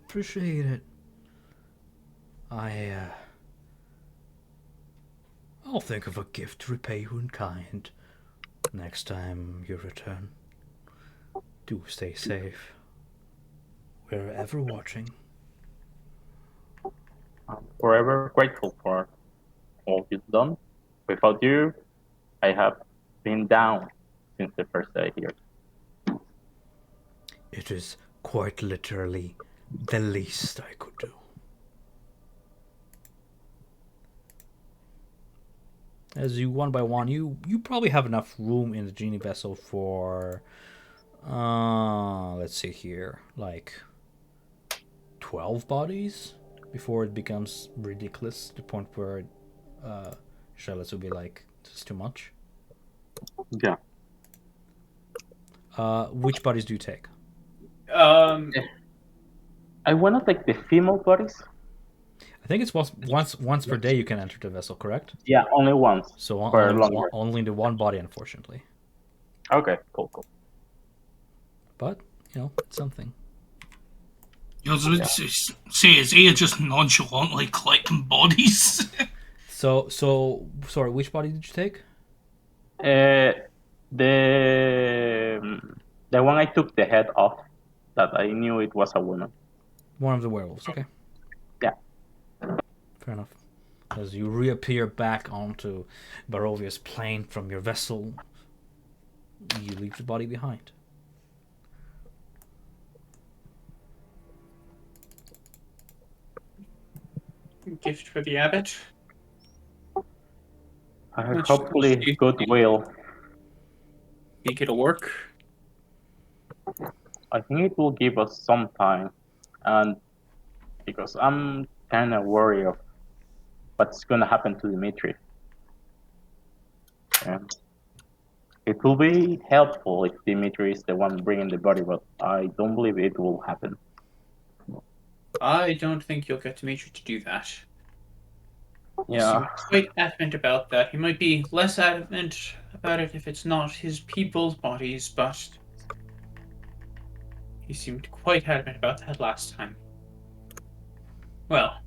Appreciate it. I'll think of a gift to repay you in kind next time you return. Do stay safe. We're ever watching. I'm forever grateful for all you've done. Without you, I have been down since the first day here. It is quite literally the least I could do. As you one by one, you probably have enough room in the genie vessel for, let's see here, like 12 bodies before it becomes ridiculous to the point where Charlotte will be like, this is too much. Yeah. Which bodies do you take? I want to take the female bodies. I think it's once per day you can enter the vessel, correct? Yeah, only once. So for longer. only the one body, unfortunately. Okay, cool. But it's something. I was about to say, is Aya just nonchalantly collecting bodies? So sorry, which body did you take? The one I took the head off, that I knew it was a woman. One of the werewolves. Okay. Yeah. Fair enough. As you reappear back onto Barovia's plane from your vessel, you leave the body behind. Gift for the abbot. Hopefully, goodwill. Think it'll work. I think it will give us some time, and because I'm kind of worried of what's going to happen to Dimitri. It will be helpful if Dimitri is the one bringing the body, but I don't believe it will happen. I don't think you'll get Dimitri to do that. He Yeah. seemed quite adamant about that. He might be less adamant about it if it's not his people's bodies, but he seemed quite adamant about that last time. Well,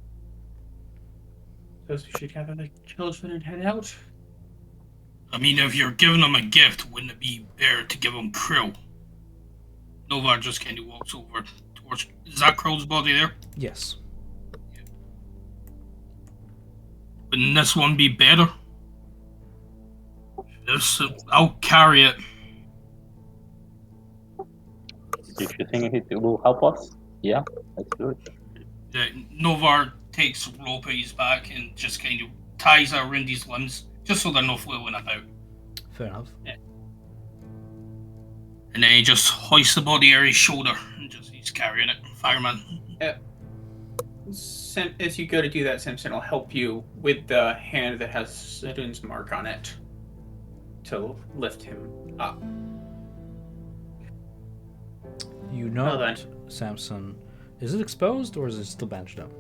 suppose we should gather the children and head out. I mean, if you're giving him a gift, wouldn't it be better to give him Krill? Nova just kind of walks over towards... Is that Krill's body there? Yes. Wouldn't this one be better? I'll carry it. If you think it will help us, yeah, let's do it. Novar takes a rope at his back and just kind of ties it around his limbs, just so they're not flailing about. Fair enough. Yeah. And then he just hoists the body over his shoulder and he's carrying it. Fireman. As you go to do that, Simpson will help you with the hand that has Sadun's mark on it to lift him up. You know, Samson, is it exposed or is it still bandaged up?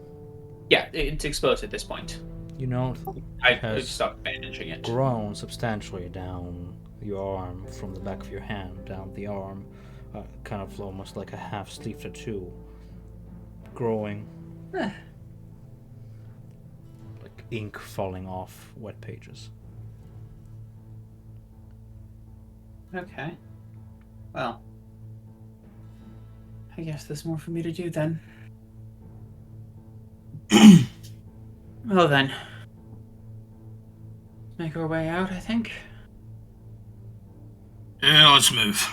Yeah, it's exposed at this point. You know, I've stopped bandaging it. Grown substantially down your arm, from the back of your hand down the arm, kind of almost like a half-sleeve tattoo, growing. Like ink falling off wet pages. Okay. Well, I guess there's more for me to do then. Well then. Make our way out, I think. Yeah, let's move.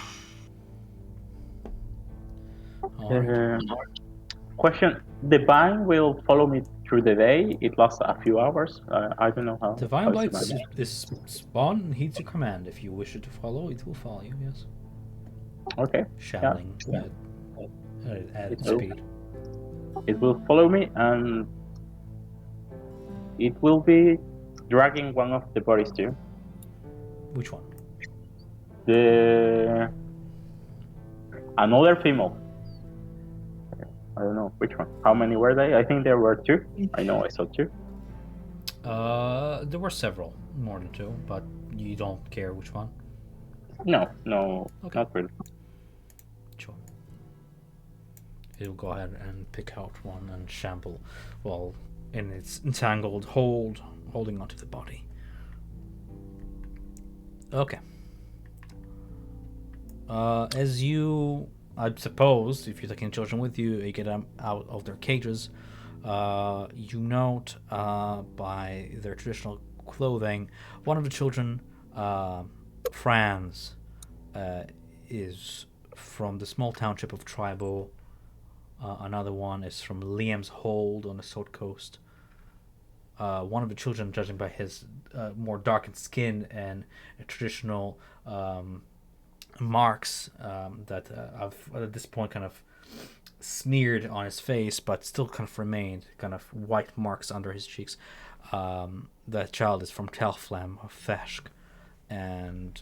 Question: the vine will follow me through the day. It lasts a few hours. I don't know how. Divine Blight is spawn and heeds your command. If you wish it to follow, it will follow you. Yes. Okay. Shouting at its speed. It will follow me, and it will be dragging one of the bodies too. Which one? Another female. I don't know which one. How many were they? I think there were two. I know I saw two. There were several, more than two, but you don't care which one? No, Okay. not really. Sure. It'll go ahead and pick out one and shamble while in its entangled holding onto the body. Okay. As you, I suppose, if you're taking children with you, you get out of their cages. You note by their traditional clothing, one of the children, Franz, is from the small township of Tribal. Another one is from Liam's Hold on the south coast. One of the children, judging by his more darkened skin and traditional marks that have at this point kind of smeared on his face, but still kind of remained kind of white marks under his cheeks. That child is from Telflam of Theshk, and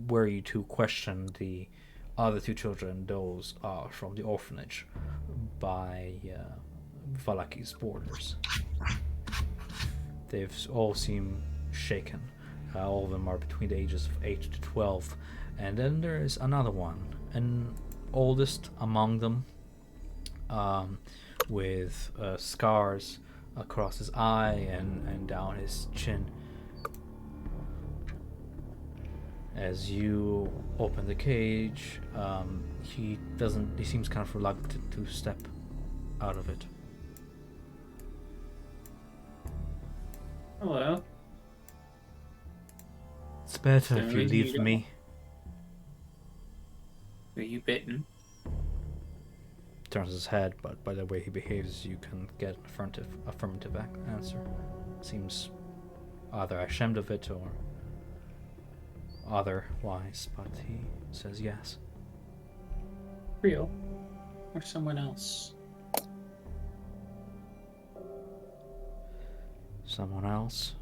were you to question the other two children, those are from the orphanage by Valaki's borders. They've all seem shaken. All of them are between the ages of 8 to 12. And then there is another one, an oldest among them, with scars across his eye and down his chin. As you open the cage, he seems kind of reluctant to step out of it. Hello. It's better if you Sorry, leave you me. Were you bitten? Turns his head, but by the way he behaves, you can get an affirmative answer. Seems either ashamed of it or otherwise, but he says yes. Real? Or someone else? Someone else?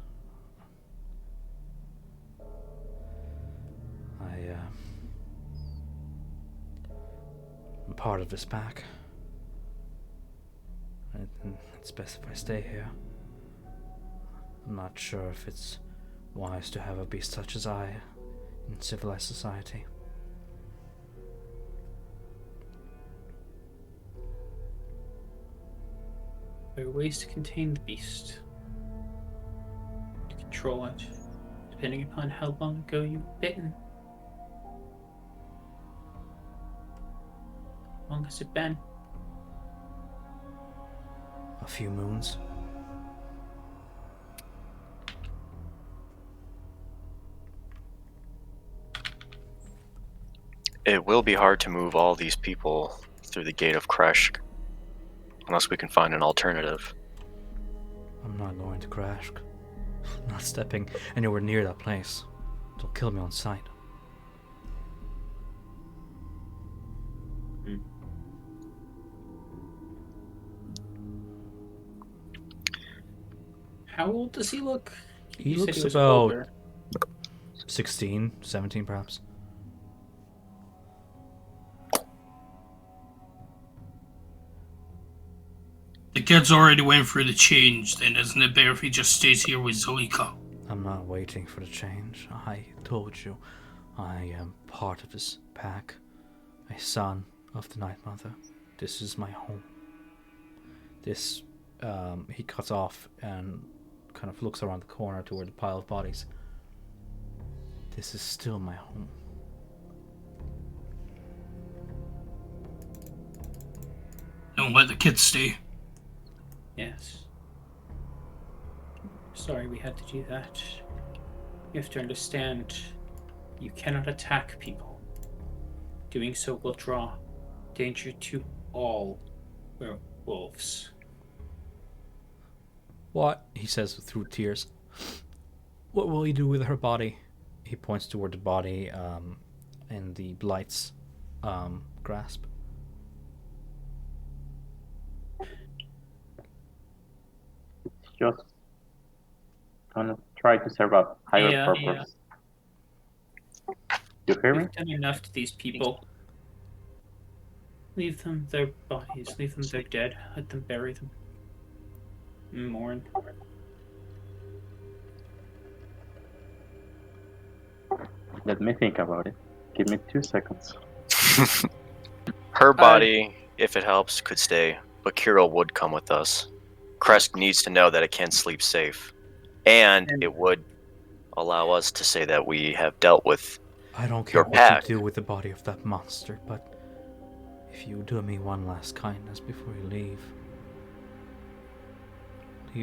I'm part of this pack. It's best if I stay here. I'm not sure if it's wise to have a beast such as I in civilized society. There are ways to contain the beast. To control it. Depending upon how long ago you were bitten. How long has it been? A few moons. It will be hard to move all these people through the gate of Kresh, unless we can find an alternative. I'm not going to crash. Not stepping anywhere near that place. It'll kill me on sight. How old does he look? He You said looks was about older. 16, 17 perhaps. The kid's already went through the change, then isn't it better if he just stays here with Zalika? I'm not waiting for the change. I told you, I am part of this pack. A son of the Night Mother. This is my home. This, he cuts off and kind of looks around the corner toward the pile of bodies. This is still my home. Don't let the kid stay. Yes. Sorry we had to do that. You have to understand, you cannot attack people. Doing so will draw danger to all werewolves. What? He says through tears. What will you do with her body? He points toward the body in the Blight's grasp. Just gonna try to serve a higher purpose. You hear me? We've done enough to these people. Leave them their bodies. Leave them their dead. Let them bury them. Mourn. Let me think about it. Give me 2 seconds. Her body, if it helps, could stay, but Kirill would come with us. Kresk needs to know that it can sleep safe, and it would allow us to say that we have dealt with I don't care your what pack. you do with the body of that monster, but if you do me one last kindness before you leave,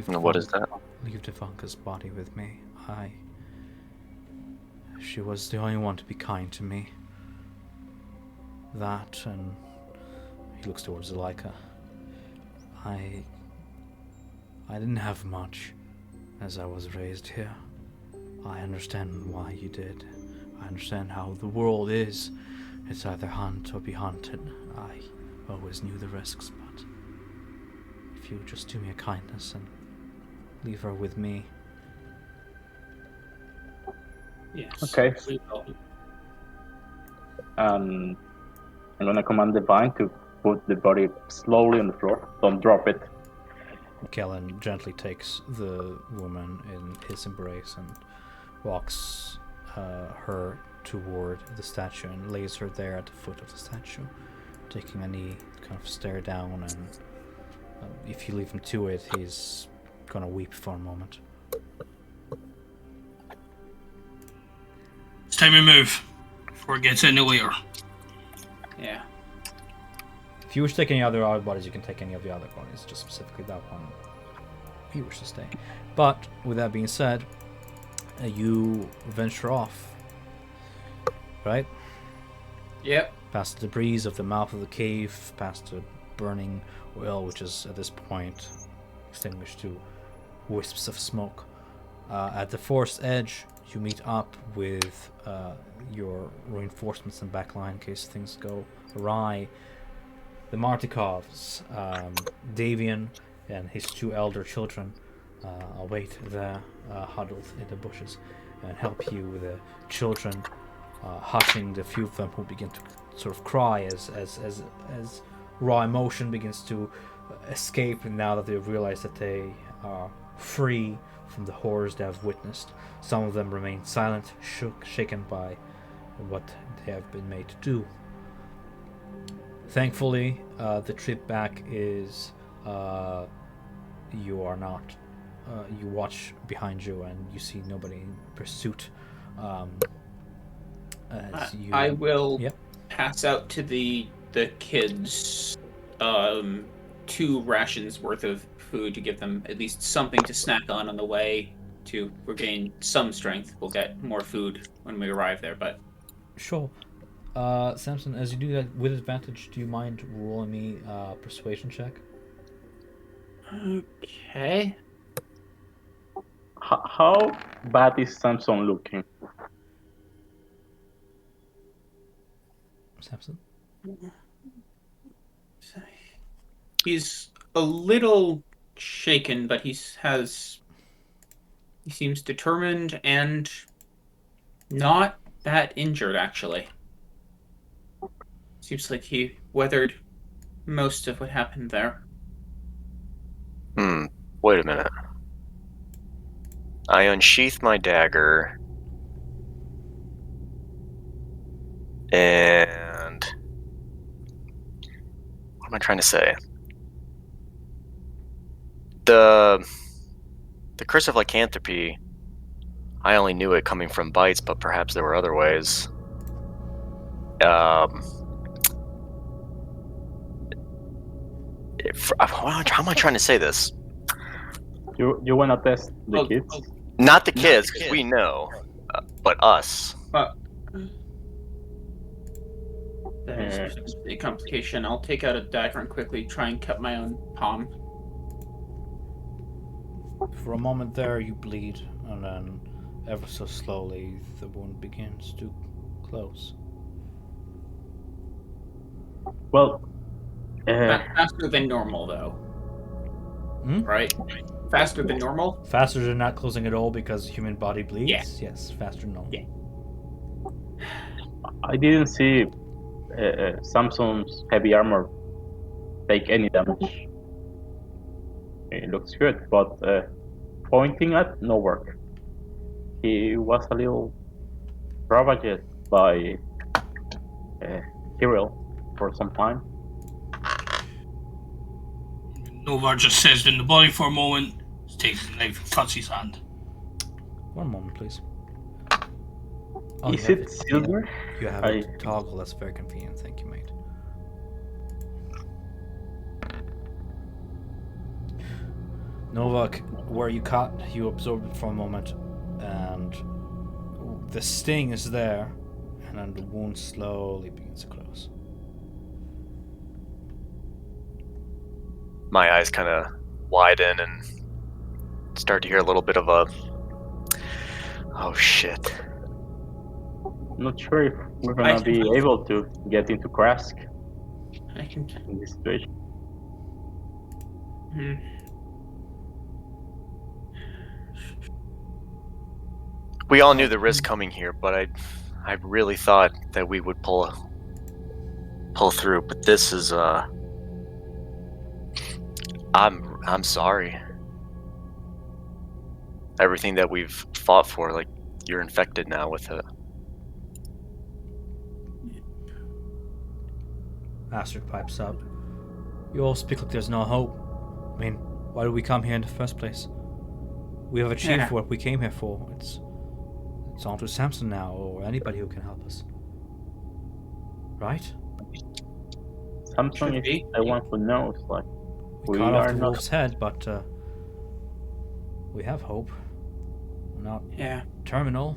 What is that? Leave Devanka's body with me. She was the only one to be kind to me. That, and he looks towards Lyca. I didn't have much as I was raised here. I understand why you did. I understand how the world is. It's either hunt or be hunted. I always knew the risks, but if you just do me a kindness and leave her with me. Yes. Okay. We will. I'm gonna command the vine to put the body slowly on the floor. Don't drop it. Kellen gently takes the woman in his embrace and walks her toward the statue and lays her there at the foot of the statue, taking a knee, kind of stare down, and if you leave him to it, he's gonna weep for a moment. It's time to move before it gets any later. Yeah. If you wish to take any other out bodies, you can take any of the other bodies, just specifically that one if you wish to stay. But with that being said, you venture off, right? Yep. Past the debris of the mouth of the cave, past the burning oil, which is at this point extinguished to wisps of smoke. At the forest edge, you meet up with your reinforcements and backline in case things go awry. The Martikovs, Davian and his 2 elder children await there, huddled in the bushes, and help you with the children, hushing the few of them who begin to sort of cry as raw emotion begins to escape now that they realize that they are free from the horrors they have witnessed. Some of them remain silent, shaken by what they have been made to do. Thankfully, the trip back is you are not. You watch behind you and you see nobody in pursuit. I will Yep. pass out to the kids 2 rations worth of food to give them at least something to snack on the way to regain some strength. We'll get more food when we arrive there, but Sure. Samson, as you do that with advantage, do you mind rolling me a persuasion check? okay. How bad is Samson looking? Samson? He's a little shaken, but he seems determined and not that injured, actually. Seems like he weathered most of what happened there. Wait a minute. I unsheath my dagger. And what am I trying to say? The curse of lycanthropy, I only knew it coming from bites, but perhaps there were other ways. How am I trying to say this? You wanna test the kids? Not the kids, because we know, but us. That is a complication. I'll take out a dagger and quickly try and cut my own palm. For a moment there, you bleed, and then ever so slowly, the wound begins to close. Well, Faster than normal, though. Right? Faster than normal? Faster than not closing at all because human body bleeds? Yeah. Yes, faster than normal. Yeah. I didn't see Samson's heavy armor take any damage. It looks good, but pointing at, no work. He was a little ravaged by Kirill for some time. Nova just says in the body for a moment, takes the knife and cuts his hand. One moment, please. Is it silver? You have a toggle, that's very convenient. Thank you, mate. Novak, where you cut, you absorb it for a moment, and the sting is there, and then the wound slowly begins to close. My eyes kind of widen and start to hear a little bit of a, oh shit. I'm not sure if we're gonna be able to get into Krask I can. in this situation. We all knew the risk coming here, but I really thought that we would pull pull through, but this is I'm sorry. Everything that we've fought for, like, you're infected now with it. Astrid pipes up. You all speak like there's no hope. I mean, why did we come here in the first place? We have achieved what we came here for. It's on to Samson now, or anybody who can help us. Right? Samsung Should is be. the one who knows. Like, We we cut off are the not. wolf's head, but we have hope. We're not Yeah. terminal.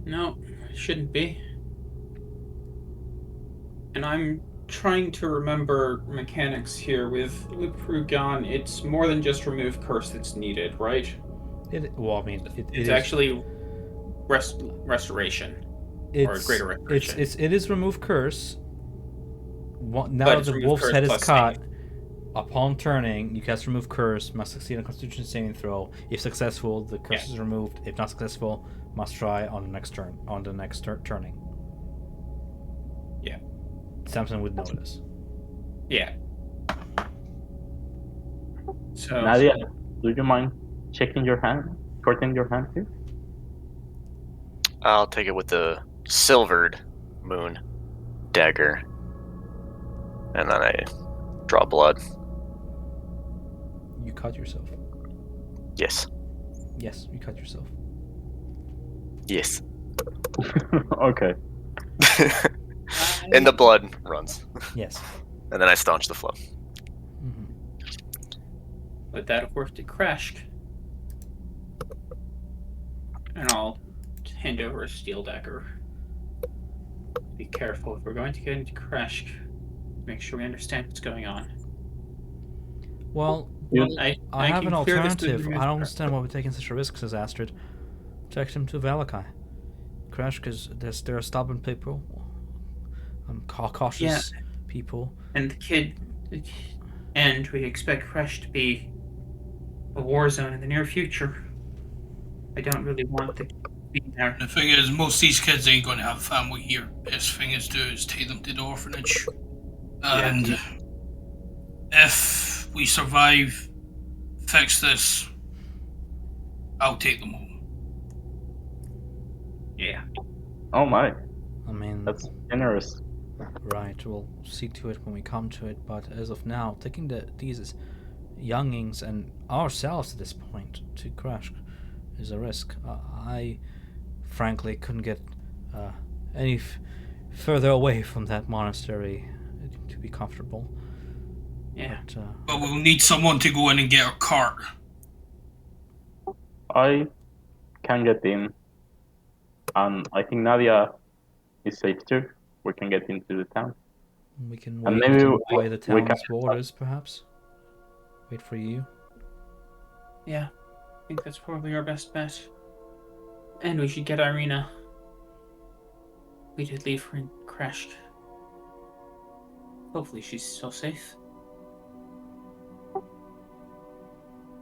No, it shouldn't be. And I'm trying to remember mechanics here. With Rugan, it's more than just remove curse that's needed, right? Well, I mean, it It's is actually restoration. Or greater restoration. It is remove curse. Now But that it's the remove wolf's curse head is plus cut, upon turning, you cast remove curse, must succeed on a Constitution saving throw. If successful, the curse is removed. If not successful, must try on the next turn. Turning. Yeah. Samson would know this. Yeah. So Nadia, do you mind checking your hand, corting your hand too? I'll take it with the silvered moon dagger. And then I draw blood. You cut yourself. Yes. Yes, you cut yourself. Yes. Okay. And the blood runs. Yes. And then I staunch the flow. Mm-hmm. with that, of course, to Kreshk. And I'll hand over a steel dagger. Be careful if we're going to get into Kreshk. Make sure we understand what's going on. Well, I have can an clear this through alternative. the I don't understand why we're taking such a risk, says Astrid. Take him to Valakai. Crash, because there are stubborn people, cautious people. And the kid, and we expect Kresh to be a war zone in the near future. I don't really want to be there. The thing is, most of these kids ain't going to have family here. Best thing is to do is take them to the orphanage. And if we survive, fix this, I'll take them home. Yeah. Oh my, I mean, that's generous. right, we'll see to it when we come to it, but as of now, taking these youngings and ourselves at this point to Crash is a risk. I frankly couldn't get any further away from that monastery to be comfortable. Yeah. But we'll need someone to go in and get our cart. I can get in, and I think Nadia is safe too. We can get into the town. We can And wait maybe by the we can- town's borders, perhaps. Wait for you. Yeah. I think that's probably our best bet. And we should get Irina. We did leave her in Kresh. Hopefully she's still safe.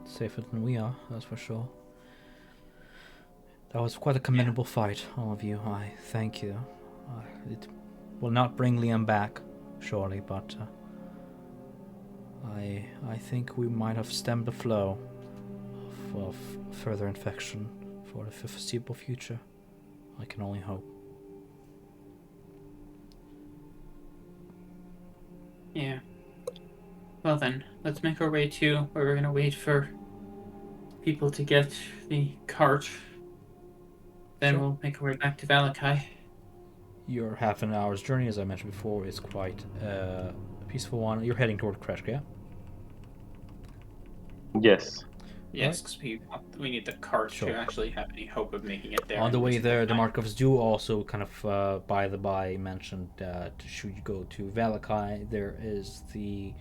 Safer than we are, that's for sure. That was quite a commendable fight, all of you. I thank you. It will not bring Liam back, surely, but I think we might have stemmed the flow of further infection for the foreseeable future. I can only hope. Yeah. Well then, let's make our way to where we're gonna wait for people to get the cart. Then we'll make our way back to Valakai. Your half an hour's journey, as I mentioned before, is quite a peaceful one. You're heading toward Kresh, yeah? Yes. Yes, because we need the cart Sure. to actually have any hope of making it there. On the in way this there, the time. Markovs do also kind of, by the by, mention that should you go to Valakai, there is the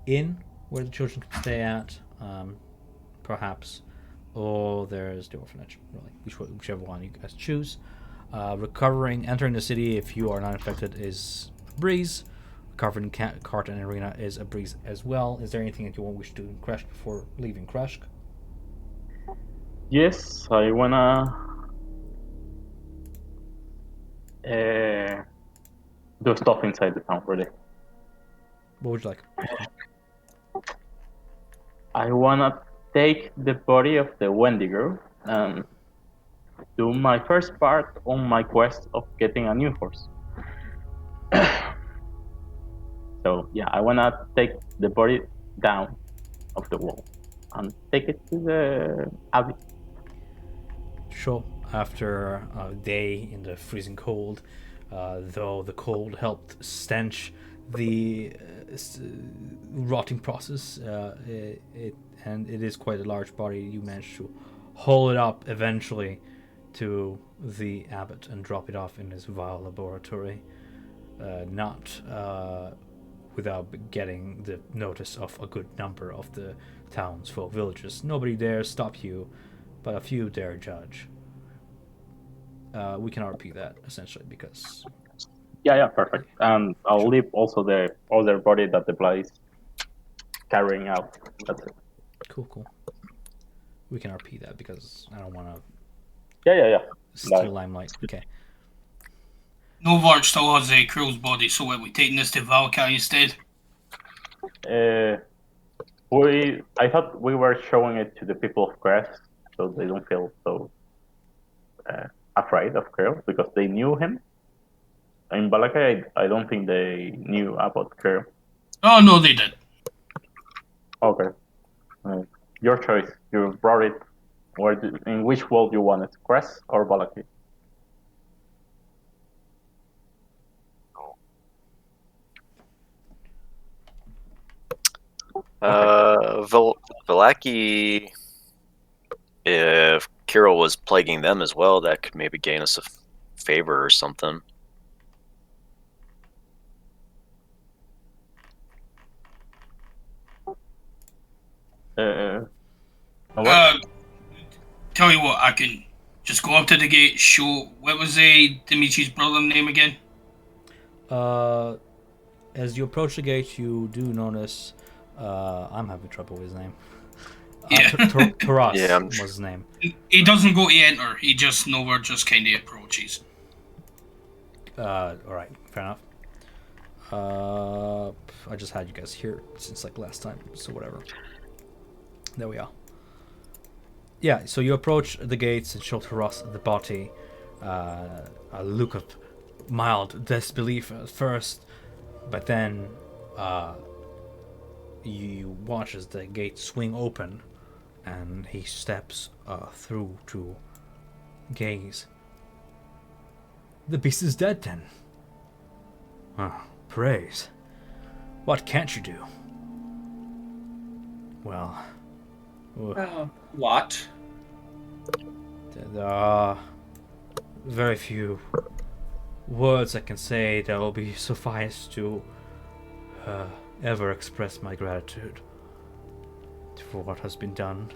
inn where the children can stay at, perhaps, or there's the orphanage, really, whichever one you guys choose. Entering the city if you are not infected is a breeze. Recovering cart and arena is a breeze as well. Is there anything that you wish to do in Kresh before leaving Kresh? Yes, I wanna do stuff inside the town, really. What would you like? I wanna take the body of the Wendigo and do my first part on my quest of getting a new horse. So yeah, I wanna take the body down of the wall and take it to the abbey. Sure. After a day in the freezing cold, though the cold helped stench the rotting process, and it is quite a large body, you managed to haul it up eventually to the abbot and drop it off in his vile laboratory. Not without getting the notice of a good number of the townsfolk, villagers. Nobody dares stop you, but a few dare judge. We can repeat that essentially because Yeah, perfect. And I'll leave also the other body that the blood is carrying out. That's it. cool. We can repeat that because I don't want to Yeah. steal limelight. Okay. Novarch still has a Krill's body, so we're taking this to Valkai instead. I thought we were showing it to the people of Crest, so they don't feel so afraid of Krill because they knew him. In Balakai, I don't think they knew about Krill. Oh no, they did. Okay, your choice. You brought it. In which world you want it, Crest or Balakai? Velaki, if Kirill was plaguing them as well, that could maybe gain us a favor or something. Tell you what, I can just go up to the gate, show... What was Dimitri's brother's name again? As you approach the gate, you do notice. I'm having trouble with his name. Yeah. Taras Yeah, was his name. He doesn't go to enter, he just nowhere just kind of approaches. Alright, fair enough. I just had you guys here since like last time, so whatever. There we are. Yeah, so you approach the gates and show Taras the body. A look of mild disbelief at first, but then you watch as the gates swing open and he steps through to gaze. The beast is dead then. Oh, praise. What can't you do? Well, What? there are very few words I can say that will be suffice to ever express my gratitude for what has been done.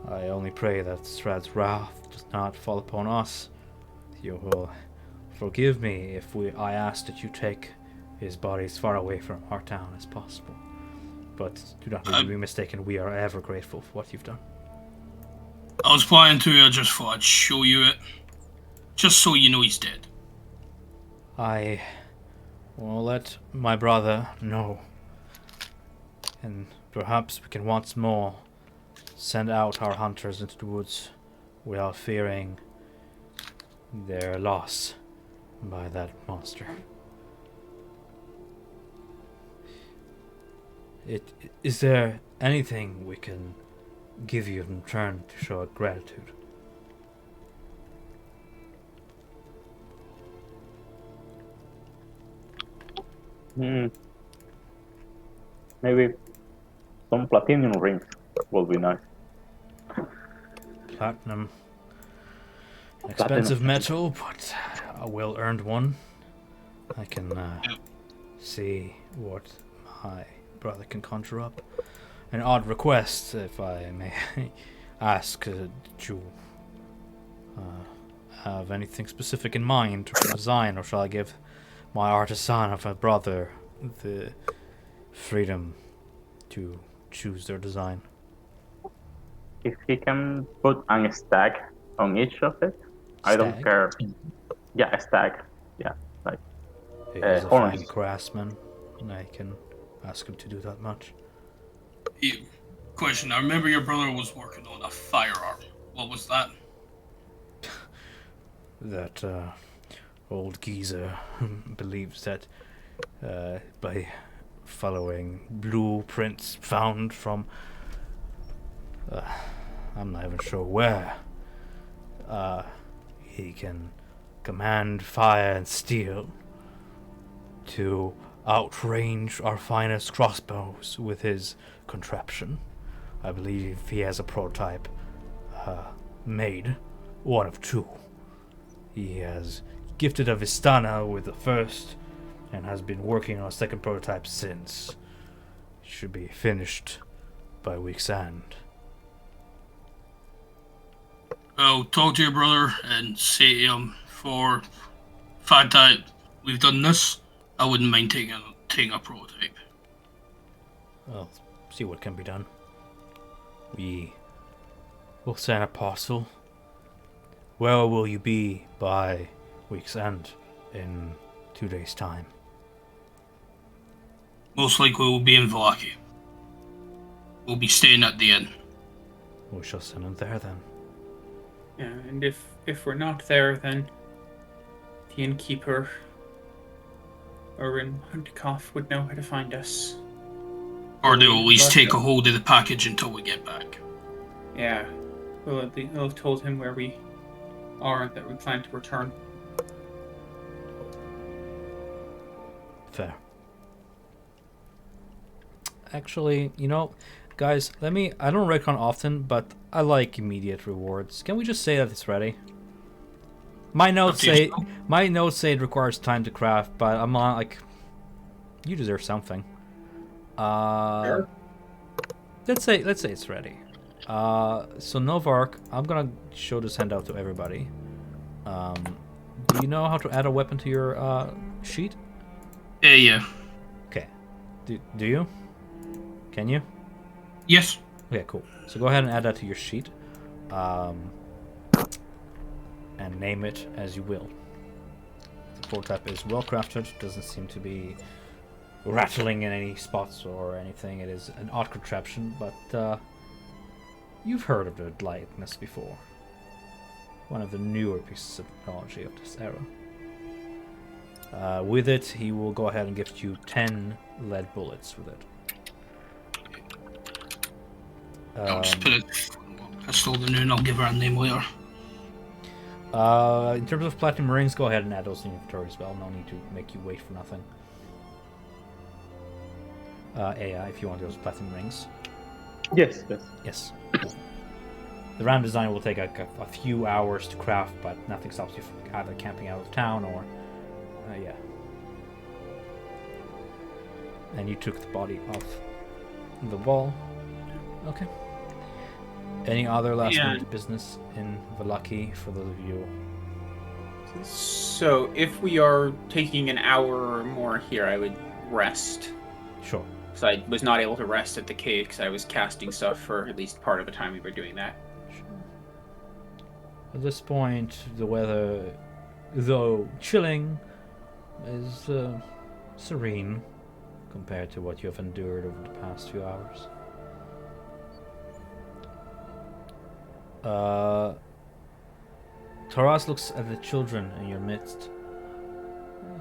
I only pray that Strahd's wrath does not fall upon us. You will forgive me if I ask that you take his body as far away from our town as possible. But do not be mistaken, we are ever grateful for what you've done. I was planning to, I just thought I'd show you it. Just so you know he's dead. I will let my brother know. And perhaps we can once more send out our hunters into the woods without fearing their loss by that monster. Is there anything we can give you in return to show our gratitude? Maybe some platinum rings will be nice. Platinum. Expensive metal, but a well-earned one. I can see what my brother can conjure up. An odd request, if I may ask. Do you have anything specific in mind to design, or shall I give my artisan of a brother the freedom to choose their design? If he can put a stack on each of it, I don't care. Yeah, a stack. Yeah, like He is a fine horns. craftsman, and I can ask him to do that much. Question, I remember your brother was working on a firearm. What was that? That old geezer believes that by following blueprints found from I'm not even sure where, he can command fire and steel to outrange our finest crossbows with his contraption. I believe he has a prototype made, one of two. He has gifted a Vistana with the first and has been working on a second prototype since. It should be finished by week's end. I'll talk to your brother and say to him for fact that we've done this, I wouldn't mind taking a prototype. Well, see what can be done. We will send a parcel. Where will you be by week's end in 2 days' time? Most likely we'll be in Valaki. We'll be staying at the inn. We shall send him there then. Yeah, and if we're not there, then the innkeeper or in Huntikoff would know how to find us. Or they'll at least take a hold of the package until we get back. Yeah, we'll have told him where we are and that we plan to return. Fair. Actually, guys, I don't recon often, but I like immediate rewards. Can we just say that it's ready? My notes say it requires time to craft, but I'm not like, you deserve something. Sure. Let's say it's ready. So Novark, I'm gonna show this handout to everybody. Do you know how to add a weapon to your sheet? Yeah. Okay. Do you? Can you? Yes. Okay, cool. So go ahead and add that to your sheet. And name it as you will. The prototype is well crafted, doesn't seem to be rattling in any spots or anything. It is an odd contraption, but you've heard of the likeness before. One of the newer pieces of technology of this era. With it, he will go ahead and gift you 10 lead bullets with it. I'll just put it pistol in there and I'll give her a name later. In terms of platinum rings, go ahead and add those in inventory as well. No need to make you wait for nothing. AI, if you want those platinum rings. Yes. Yes. The RAM design will take a few hours to craft, but nothing stops you from either camping out of town or... yeah. And you took the body off the wall. Okay. Any other last minute business in Valaki for those of you? So, if we are taking an hour or more here, I would rest. Sure. So I was not able to rest at the cave because I was casting stuff for at least part of the time we were doing that. Sure. At this point, the weather, though chilling, is serene compared to what you have endured over the past few hours. Taras looks at the children in your midst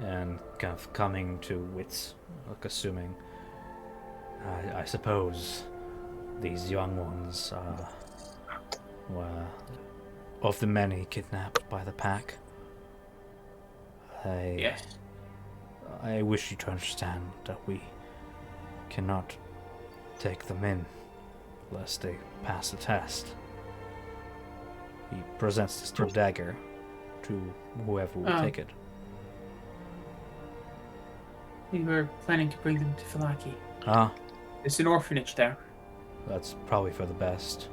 and kind of coming to wits, like assuming, I suppose these young ones were of the many kidnapped by the pack. Yes. I wish you to understand that we cannot take them in lest they pass the test. He presents the steel dagger to whoever will take it. We were planning to bring them to Valaki. Ah, There's an orphanage there. that's probably for the best.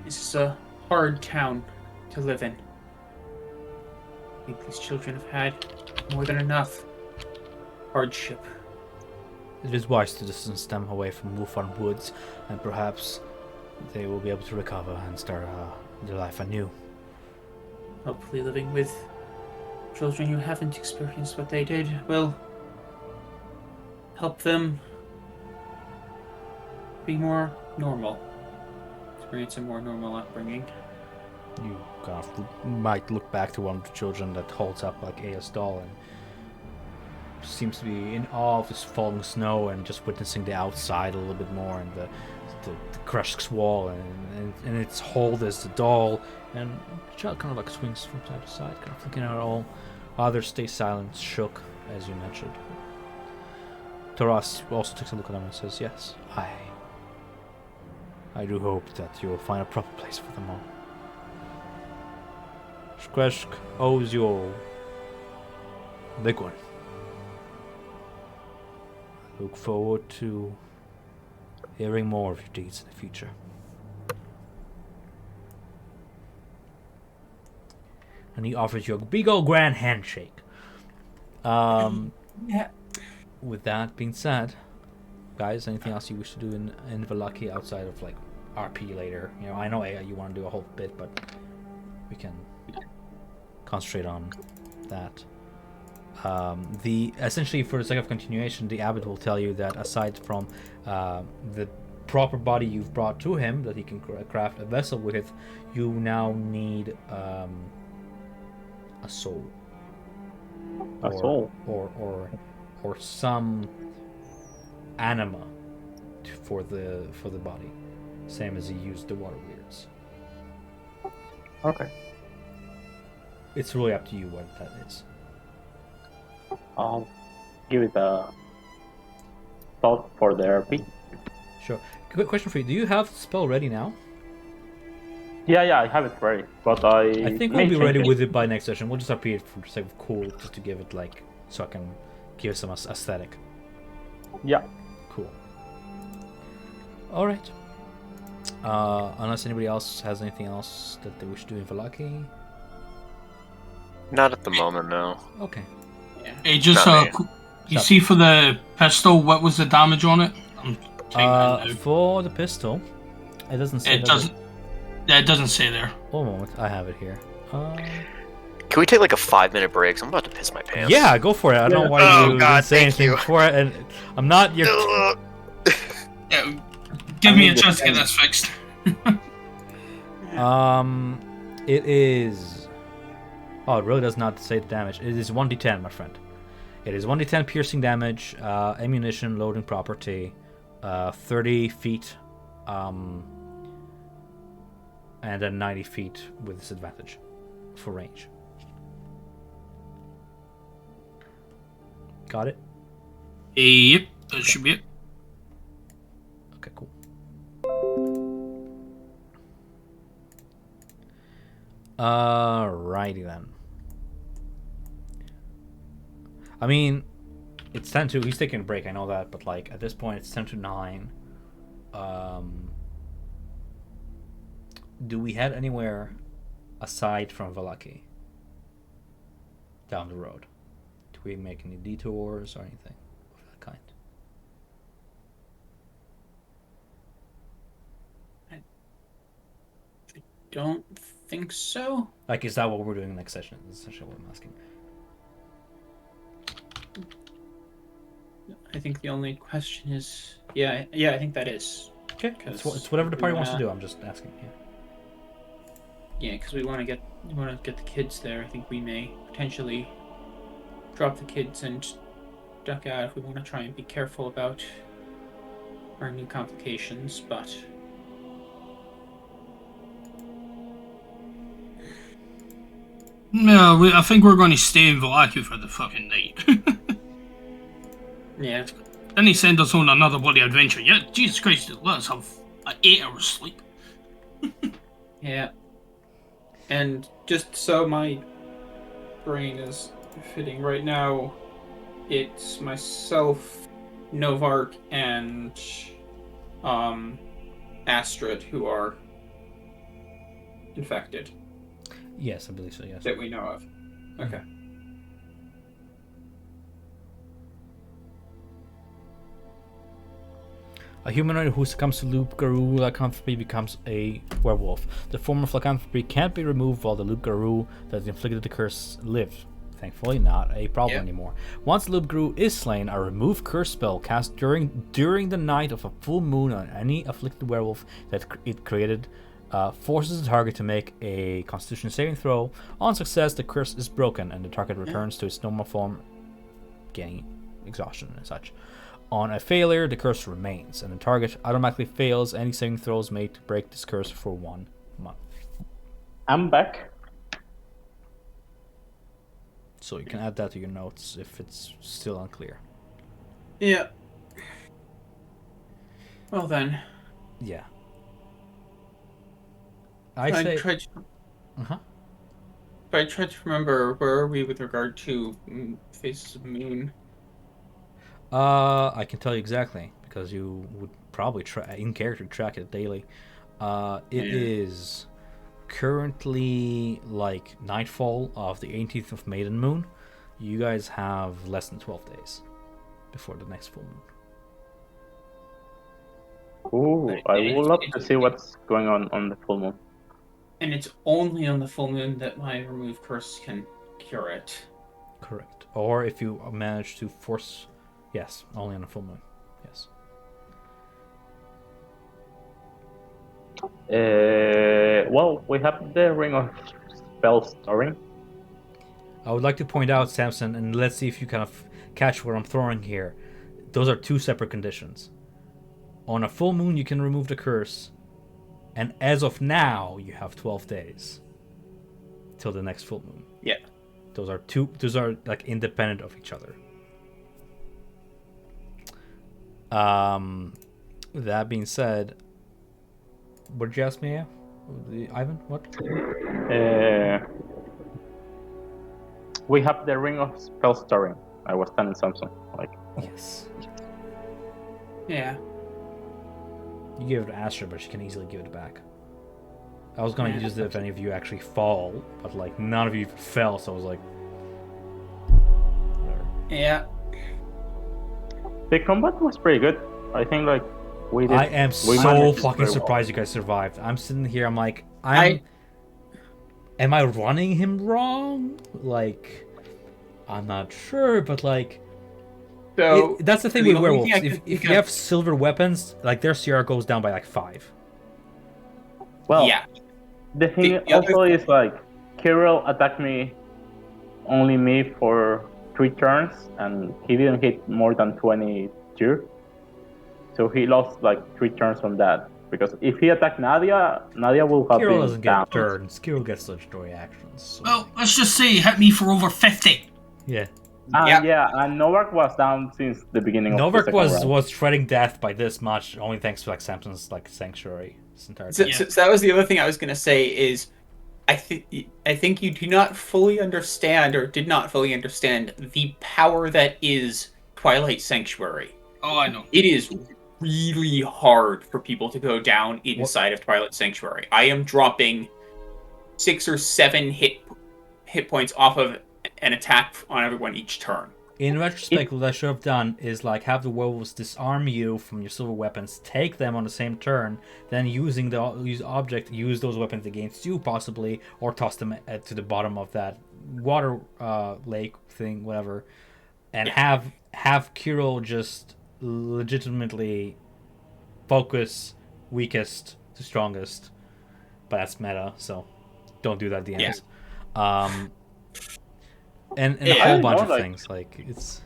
This is a hard town to live in. I think these children have had more than enough hardship. It is wise to distance them away from Wolfarn Woods, and perhaps they will be able to recover and start their life anew. Hopefully living with children who haven't experienced what they did will help them be more normal. Experience a more normal upbringing. You kind of might look back to one of the children that holds up like Aya's doll and seems to be in awe of this falling snow and just witnessing the outside a little bit more and the crushed wall and its hold as the doll, and the child kind of like swings from side to side, kind of looking at it all. Others stay silent, shook, as you mentioned. Taras also takes a look at them and says, yes, I do hope that you will find a proper place for them all. Shkreshk owes you a big one. I look forward to hearing more of your deeds in the future. And he offers you a big old grand handshake. Yeah. With that being said, guys, anything else you wish to do in Vallaki outside of like RP later? You know, I know Aya, you want to do a whole bit, but we can concentrate on that. Essentially, for the sake of continuation, the abbot will tell you that aside from the proper body you've brought to him that he can craft a vessel with, you now need a soul. Soul? Or some anima for the body, same as he used the water weirds. Okay. It's really up to you what that is. I'll give it a thought for the RP. Sure. Quick question for you: do you have the spell ready now? Yeah, I have it ready, but I think may we'll be change ready it. with it by next session. We'll just RP it for the sake of cool, just to give it like, so I can give some aesthetic. Yeah. Cool. All right. Unless anybody else has anything else that they wish to do in Vallaki. Not at the moment, no. Okay. Hey, just Not you see for the pistol, what was the damage on it? I'm taking that now. For the pistol, it doesn't say. It doesn't. Yeah, it doesn't say there. One moment, I have it here. Can we take like a 5-minute break? 'Cause I'm about to piss my pants. Yeah, go for it. I don't know why Oh, you God, didn't say thank anything you. before it, and I'm not your. Yeah, give me a chance to get this fixed. It is. Oh, it really does not say the damage. It is 1d10, my friend. It is 1d10 piercing damage, ammunition, loading property, 30 feet, and then 90 feet with disadvantage for range. Got it? Yep, that should be it. Okay, cool. Alrighty then. I mean, it's 10 to. He's taking a break, I know that, but like at this point, it's 10 to 9. Do we head anywhere aside from Vallaki down the road? Do we make any detours or anything of that kind? Don't think so. Like, is that what we're doing next session? That's essentially what I'm asking. I think the only question is, yeah, I think that is. Okay, it's whatever the party wants to do. I'm just asking. Yeah. Yeah, because we want to get the kids there. I think we may potentially drop the kids and duck out if we want to try and be careful about our new complications. But No, I think we're going to stay in Vallaki for the fucking night. yeah, Then he send us on another bloody adventure. Yeah, Jesus Christ, let us have 8 hours sleep. yeah. And just so my brain is fitting right now, it's myself, Novark, and Astrid who are infected. Yes, I believe so. Yes. That we know of. Okay. A humanoid who succumbs to Loup-Garou lycanthropy becomes a werewolf. The form of lycanthropy can't be removed while the Loup-Garou that inflicted the curse lives. thankfully not a problem anymore. Once Lubgru is slain, a remove curse spell cast during the night of a full moon on any afflicted werewolf that it created forces the target to make a Constitution saving throw. On success, the curse is broken and the target returns to its normal form, gaining exhaustion and such. On a failure, the curse remains, and the target automatically fails any saving throws made to break this curse for 1 month. I'm back. So you can add that to your notes if it's still unclear. Yeah. Well then. Yeah. I say... tried to... Uh-huh. I tried to remember, where are we with regard to Faces of Moon? I can tell you exactly, because you would probably in character track it daily. It is currently like nightfall of the 18th of Maiden Moon. You guys have less than 12 days before the next full moon. Ooh, I would love to see what's going on the full moon. And it's only on the full moon that my remove curse can cure it. Correct. Or if you manage to force... Yes, only on a full moon. Yes. Well, we have the Ring of Spell Storing. I would like to point out, Samson, and let's see if you kind of catch what I'm throwing here. Those are 2 separate conditions. On a full moon, you can remove the curse, and as of now, you have 12 days till the next full moon. Yeah. Those are like independent of each other. That being said, what did you ask me, Ivan? What? We have the Ring of Spell Storing. I was telling Samson, like. Yes. Yeah. You give it to Astra, but she can easily give it back. I was going to use it if any of you actually fall, but like none of you fell, so I was like, whatever. Yeah. The combat was pretty good. I think like we did. I am so fucking surprised you guys survived. I'm sitting here, I'm like, am I running him wrong? Like, I'm not sure, but like, so that's the thing with werewolves. If you have silver weapons, like their CR goes down by like 5. Well, yeah. The thing also is like, Kirill attacked only me for 3 turns, and he didn't hit more than 22. So he lost like 3 turns from that. Because if he attacked Nadia will have Kirill been doesn't down. get turns. Kirill gets legendary actions. So. Well, let's just say he hit me for over 50. Yeah. Yeah, and Novak was down since the beginning of the second round. was treading death by this much, only thanks to like Samson's like sanctuary. So that was the other thing I was gonna say is, I think you do not fully understand, or did not fully understand, the power that is Twilight Sanctuary. Oh, I know. It is really hard for people to go down inside of Twilight Sanctuary. I am dropping 6 or 7 hit points off of an attack on everyone each turn. In retrospect, what I should have done is like have the werewolves disarm you from your silver weapons, take them on the same turn, then use those weapons against you possibly, or toss them to the bottom of that water lake thing, whatever, and have Kirill just legitimately focus weakest to strongest, but that's meta, so don't do that at the end. And a whole bunch of things, like it's.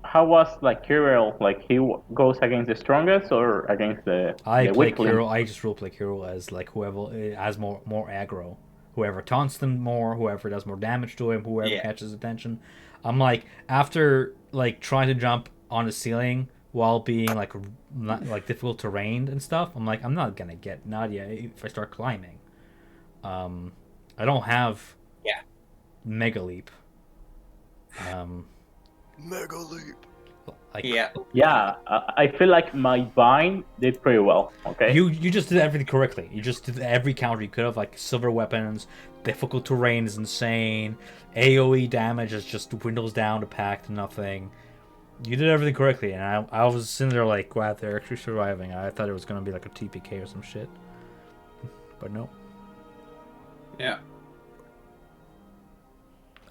How was like Kirill? Like he goes against the strongest or against the? I play Kirill. I just roleplay Kirill as like whoever has more aggro, whoever taunts them more, whoever does more damage to him, whoever catches attention. I'm like, after like trying to jump on the ceiling while being like difficult terrain and stuff, I'm like, I'm not gonna get Nadia if I start climbing. I don't have Mega Leap. Mega Leap. Like, I feel like my bind did pretty well. Okay. You just did everything correctly. You just did every counter you could have, like silver weapons, difficult terrain is insane, AoE damage is just windows down to pack to nothing. You did everything correctly, and I was sitting there like, wow, they're actually surviving. I thought it was gonna be like a TPK or some shit, but no. Yeah.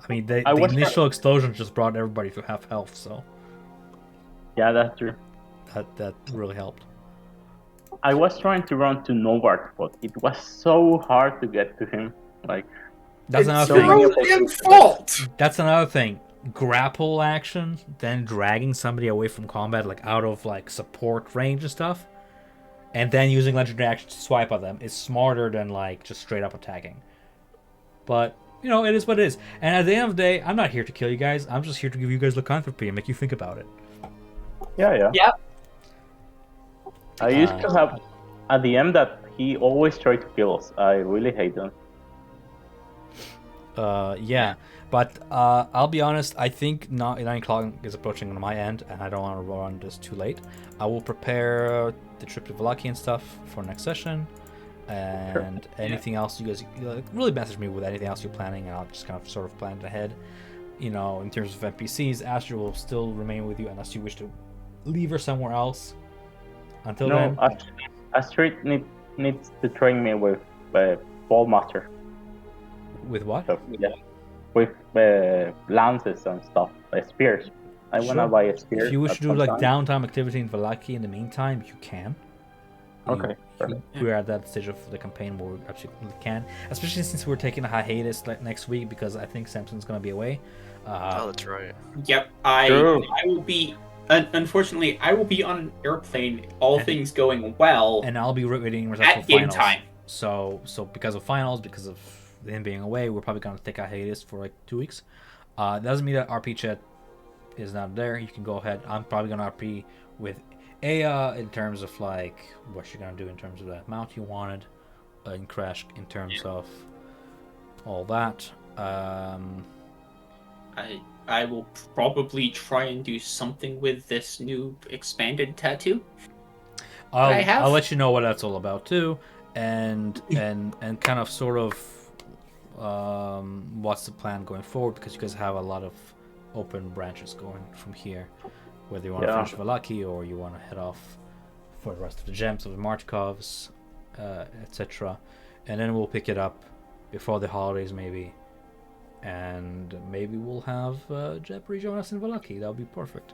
I mean, the was initial explosion just brought everybody to half health, so Yeah, that's true. that really helped. I was trying to run to Novart, but it was so hard to get to him. Like, That's It's another your thing. own fault. That's another thing. Grapple action, then dragging somebody away from combat, like out of like support range and stuff, and then using legendary action to swipe at them is smarter than like just straight up attacking. But you know, it is what it is. And at the end of the day, I'm not here to kill you guys. I'm just here to give you guys lycanthropy and make you think about it. yeah. Yeah. I used to have at the end that he always tried to kill us. I really hate them. Yeah. But I'll be honest, I think 9 o'clock is approaching on my end, and I don't want to run this too late. I will prepare the trip to Valaki and stuff for next session. And anything else you guys really message me with anything else you're planning, and I'll just kind of sort of plan it ahead. You know, in terms of NPCs, Asher will still remain with you unless you wish to leave her somewhere else. Until No, then, Astrid needs to train me with Ballmaster. with what? So, yeah. With lances and stuff, spears. I want to Sure. buy a spear. If you wish at to do some like time. downtime activity in Valaki in the meantime, you can. Okay, perfect. We're at that stage of the campaign where we absolutely can, especially since we're taking a hiatus next week because I think Samson's going to be away. Oh, that's right. Yep. True. I will be. Unfortunately, I will be on an airplane. All things going well. And I'll be waiting results At for game finals. time. So because of finals, because of him being away, we're probably going to take a hiatus for like 2 weeks. That doesn't mean that RP chat is not there. You can go ahead. I'm probably going to RP with Aya in terms of like what you're going to do in terms of that mount you wanted, in Crash in terms of all that. I will probably try and do something with this new expanded tattoo. I have. I'll let you know what that's all about too, and kind of sort of what's the plan going forward, because you guys have a lot of open branches going from here, whether you want to finish Valaki or you want to head off for the rest of the gems of the Marchkovs, etc. And then we'll pick it up before the holidays maybe, and maybe we'll have Jeb rejoin us in Valaki. That would be perfect.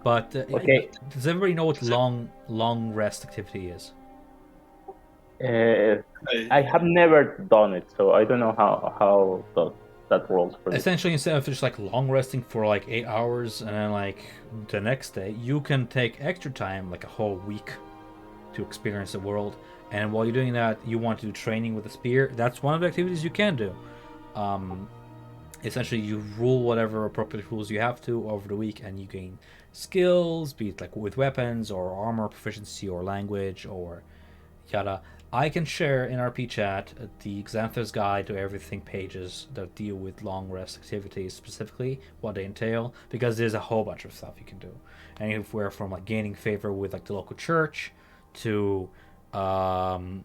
But Okay. does everybody know what long rest activity is? I have never done it, so I don't know how that rolls for this. Essentially, instead of just like long resting for like 8 hours and then like the next day, you can take extra time, like a whole week, to experience the world. And while you're doing that, you want to do training with the spear. That's one of the activities you can do. Essentially, you rule whatever appropriate rules you have to over the week, and you gain skills, be it like with weapons or armor proficiency or language or yada. I can share in RP chat the Xanthos Guide to Everything pages that deal with long rest activities, specifically what they entail, because there's a whole bunch of stuff you can do. Anywhere from like gaining favor with like the local church to trying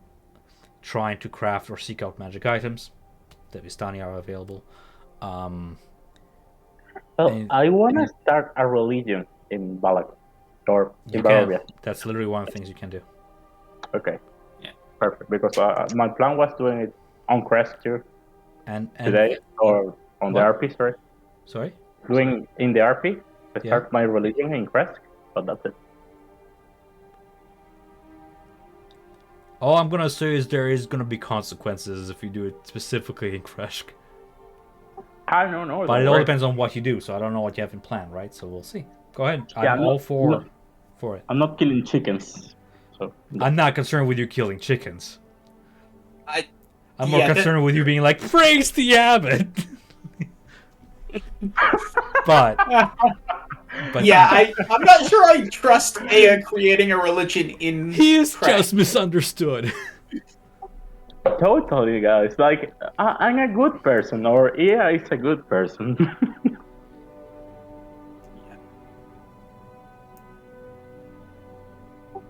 to craft or seek out magic items. The Vistani are available. Well, I want to start a religion in Balak or in Barovia. That's literally one of the things you can do. Okay. Yeah. Perfect. Because my plan was doing it on Crest too And today, or on the What? RP. Sorry. Doing in the RP. I Yeah. start my religion in Crest, but that's it. All I'm gonna say is there is gonna be consequences if you do it specifically in Kresk. I don't know. But it all depends on what you do, so I don't know what you have in plan, right? So we'll see. Go ahead. Yeah, I'm all for it. I'm not killing chickens. So I'm not concerned with you killing chickens. I- I'm more yeah, concerned with you being like, praise the abbot! but Yeah, I'm not sure I trust Aya creating a religion in. he is Crash. just misunderstood. totally, guys. Like I'm a good person, or yeah, it's a good person.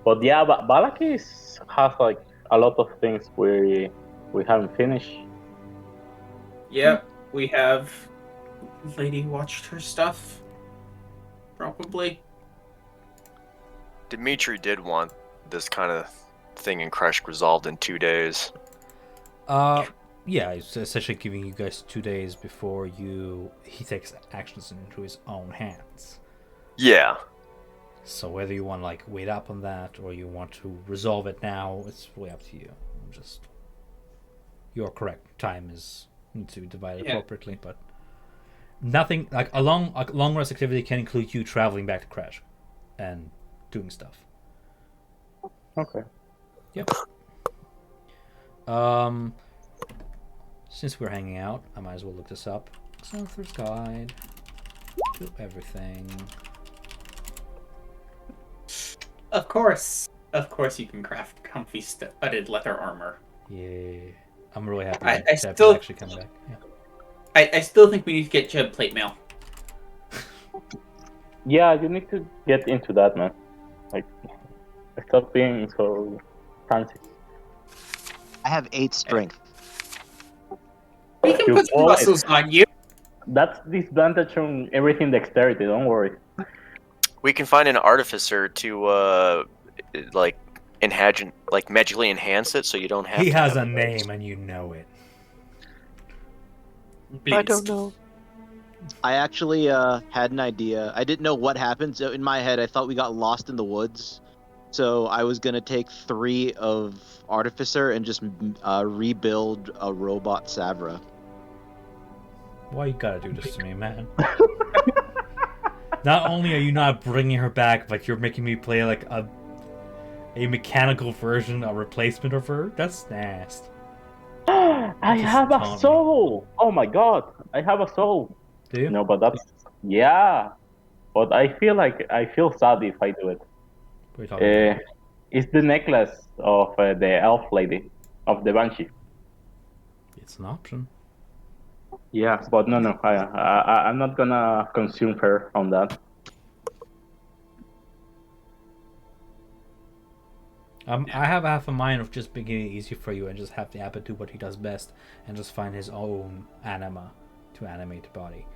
But yeah, Balak has like a lot of things we haven't finished. Yep, we have Lady watched her stuff. Probably. Dimitri did want this kind of thing in Crash resolved in 2 days. Yeah, it's essentially giving you guys 2 days before he takes actions into his own hands. Yeah. So whether you want to like wait up on that or you want to resolve it now, it's really up to you. Just you're correct. Time needs to be divided appropriately, but nothing like a long rest activity can include you traveling back to Crash and doing stuff. Okay. Yep. Since we're hanging out, I might as well look this up. Author's Guide to everything. Of course you can craft comfy studded leather armor. Yeah, I'm really happy I that still- actually come back. Yeah. I still think we need to get Jeb plate mail. Yeah, you need to get into that, man. Like, stop being so fancy. I have 8 strength. We can You put some boys. muscles on you. That's disadvantage on everything dexterity. Don't worry. We can find an artificer to magically enhance it, so you don't have. He to has have a name and you know it. I don't know. I actually had an idea. I didn't know what happened, so in my head I thought we got lost in the woods. So I was gonna take 3 of Artificer and just rebuild a robot Savra. Why you gotta do this to me, man? Not only are you not bringing her back, but you're making me play like a mechanical version, a replacement of her. That's nasty. I Just have taunt a me. soul. Oh my god, I have a soul. Do you? No, but that's But I feel sad if I do it. What are you talking about? It's the necklace of the elf lady, of the banshee. It's an option. Yeah, but no, I'm not gonna consume her on that. I have half a mind of just making it easy for you and just have the Abbot do what he does best and just find his own anima to animate the body.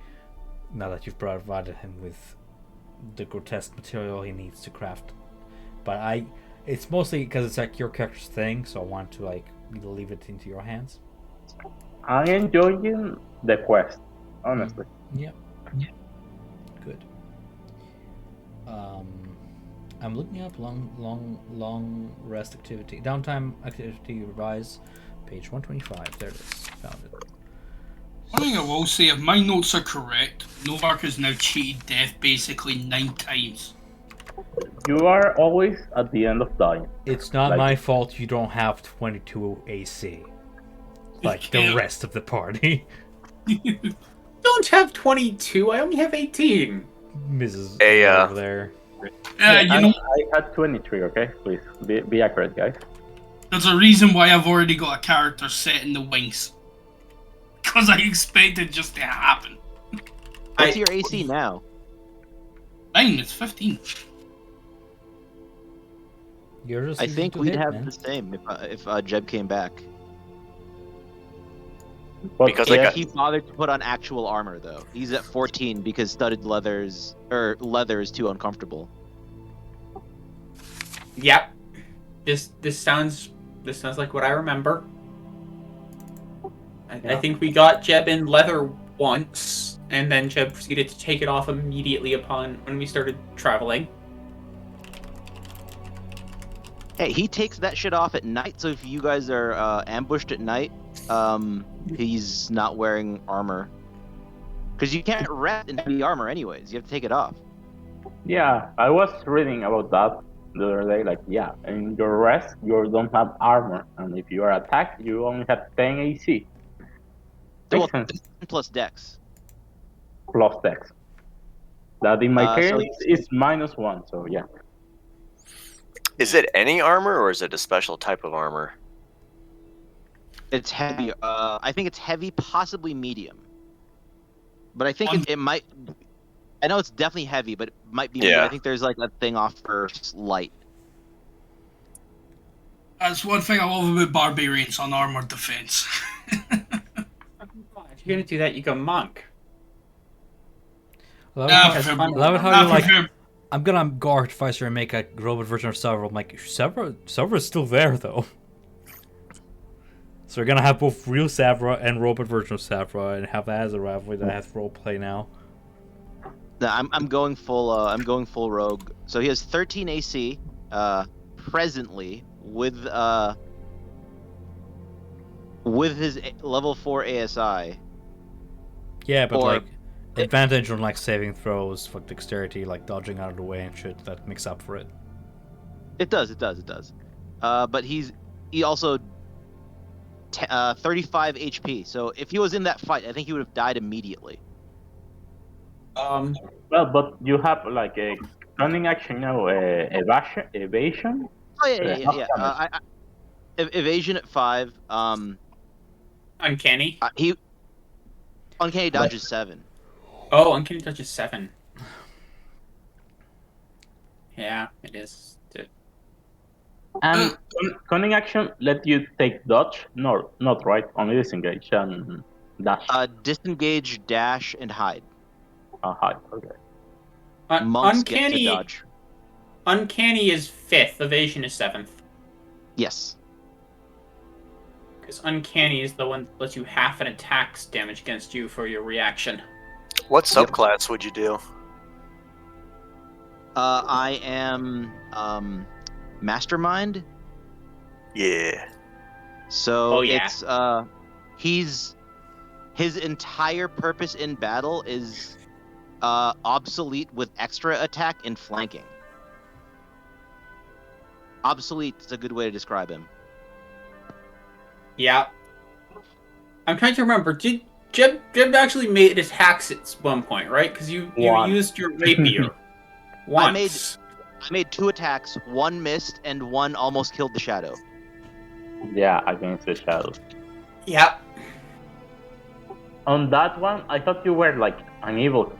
Now that you've provided him with the grotesque material he needs to craft. But it's mostly because it's like your character's thing, so I want to like leave it into your hands. I'm enjoying the quest, honestly. Yep. Good. I'm looking up long rest activity. Downtime activity revise, page 125. There it is. Found it. One thing I will say, if my notes are correct, Novak has now cheated death basically 9 times. You are always at the end of dying. It's not Like- my fault you don't have 22 AC. Like the Yeah. rest of the party. Don't have 22. I only have 18. Mrs. Hey, over there. You know, I had 23. Okay, please be accurate, guys. there's a reason why I've already got a character set in the wings. Because I expect it just to happen. What's your AC now? 9, it's 15. You're just I easy think to we'd hit, have man. the same if Jeb came back. But Because I If got he bothered to put on actual armor, though, he's at 14 because studded leather is too uncomfortable. Yep. This sounds like what I remember. I think we got Jeb in leather once, and then Jeb proceeded to take it off immediately upon when we started traveling. Hey, he takes that shit off at night, so if you guys are ambushed at night, he's not wearing armor. Because you can't rest in heavy armor anyways, you have to take it off. yeah, I was reading about that the other day. Like, yeah, in your rest, you don't have armor, and if you are attacked, you only have 10 AC. Well, Makes sense. plus dex. Plus dex. That in my So case is -1. So yeah. Is it any armor or is it a special type of armor? It's heavy. I think it's heavy, possibly medium. But I think it might... I know it's definitely heavy, but it might be medium. Yeah. I think there's like a thing off for light. That's one thing I love about barbarians on armored defense. If you're gonna do that, you go monk. Love That's it fun. how you're like, I'm gonna guard Pfizer and make a robot version of Several. I'm like, Several is still there though. So we're gonna have both real Savra and robot version of Savra, and have that as a rivalry that has roleplay now. No, I'm going full rogue. So he has 13 AC presently with his level 4 ASI. Yeah, but Or- like advantage on like saving throws, for dexterity, like dodging out of the way and shit. That makes up for it. It does. But he also 35 HP. So if he was in that fight, I think he would have died immediately. Um, Well, but you have like a cunning action, evasion. Oh yeah. Not damage. Evasion at 5. uncanny. He uncanny dodge is 7. Oh, uncanny touch is 7. Yeah, it is. And cunning action let you take dodge. No, not right. Only disengage and dash. Disengage, dash, and hide. Hide. Okay. Monks get to Uncanny. dodge. Uncanny is 5th. Evasion is 7th. Yes. Because uncanny is the one that lets you half an attack's damage against you for your reaction. What subclass would you do? I am Mastermind. Yeah. So Oh, yeah. it's his entire purpose in battle is obsolete with extra attack and flanking. Obsolete is a good way to describe him. Yeah. I'm trying to remember. Did Jeb actually made attacks at one point, right? Because you Once. used your rapier once. I made 2 attacks, 1 missed, and 1 almost killed the shadow. Yeah, against the shadow. Yeah. On that one, I thought you were like an evil.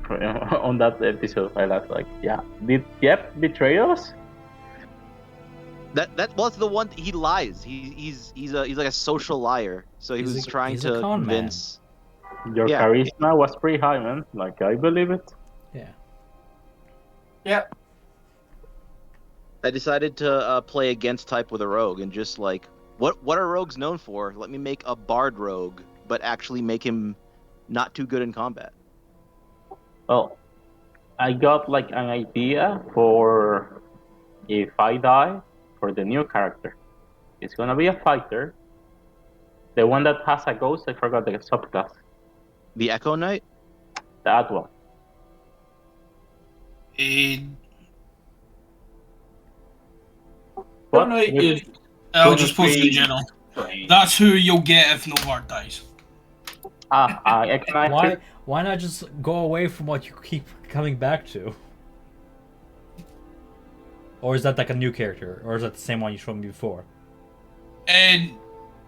On that episode, I was like, yeah. Did Jeb betray us? That was the one. He lies. He's like a social liar. So He's was a- trying he's a to con man. convince. Your Yeah. charisma was pretty high, man. Like, I believe it. Yeah. Yep. I decided to play against type with a rogue and just like, what are rogues known for? Let me make a bard rogue, but actually make him not too good in combat. Well, I got like an idea for if I die for the new character. It's gonna be a fighter. The one that has a ghost, I forgot the subclass. The Echo Knight. That one. What? No, it- I'll just post in 23. general. That's who you'll get if Novard dies. X-Knight. Why not just go away from what you keep coming back to? Or is that like a new character? Or is that the same one you showed me before? And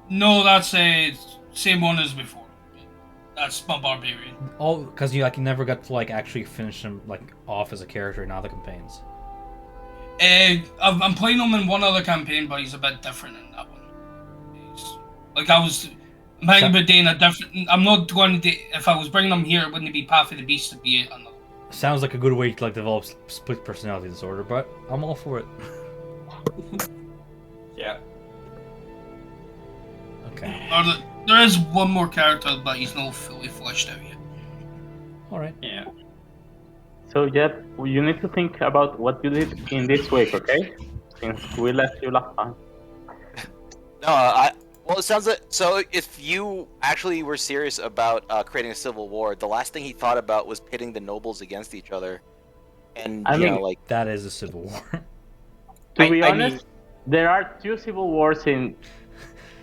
no, that's same one as before. That's my barbarian. Oh, because you like never got to like actually finish him like off as a character in other campaigns. I'm playing him in one other campaign, but he's a bit different in that one. I'm hanging with Dana different. I'm not going to. If I was bringing him here, it wouldn't be Path of the Beast. It'd be another. Sounds like a good way to like develop split personality disorder, but I'm all for it. Yeah. Okay. There is one more character, but he's not fully fleshed out yet. All right. Yeah. So, Jeb, you need to think about what you did in this week, okay? Since we left you last time. No, well, it sounds like so. If you actually were serious about creating a civil war, the last thing he thought about was pitting the nobles against each other, and I you know, mean- like That is a civil war. To be I honest, mean- there are 2 civil wars in.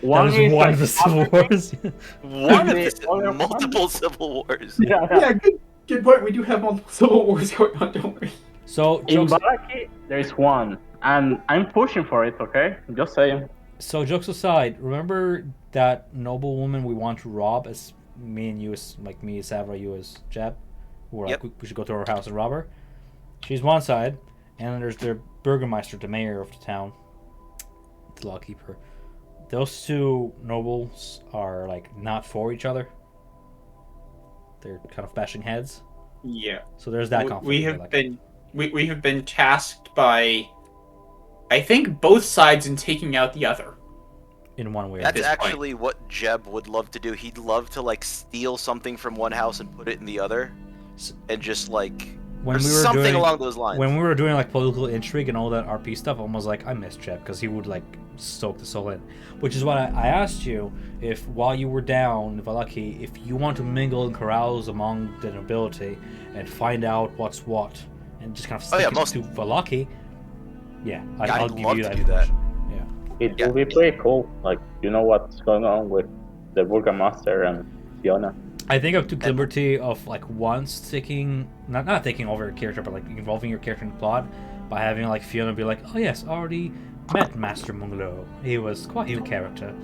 That One was is one like of the civil wars. one of the other the one- multiple civil wars. Yeah. Good point. We do have multiple civil wars going on, don't we? So In jokes, Baraki, there's one, and I'm pushing for it. Okay, just saying. so jokes aside, remember that noble woman we want to rob as me and you as like me as Savra, you as Jeb, who were like Yep. we should go to her house and rob her. She's one side, and then there's their burgermeister, the mayor of the town, the lawkeeper. Those 2 nobles are like not for each other. They're kind of bashing heads. Yeah. So there's that conflict. We there, have like- been we have been tasked by, I think, both sides in taking out the other. in one way or That's the other. actually what Jeb would love to do. He'd love to like steal something from one house and put it in the other, and just like When or we were something doing, along those lines. When we were doing like political intrigue and all that RP stuff, I was like, I miss Jeb because he would like soak the soul in. Which is why I asked you if while you were down Valaki, if you want to mingle and carouse among the nobility and find out what's what, and just kind of stick it to Valaki. Yeah, I'll give love you to that do that. Yeah. It will be pretty cool. Like, you know what's going on with the Burgomaster and Fiona. I think I took liberty of like once taking not taking over your character, but like involving your character in the plot by having like Fiona be like, "Oh yes, already met Master Munglo. He was quite a character."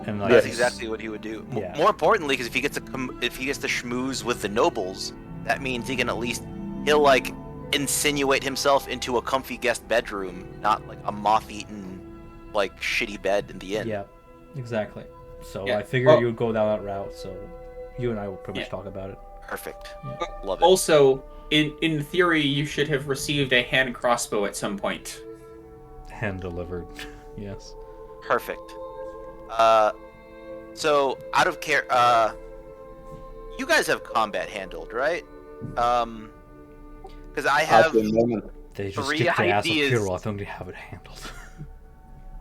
And like, That's exactly what he would do. Yeah. More importantly, because if he gets to schmooze with the nobles, that means he'll like insinuate himself into a comfy guest bedroom, not like a moth-eaten like shitty bed in the inn. Yeah, exactly. So Yeah. I figured you would go down that route. So you and I will pretty much talk about it. Perfect. Yeah. Love it. Also, in theory, you should have received a hand crossbow at some point. Hand delivered. Yes. Perfect. So out of care, you guys have combat handled, right? Because I At have the moment. They just 3 kicked the ass of ideas. Kirill. I think they have it handled.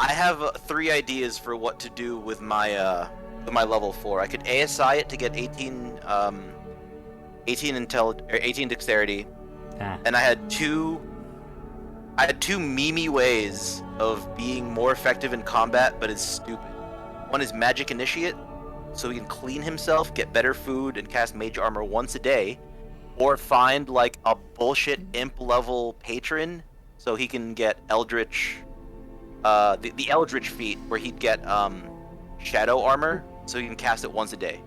I have 3 ideas for what to do with my level 4. I could ASI it to get 18 18 dexterity, and I had two Mimi ways of being more effective in combat, but it's stupid. One is Magic Initiate, so he can clean himself, get better food, and cast Mage Armor once a day, or find like a bullshit Imp level patron, so he can get Eldritch, the Eldritch feat, where he'd get Shadow Armor, so he can cast it once a day.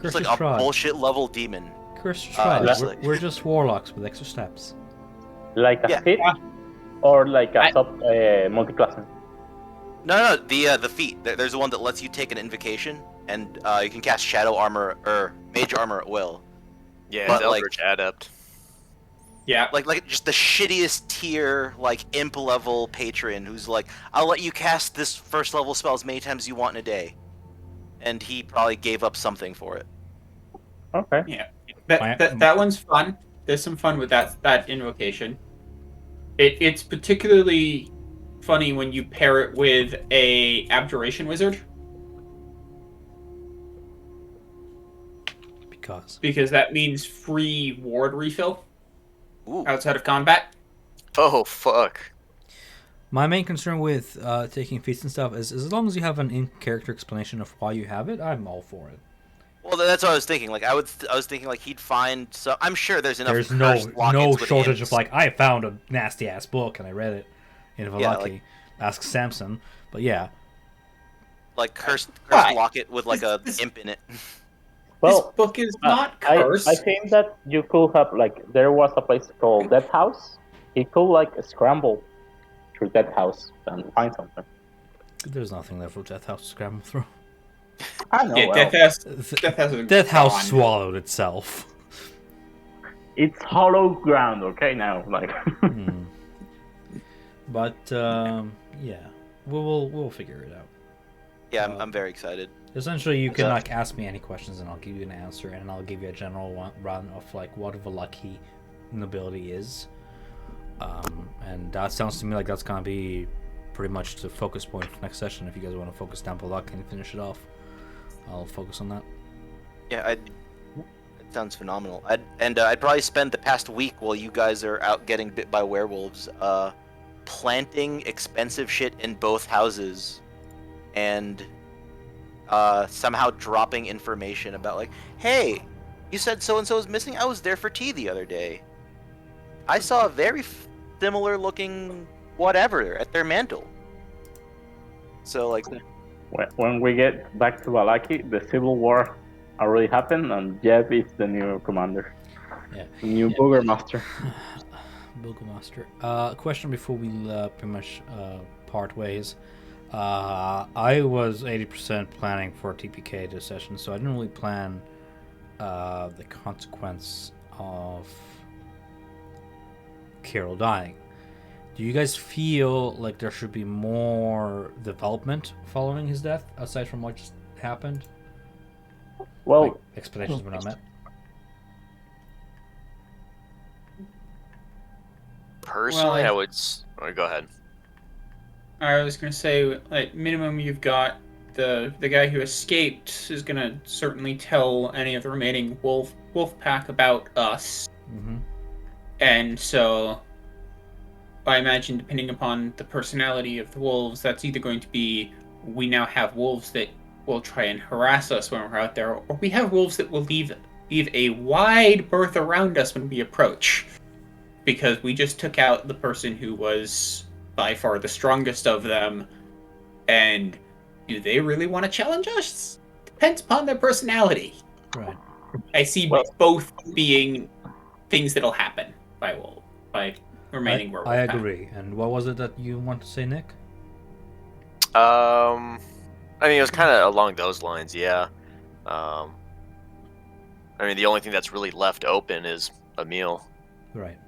Just like a bullshit level demon. We're just warlocks with extra steps. Like a fit? Or like a multi-classing? No, the feat. There's one that lets you take an invocation, and you can cast Shadow Armor or Mage Armor at will. Yeah, But, it's Eldritch Adept. Yeah. Like just the shittiest tier, like Imp level patron who's like, I'll let you cast this first level spell as many times as you want in a day. And he probably gave up something for it. Okay. Yeah. That one's fun. There's some fun with that invocation. It's particularly funny when you pair it with a Abjuration Wizard. Because that means free ward refill. Ooh. Outside of combat. Oh, fuck. My main concern with taking feats and stuff is as long as you have an in-character explanation of why you have it, I'm all for it. Well, that's what I was thinking. Like I was thinking like he'd find some. I'm sure there's enough. There's no with shortage imps. of like I found a nasty ass book and I read it in Valaki. Yeah, like- Ask Samson, but yeah. Like cursed Why? locket with like a imp in it. Well, this book is not cursed. I think that you could have, like, there was a place called Death House. You could, like, scramble through Death House and find something. There's nothing there for Death House to scramble through. I know. Yeah, well, Death House House swallowed itself. it's hollow ground, okay, now, like. But yeah, we'll figure it out. Yeah, I'm very excited. Essentially, you can like ask me any questions and I'll give you an answer, and I'll give you a general run of like what Valaki nobility is. And that sounds to me like that's gonna be pretty much the focus point for next session. If you guys want to focus down Valaki and finish it off, I'll focus on that. Yeah, it sounds phenomenal. I'd probably spend the past week while you guys are out getting bit by werewolves, planting expensive shit in both houses, and somehow dropping information about like, hey, you said so and so is missing. I was there for tea the other day. I saw a very similar looking whatever at their mantle. So like, When we get back to Valaki, the Civil War already happened, and Jeb is the new commander. Yeah. New Burgomaster. Burgomaster. Question before we pretty much part ways. I was 80% planning for TPK this session, so I didn't really plan the consequence of Carol dying. Do you guys feel like there should be more development following his death, aside from what just happened? Well, Like, expectations were not met. Personally, Well, I would. Go ahead. I was gonna say, like, minimum you've got the guy who escaped is gonna certainly tell any of the remaining wolf pack about us, Mm-hmm. and so I imagine, depending upon the personality of the wolves, that's either going to be we now have wolves that will try and harass us when we're out there, or we have wolves that will leave a wide berth around us when we approach, because we just took out the person who was by far the strongest of them, and do they really want to challenge us? Depends upon their personality. Right. I see Well- both being things that'll happen by remaining werewolf I pack. agree. And what was it that you want to say, Nick? I mean, it was kind of along those lines, yeah. I mean, the only thing that's really left open is a meal. Right.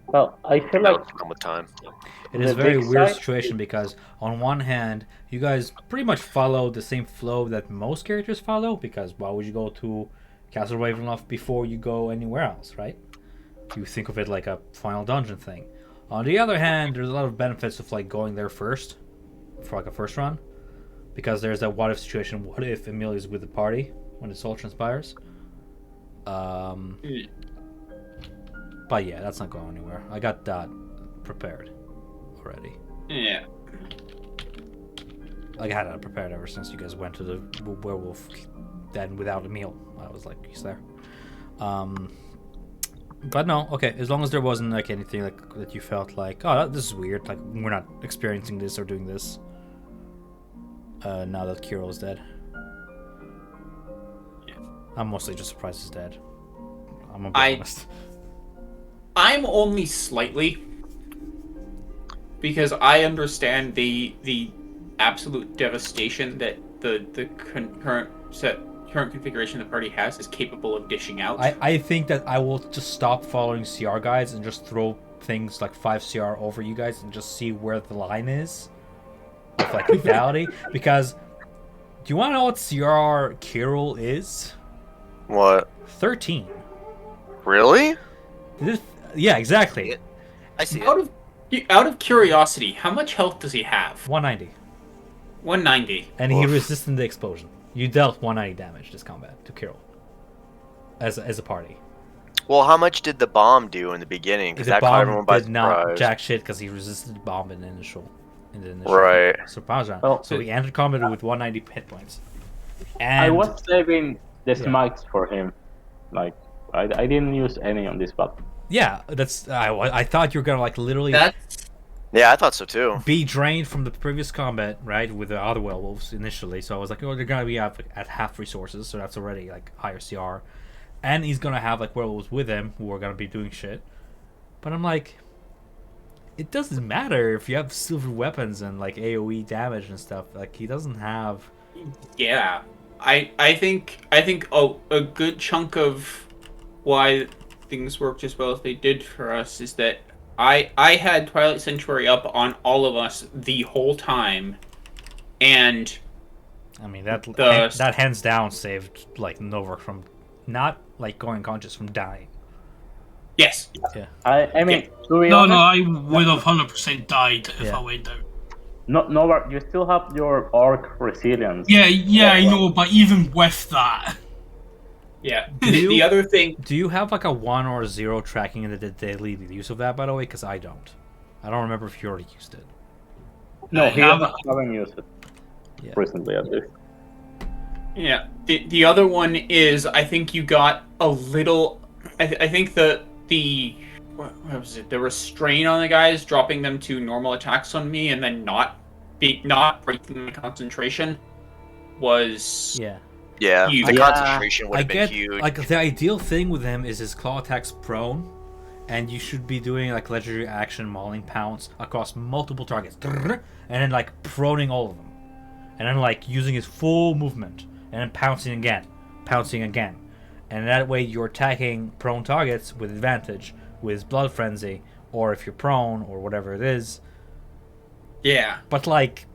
well, I feel That'll like come with time. It is a The very big weird side- situation because on one hand, you guys pretty much follow the same flow that most characters follow, because why would you go to Castle Ravenloft before you go anywhere else, right? You think of it like a final dungeon thing. On the other hand, there's a lot of benefits of like going there first for like a first run, because there's that what if situation. What if Emil is with the party when this all transpires? But yeah, that's not going anywhere. I got that prepared already. Yeah. Like, I had that prepared ever since you guys went to the werewolf den without a meal. I was like, he's there. But no, okay. As long as there wasn't like anything like that you felt like, oh, this is weird. Like we're not experiencing this or doing this. Now that Kiro is dead, I'm mostly just surprised he's dead. I'm gonna be honest. I'm only slightly, because I understand the absolute devastation that the current configuration the party has is capable of dishing out. I think that I will just stop following CR guides and just throw things like 5 CR over you guys and just see where the line is with like lethality. Because do you want to know what CR Kirill is? What? 13. Really? Yeah, exactly. I see it. Out of curiosity, how much health does he have? 190. 190. And he Oof. resisted the explosion. You dealt 190 damage this combat to Kirill. As a party. Well, how much did the bomb do in the beginning? Because The that caught everyone bomb by did not surprise. jack shit because he resisted the bomb in the initial Right. surprise round. Well, So he entered combat with 190 hit points. And I was saving the Yeah. smites for him. Like I didn't use any on this battle. yeah, that's I thought you were gonna like literally That's Yeah, I thought so too. be drained from the previous combat, right, with the other werewolves initially. So I was like, oh, they're gonna be at half resources, so that's already like higher CR, and he's gonna have like werewolves with him who are gonna be doing shit. But I'm like, it doesn't matter if you have silver weapons and like AOE damage and stuff. Like he doesn't have. yeah. I think a good chunk of why things worked as well as they did for us is that I had Twilight Sanctuary up on all of us the whole time, and I mean that The- that hands down saved like Novak from not like going conscious from dying. yes, I mean, to be No, honest, I would have 100% died if Yeah. I went down. no, you still have your arc resilience. Yeah, I know, but even with that, yeah. Do you- The other thing, Do you have like a 1 or 0 tracking in the daily use of that, by the way? Because I don't. I don't remember if you already used it. No, I he haven't. haven't used it Yeah. recently at least. yeah. The other one is I think you got a little. I think the what was it? The restraint on the guys, dropping them to normal attacks on me, and then not breaking my concentration was Yeah. Yeah, Huge. the Yeah. concentration would I have been get huge. like the ideal thing with him is his claw attacks prone, and you should be doing like legendary action mauling pounce across multiple targets, and then like proning all of them, and then like using his full movement, and then pouncing again, and that way you're attacking prone targets with advantage with blood frenzy or if you're prone, or whatever it is. Yeah. But like,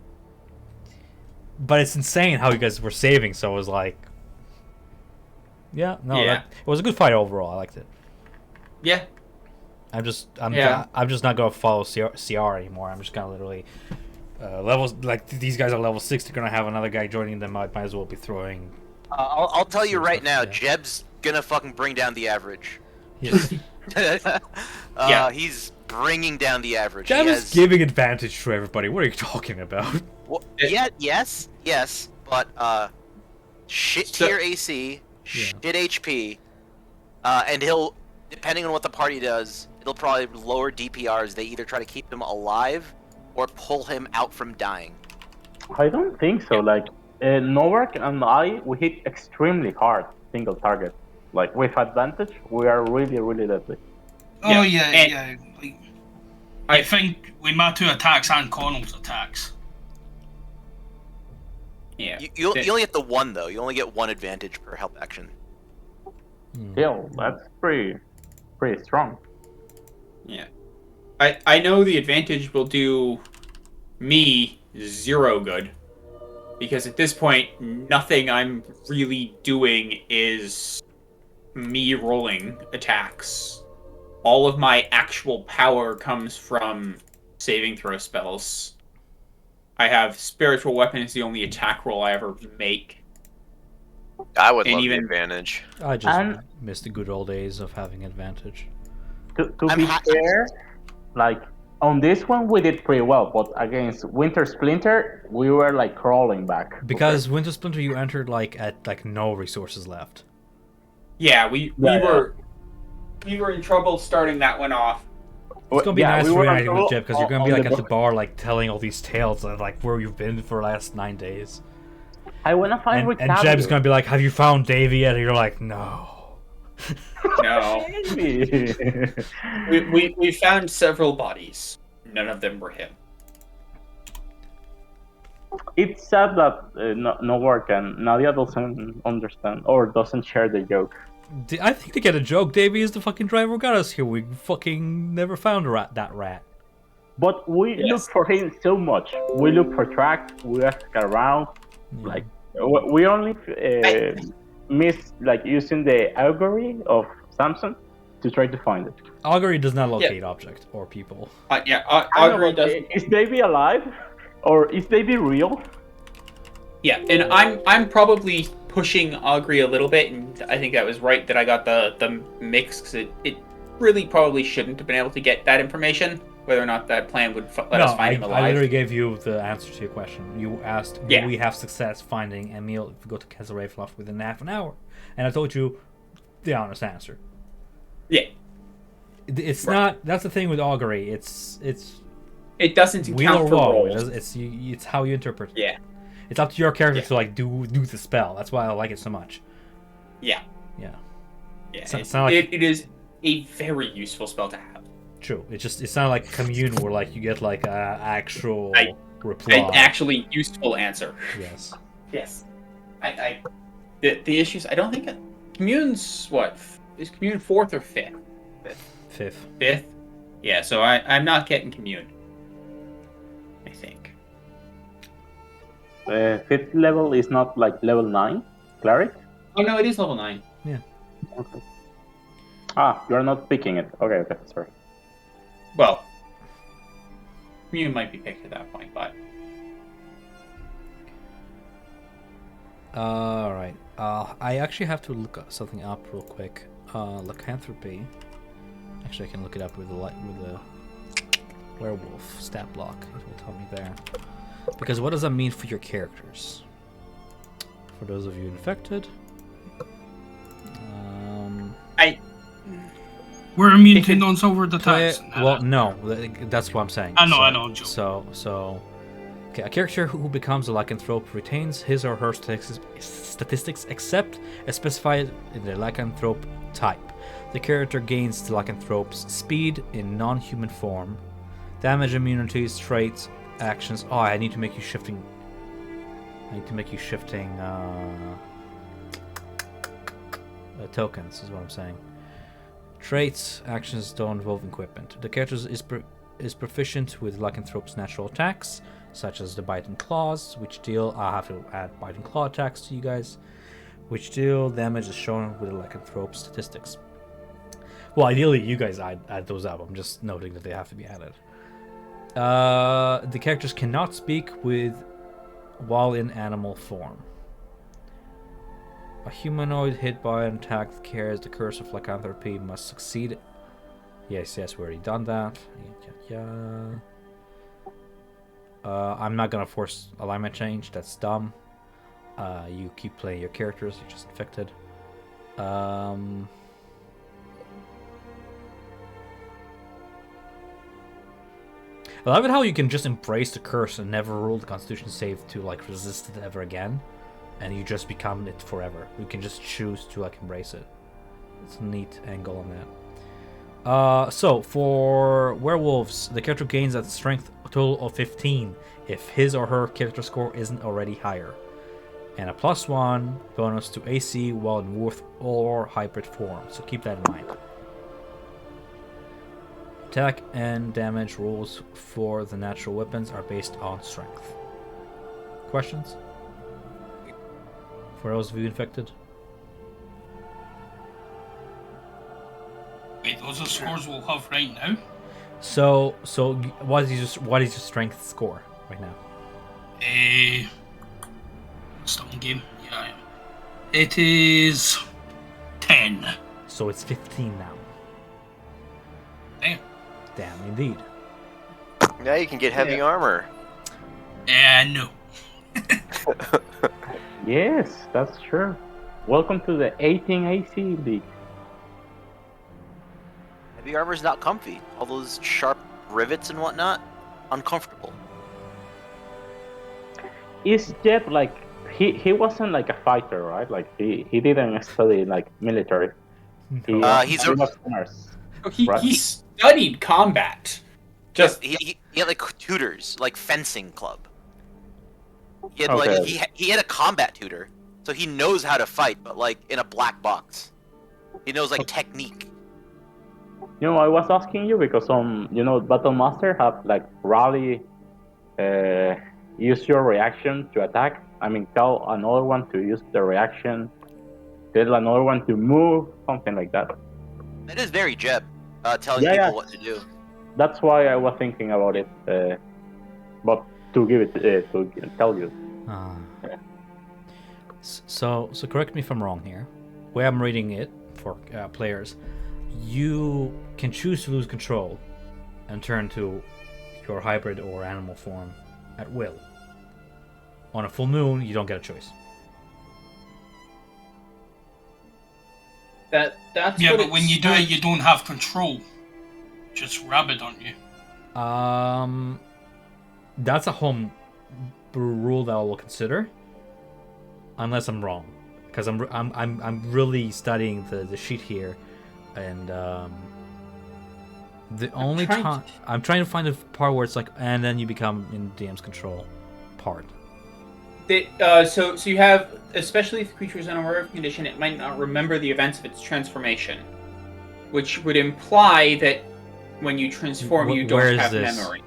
but it's insane how you guys were saving. So it was like, yeah, no, Yeah. it was a good fight overall. I liked it. Yeah. I'm Yeah. just not gonna follow CR anymore. I'm just gonna literally levels like these guys are level 6. They're gonna have another guy joining them. I might as well be throwing. I'll tell you right now, Yeah. Jeb's gonna fucking bring down the average. Yes. Yeah. He's bringing down the average. Jab He is has- giving advantage to everybody. What are you talking about? Well, It- yes, but shit So- tier AC, shit HP, and he'll, depending on what the party does, it'll probably lower DPRs. They either try to keep him alive or pull him out from dying. I don't think so. Like, Novak and I, we hit extremely hard single target. Like, with advantage, we are really, really deadly. Oh Yeah, yeah, and- yeah. Like, I- I think with my 2 attacks and Connell's attacks. Yeah. You only get the one though. You only get one advantage per help action. Still, that's pretty strong. Yeah. I know the advantage will do me 0 good. Because at this point, nothing I'm really doing is me rolling attacks. All of my actual power comes from saving throw spells. I have spiritual weapon is the only attack roll I ever make. I would And love even- the advantage. I just And- miss the good old days of having advantage. To I'm be ha- fair, like, on this one we did pretty well, but against Winter Splinter, we were like crawling back. Because Winter Splinter, you entered like at like no resources left. Yeah, we were in trouble starting that one off. It's gonna be nice we were reuniting with on- Jeb because you're gonna on be like the at the book. bar, like telling all these tales of like where you've been for the last 9 days. I wanna find And Jeb's gonna be like, "Have you found Davey yet?" And you're like, "No." No. We found several bodies. None of them were him. It's sad that Novak and Nadia doesn't understand or doesn't share the joke. I think they get a joke. Davey is the fucking driver who got us here. We fucking never found that rat. But we Yes. look for him so much. We look for tracks. We ask around. Yeah. Like, we only miss like using the augury of Samson to try to find it. Augury does not locate object or people. Yeah, I know, Augury but doesn't. is Davey alive, or is Davey real? Yeah, and I'm probably pushing Augury a little bit, and I think that was right that I got the mix because it really probably shouldn't have been able to get that information. Whether or not that plan would let us find him I alive. literally gave you the answer to your question. You asked, "Will Yeah. we have success finding Emil if we go to Castle Ravenloft within half an hour?" And I told you the honest answer. Yeah, It's Right. not. That's the thing with augury. It's it doesn't wheel count or for woe. rolls. It's how you interpret it. Yeah, It's up to your character Yeah. to like do the spell. That's why I like it so much. yeah, Yeah, yeah. It's not like- it is a very useful spell to have. true. It's not like commune where like you get like a actual An reply. actually useful answer. Yes. Yes. The issues. I don't think commune's what is commune 4th or 5th. Fifth. 5th. Yeah. So I'm not getting commune. I think. 5th level is not like level 9, cleric. Oh no, it is level 9. Okay. Ah, you're not picking it. Okay, sorry. Well, commune might be picked at that point, but All right. I actually have to look something up real quick. Lycanthropy. Actually, I can look it up with the werewolf stat block. It will tell me there. Because what does that mean for your characters? For those of you infected. We're immune If to it- non-silvered attacks. Well, no, that's what I'm saying. I know, I'm joking. So, okay, a character who becomes a lycanthrope retains his or her statistics except as specified in the lycanthrope type. The character gains the lycanthrope's speed in non-human form, damage immunities, traits, actions. Oh, I need to make you shifting. Tokens is what I'm saying. Traits, actions don't involve equipment. The character is proficient with Lycan-Nope's natural attacks, such as the Bite and Claws, which deal... I'll have to add Bite and Claw attacks to you guys, which deal damage as shown with the Lycan-Nope statistics. Well, ideally, you guys add those up. I'm just noting that they have to be added. The characters cannot speak while in animal form. A humanoid hit by an attack that carries the curse of lycanthropy must succeed. Yes, we already done that. I'm not gonna force alignment change. That's dumb. You keep playing your characters. You're just infected. I love it how you can just embrace the curse and never roll the Constitution save to like resist it ever again, and you just become it forever. You can just choose to like embrace it. It's a neat angle on that. So for werewolves, the character gains a strength total of 15 if his or her character score isn't already higher, and a +1 bonus to AC while in wolf or hybrid form. So keep that in mind. Attack and damage rules for the natural weapons are based on strength. Questions? For those of you infected? Wait, those are scores we'll have right now? So what is your strength score right now? Stop game. Yeah, I am. It is 10. So it's 15 now. Damn. Damn, indeed. Now you can get heavy armor. No. Yes, that's true. Welcome to the 18 AC League. Heavy armor's not comfy. All those sharp rivets and whatnot, uncomfortable. Is Jeff like he wasn't like a fighter, right? Like he didn't study like military. He was nurse. He studied combat. Just he had like tutors, like fencing club. He had Okay. like he had a combat tutor, so he knows how to fight, but like in a black box. He knows like technique. You know, I was asking you because Battle Master have like rally, use your reaction to attack. I mean, tell another one to use the reaction, tell another one to move, something like that. That is very Jeb, telling Yeah, people yeah. what to do. That's why I was thinking about it, but to give it to tell you. So correct me if I'm wrong here. The way I'm reading it for players, you can choose to lose control and turn to your hybrid or animal form at will. On a full moon, you don't get a choice. that's Yeah, what but when you do it, you don't have control. Just rabid, aren't you? That's a home rule that I will consider, unless I'm wrong, because I'm really studying the sheet here, and the only time I'm trying to find the part where it's like, and then you become in DM's control part. So you have, especially if the creature is unaware of condition, it might not remember the events of its transformation, which would imply that when you transform, you don't have memory.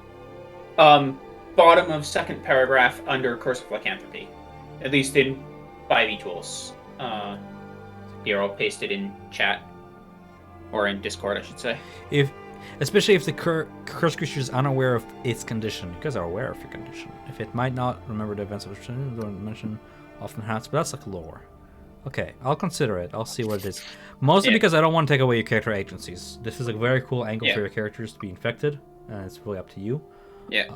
Bottom of second paragraph under Curse of Lycanthropy, at least in 5e tools. Here, I'll paste it in chat or in Discord, I should say. Especially if the cursed creature is unaware of its condition. You guys are aware of your condition. If it might not remember the events of its condition, don't mention often has, but that's like lore. Okay, I'll consider it. I'll see what it is. Mostly because I don't want to take away your character agencies. This is a very cool angle for your characters to be infected, and it's really up to you. Yeah.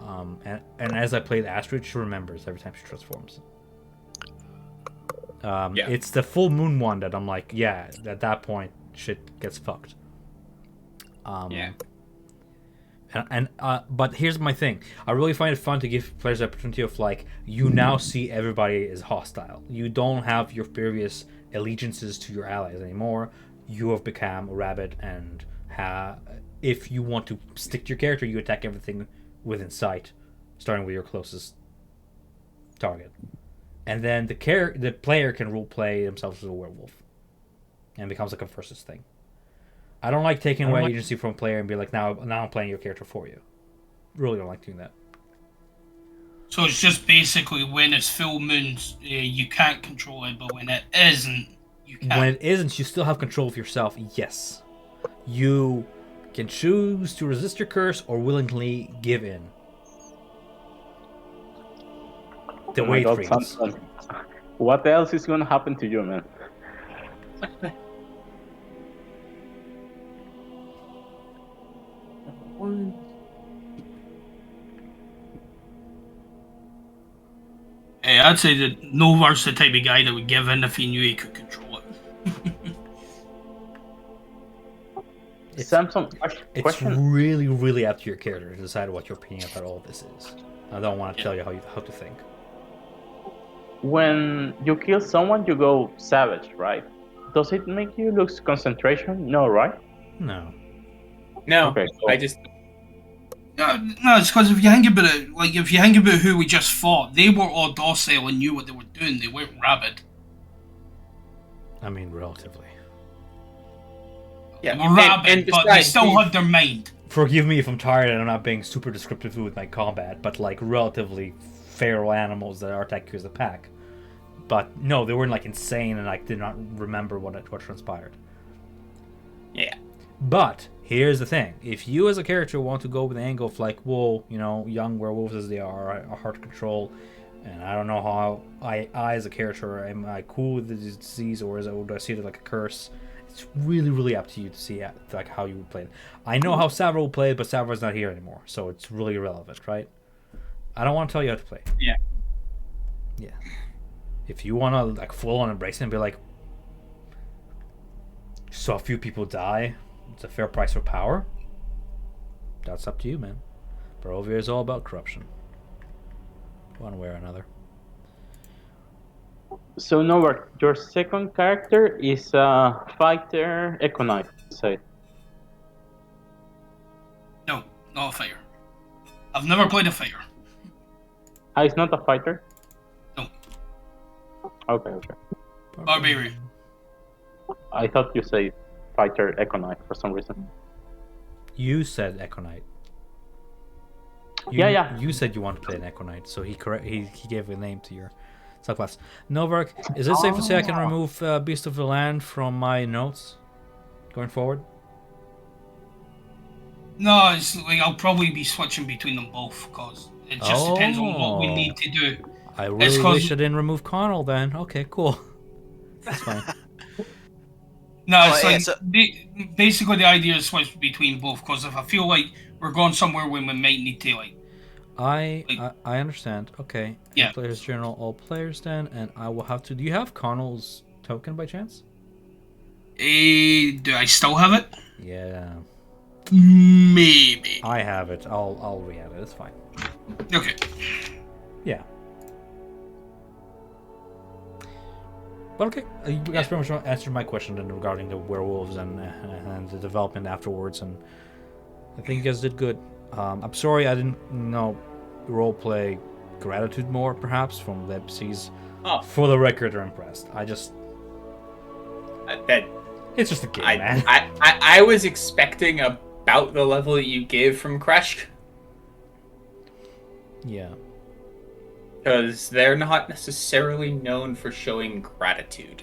And as I played Astrid, she remembers every time she transforms. It's the full moon one that I'm like, yeah, at that point, shit gets fucked. But here's my thing. I really find it fun to give players the opportunity of like, you now see everybody as hostile. You don't have your previous allegiances to your allies anymore. You have become a rabbit, and if you want to stick to your character, you attack everything within sight, starting with your closest target. And then the player can role play themselves as a werewolf, and it becomes like a versus thing. I don't like taking away agency from a player and be like, now I'm playing your character for you. Really don't like doing that. So it's just basically when it's full moons, you can't control it, but when it isn't, you can. When it isn't, you still have control of yourself. Yes, you can choose to resist your curse or willingly give in. The weight freeze. Samson. What else is gonna happen to you, man? Hey, I'd say that Novar's the type of guy that would give in if he knew he could control it. Samson, It's question. really, really up to your character to decide what your opinion about all this is. I don't want to tell you how to think. When you kill someone, you go savage, right? Does it make you lose concentration? No, right? No. No, Okay, cool. I just No, it's because if you think about it, like if you think about who we just fought, they were all docile and knew what they were doing. They weren't rabid. I mean, relatively. yeah. They were rabid, and but they besides, still had their mind. Forgive me if I'm tired and I'm not being super descriptive with my combat, but like relatively feral animals that attack you as a pack. But no, they weren't like insane and like did not remember what transpired. Yeah. But here's the thing: if you as a character want to go with the angle of like, well, you know, young werewolves as they are hard to control, and I don't know how I as a character am I cool with the disease or would I see it like a curse? It's really, really up to you to see like how you would play it. I know how Savra will play it, but Savra's not here anymore, so it's really irrelevant, right? I don't want to tell you how to play. Yeah. Yeah. If you want to like full on embrace it and be like, so a few people die, it's a fair price for power. That's up to you, man. Barovia is all about corruption, one way or another. So, Norbert, your second character is a fighter Econite, say. No, not a fighter. I've never played a fighter. Ah, it's not a fighter? No. Okay. Barbarian. I thought you said fighter Econite for some reason. You said Econite. Yeah. You said you want to play an Econite, so he gave a name to your subclass. Novark, is it safe to say I can remove Beast of the Land from my notes going forward? No, it's like I'll probably be switching between them both because it just depends on what we need to do. I really wish I didn't remove Connell then. Okay, cool. That's fine. No, it's yeah, like so- basically the idea is switch between both because if I feel like we're going somewhere when we might need to like. I understand. Okay. Yeah. Players Journal, all players then, and I will have to. Do you have Connell's token by chance? Do I still have it? Yeah. Maybe. I have it. I'll re-add it. It's fine. Okay. Yeah. But okay, you guys pretty much answered my question then regarding the werewolves and the development afterwards, and I think you guys did good. I'm sorry I didn't roleplay Gratitude more, perhaps, from the NPCs. Oh. For the record, they're impressed. that It's just a game, man. I was expecting about the level that you gave from Crash, Yeah. because they're not necessarily known for showing gratitude.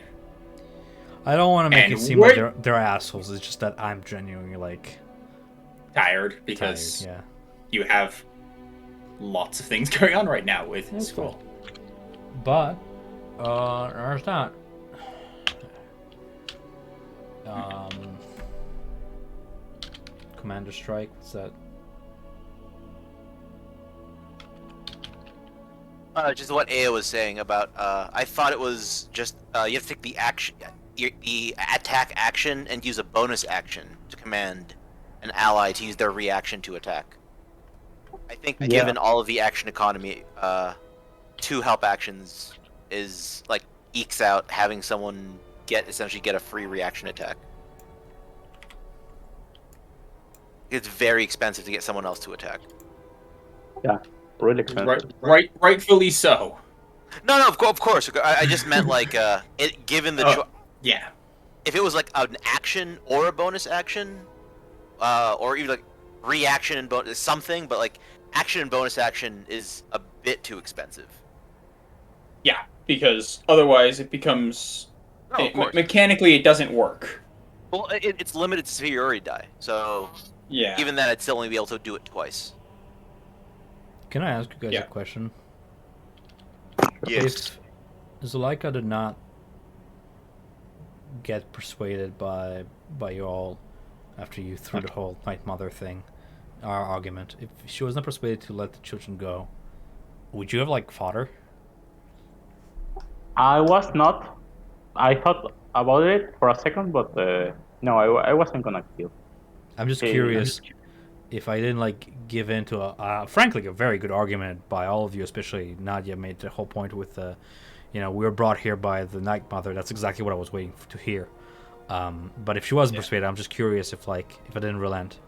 I don't want to make And it seem like they're assholes. It's just that I'm genuinely like Tired because tired. you have lots of things going on right now with That's school. But there's that. Commander Strike. What's that? Just what Aya was saying about. I thought it was just you have to take the action, the attack action, and use a bonus action to command an ally to use their reaction to attack. I think given all of the action economy, 2 help actions is like ekes out having someone essentially get a free reaction attack. It's very expensive to get someone else to attack. Yeah, really expensive. Rightfully so. No, of course. I just meant like given the Yeah. if it was like an action or a bonus action, or even like reaction and bonus something, but like action and bonus action is a bit too expensive. Yeah, because otherwise it becomes Oh, of course. mechanically it doesn't work. Well, it's limited to superiority die, so Yeah. even then, I'd still only be able to do it twice. Can I ask you guys Yeah. a question? Yes. If Zuleika did not get persuaded by you all after you threw the whole Night Mother thing, our argument, if she was not persuaded to let the children go, would you have like fought her? I was not. I thought about it for a second, but no, I wasn't gonna kill. I'm just Hey, curious if I didn't like give in to frankly a very good argument by all of you, especially Nadia made the whole point with the, we were brought here by the Night Mother. That's exactly what I was waiting to hear. But if she wasn't persuaded, I'm just curious if I didn't relent,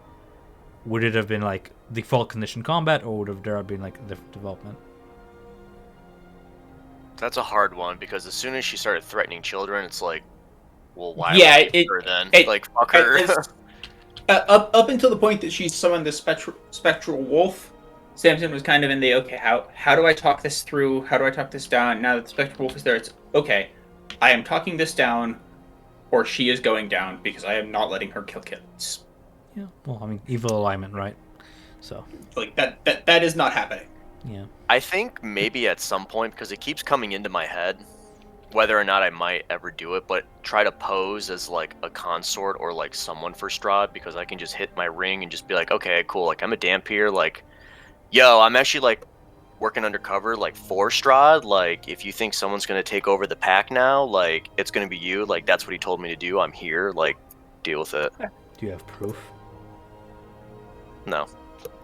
would it have been like default condition combat, or would have there been like different development? That's a hard one because as soon as she started threatening children, it's like, well, why Yeah, would you her then? Like, fuck it- her. it's- up until the point that she summoned the spectral wolf, Samson was kind of in the okay. How do I talk this through? How do I talk this down? Now that the spectral wolf is there, it's okay. I am talking this down, or she is going down because I am not letting her kill kids. Yeah. Well, I mean, evil alignment, right? So. Like that is not happening. Yeah. I think maybe at some point, because it keeps coming into my head, whether or not I might ever do it, but try to pose as like a consort or like someone for Strahd, because I can just hit my ring and just be like, okay, cool, like I'm a Dampier, like, yo, I'm actually like working undercover like for Strahd, like if you think someone's gonna take over the pack now, like it's gonna be you, like that's what he told me to do, I'm here, like deal with it. Do you have proof? No.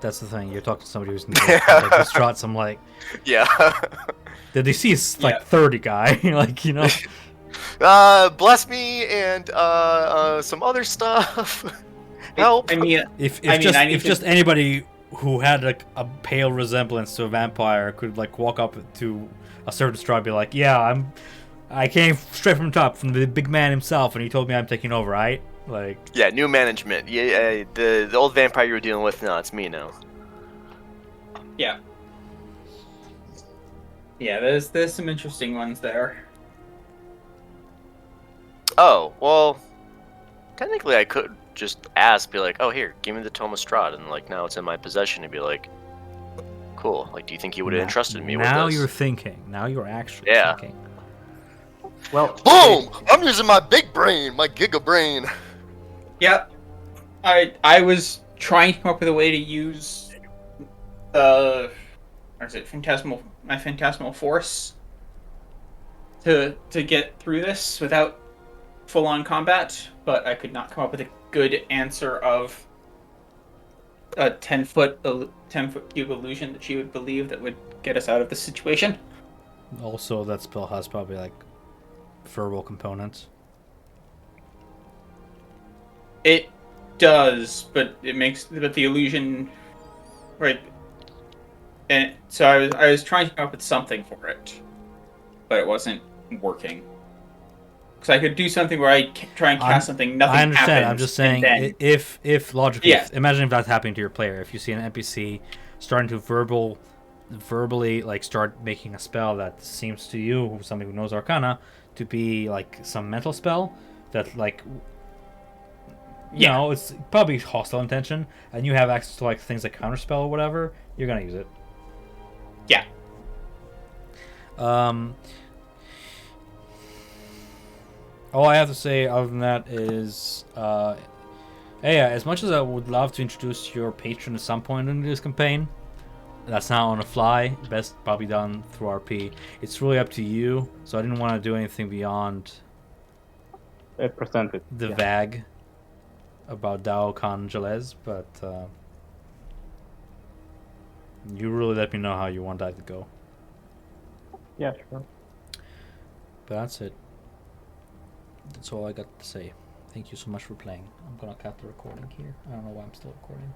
That's the thing. You're talking to somebody who's in the Strahd. I'm like, Yeah. the DC is like 30 guy, like bless me and some other stuff. Help. I mean, if I just anybody who had like a pale resemblance to a vampire could like walk up to a certain Strahd and be like, yeah, I came straight from top from the big man himself, and he told me I'm taking over, right? Like, yeah, new management. Yeah, the old vampire you were dealing with, no, it's me now. Yeah. Yeah, there's some interesting ones there. Oh, well, technically I could just ask, be like, oh, here, give me the Tome of Strahd, and like, now it's in my possession, and be like, cool, like, do you think he would have entrusted me with this? Now you're thinking. Now you're actually thinking. Well, Boom! I'm using my big brain, my giga brain. Yep. I was trying to come up with a way to use or is it my phantasmal force to get through this without full on combat, but I could not come up with a good answer of a 10-foot cube illusion that she would believe that would get us out of the situation. Also, that spell has probably like verbal components. It does, but the illusion, right? And so I was trying to come up with something for it, but it wasn't working. Because I could do something where I try and cast something, nothing I understand. happens, I'm just saying, then, if logically, Yeah. imagine if that's happening to your player. If you see an NPC starting to verbally like start making a spell that seems to you, somebody who knows Arcana, to be like some mental spell that like, you know, it's probably hostile intention, and you have access to like things like counterspell or whatever, you're gonna use it. Yeah. All I have to say other than that is, yeah, as much as I would love to introduce your patron at some point in this campaign, that's not on the fly. Best probably done through RP. It's really up to you. So I didn't want to do anything beyond presented the VAG about Dao Khan Jalez, but you really let me know how you want that to go. Yeah, sure. But that's it. That's all I got to say. Thank you so much for playing. I'm gonna cut the recording here. I don't know why I'm still recording.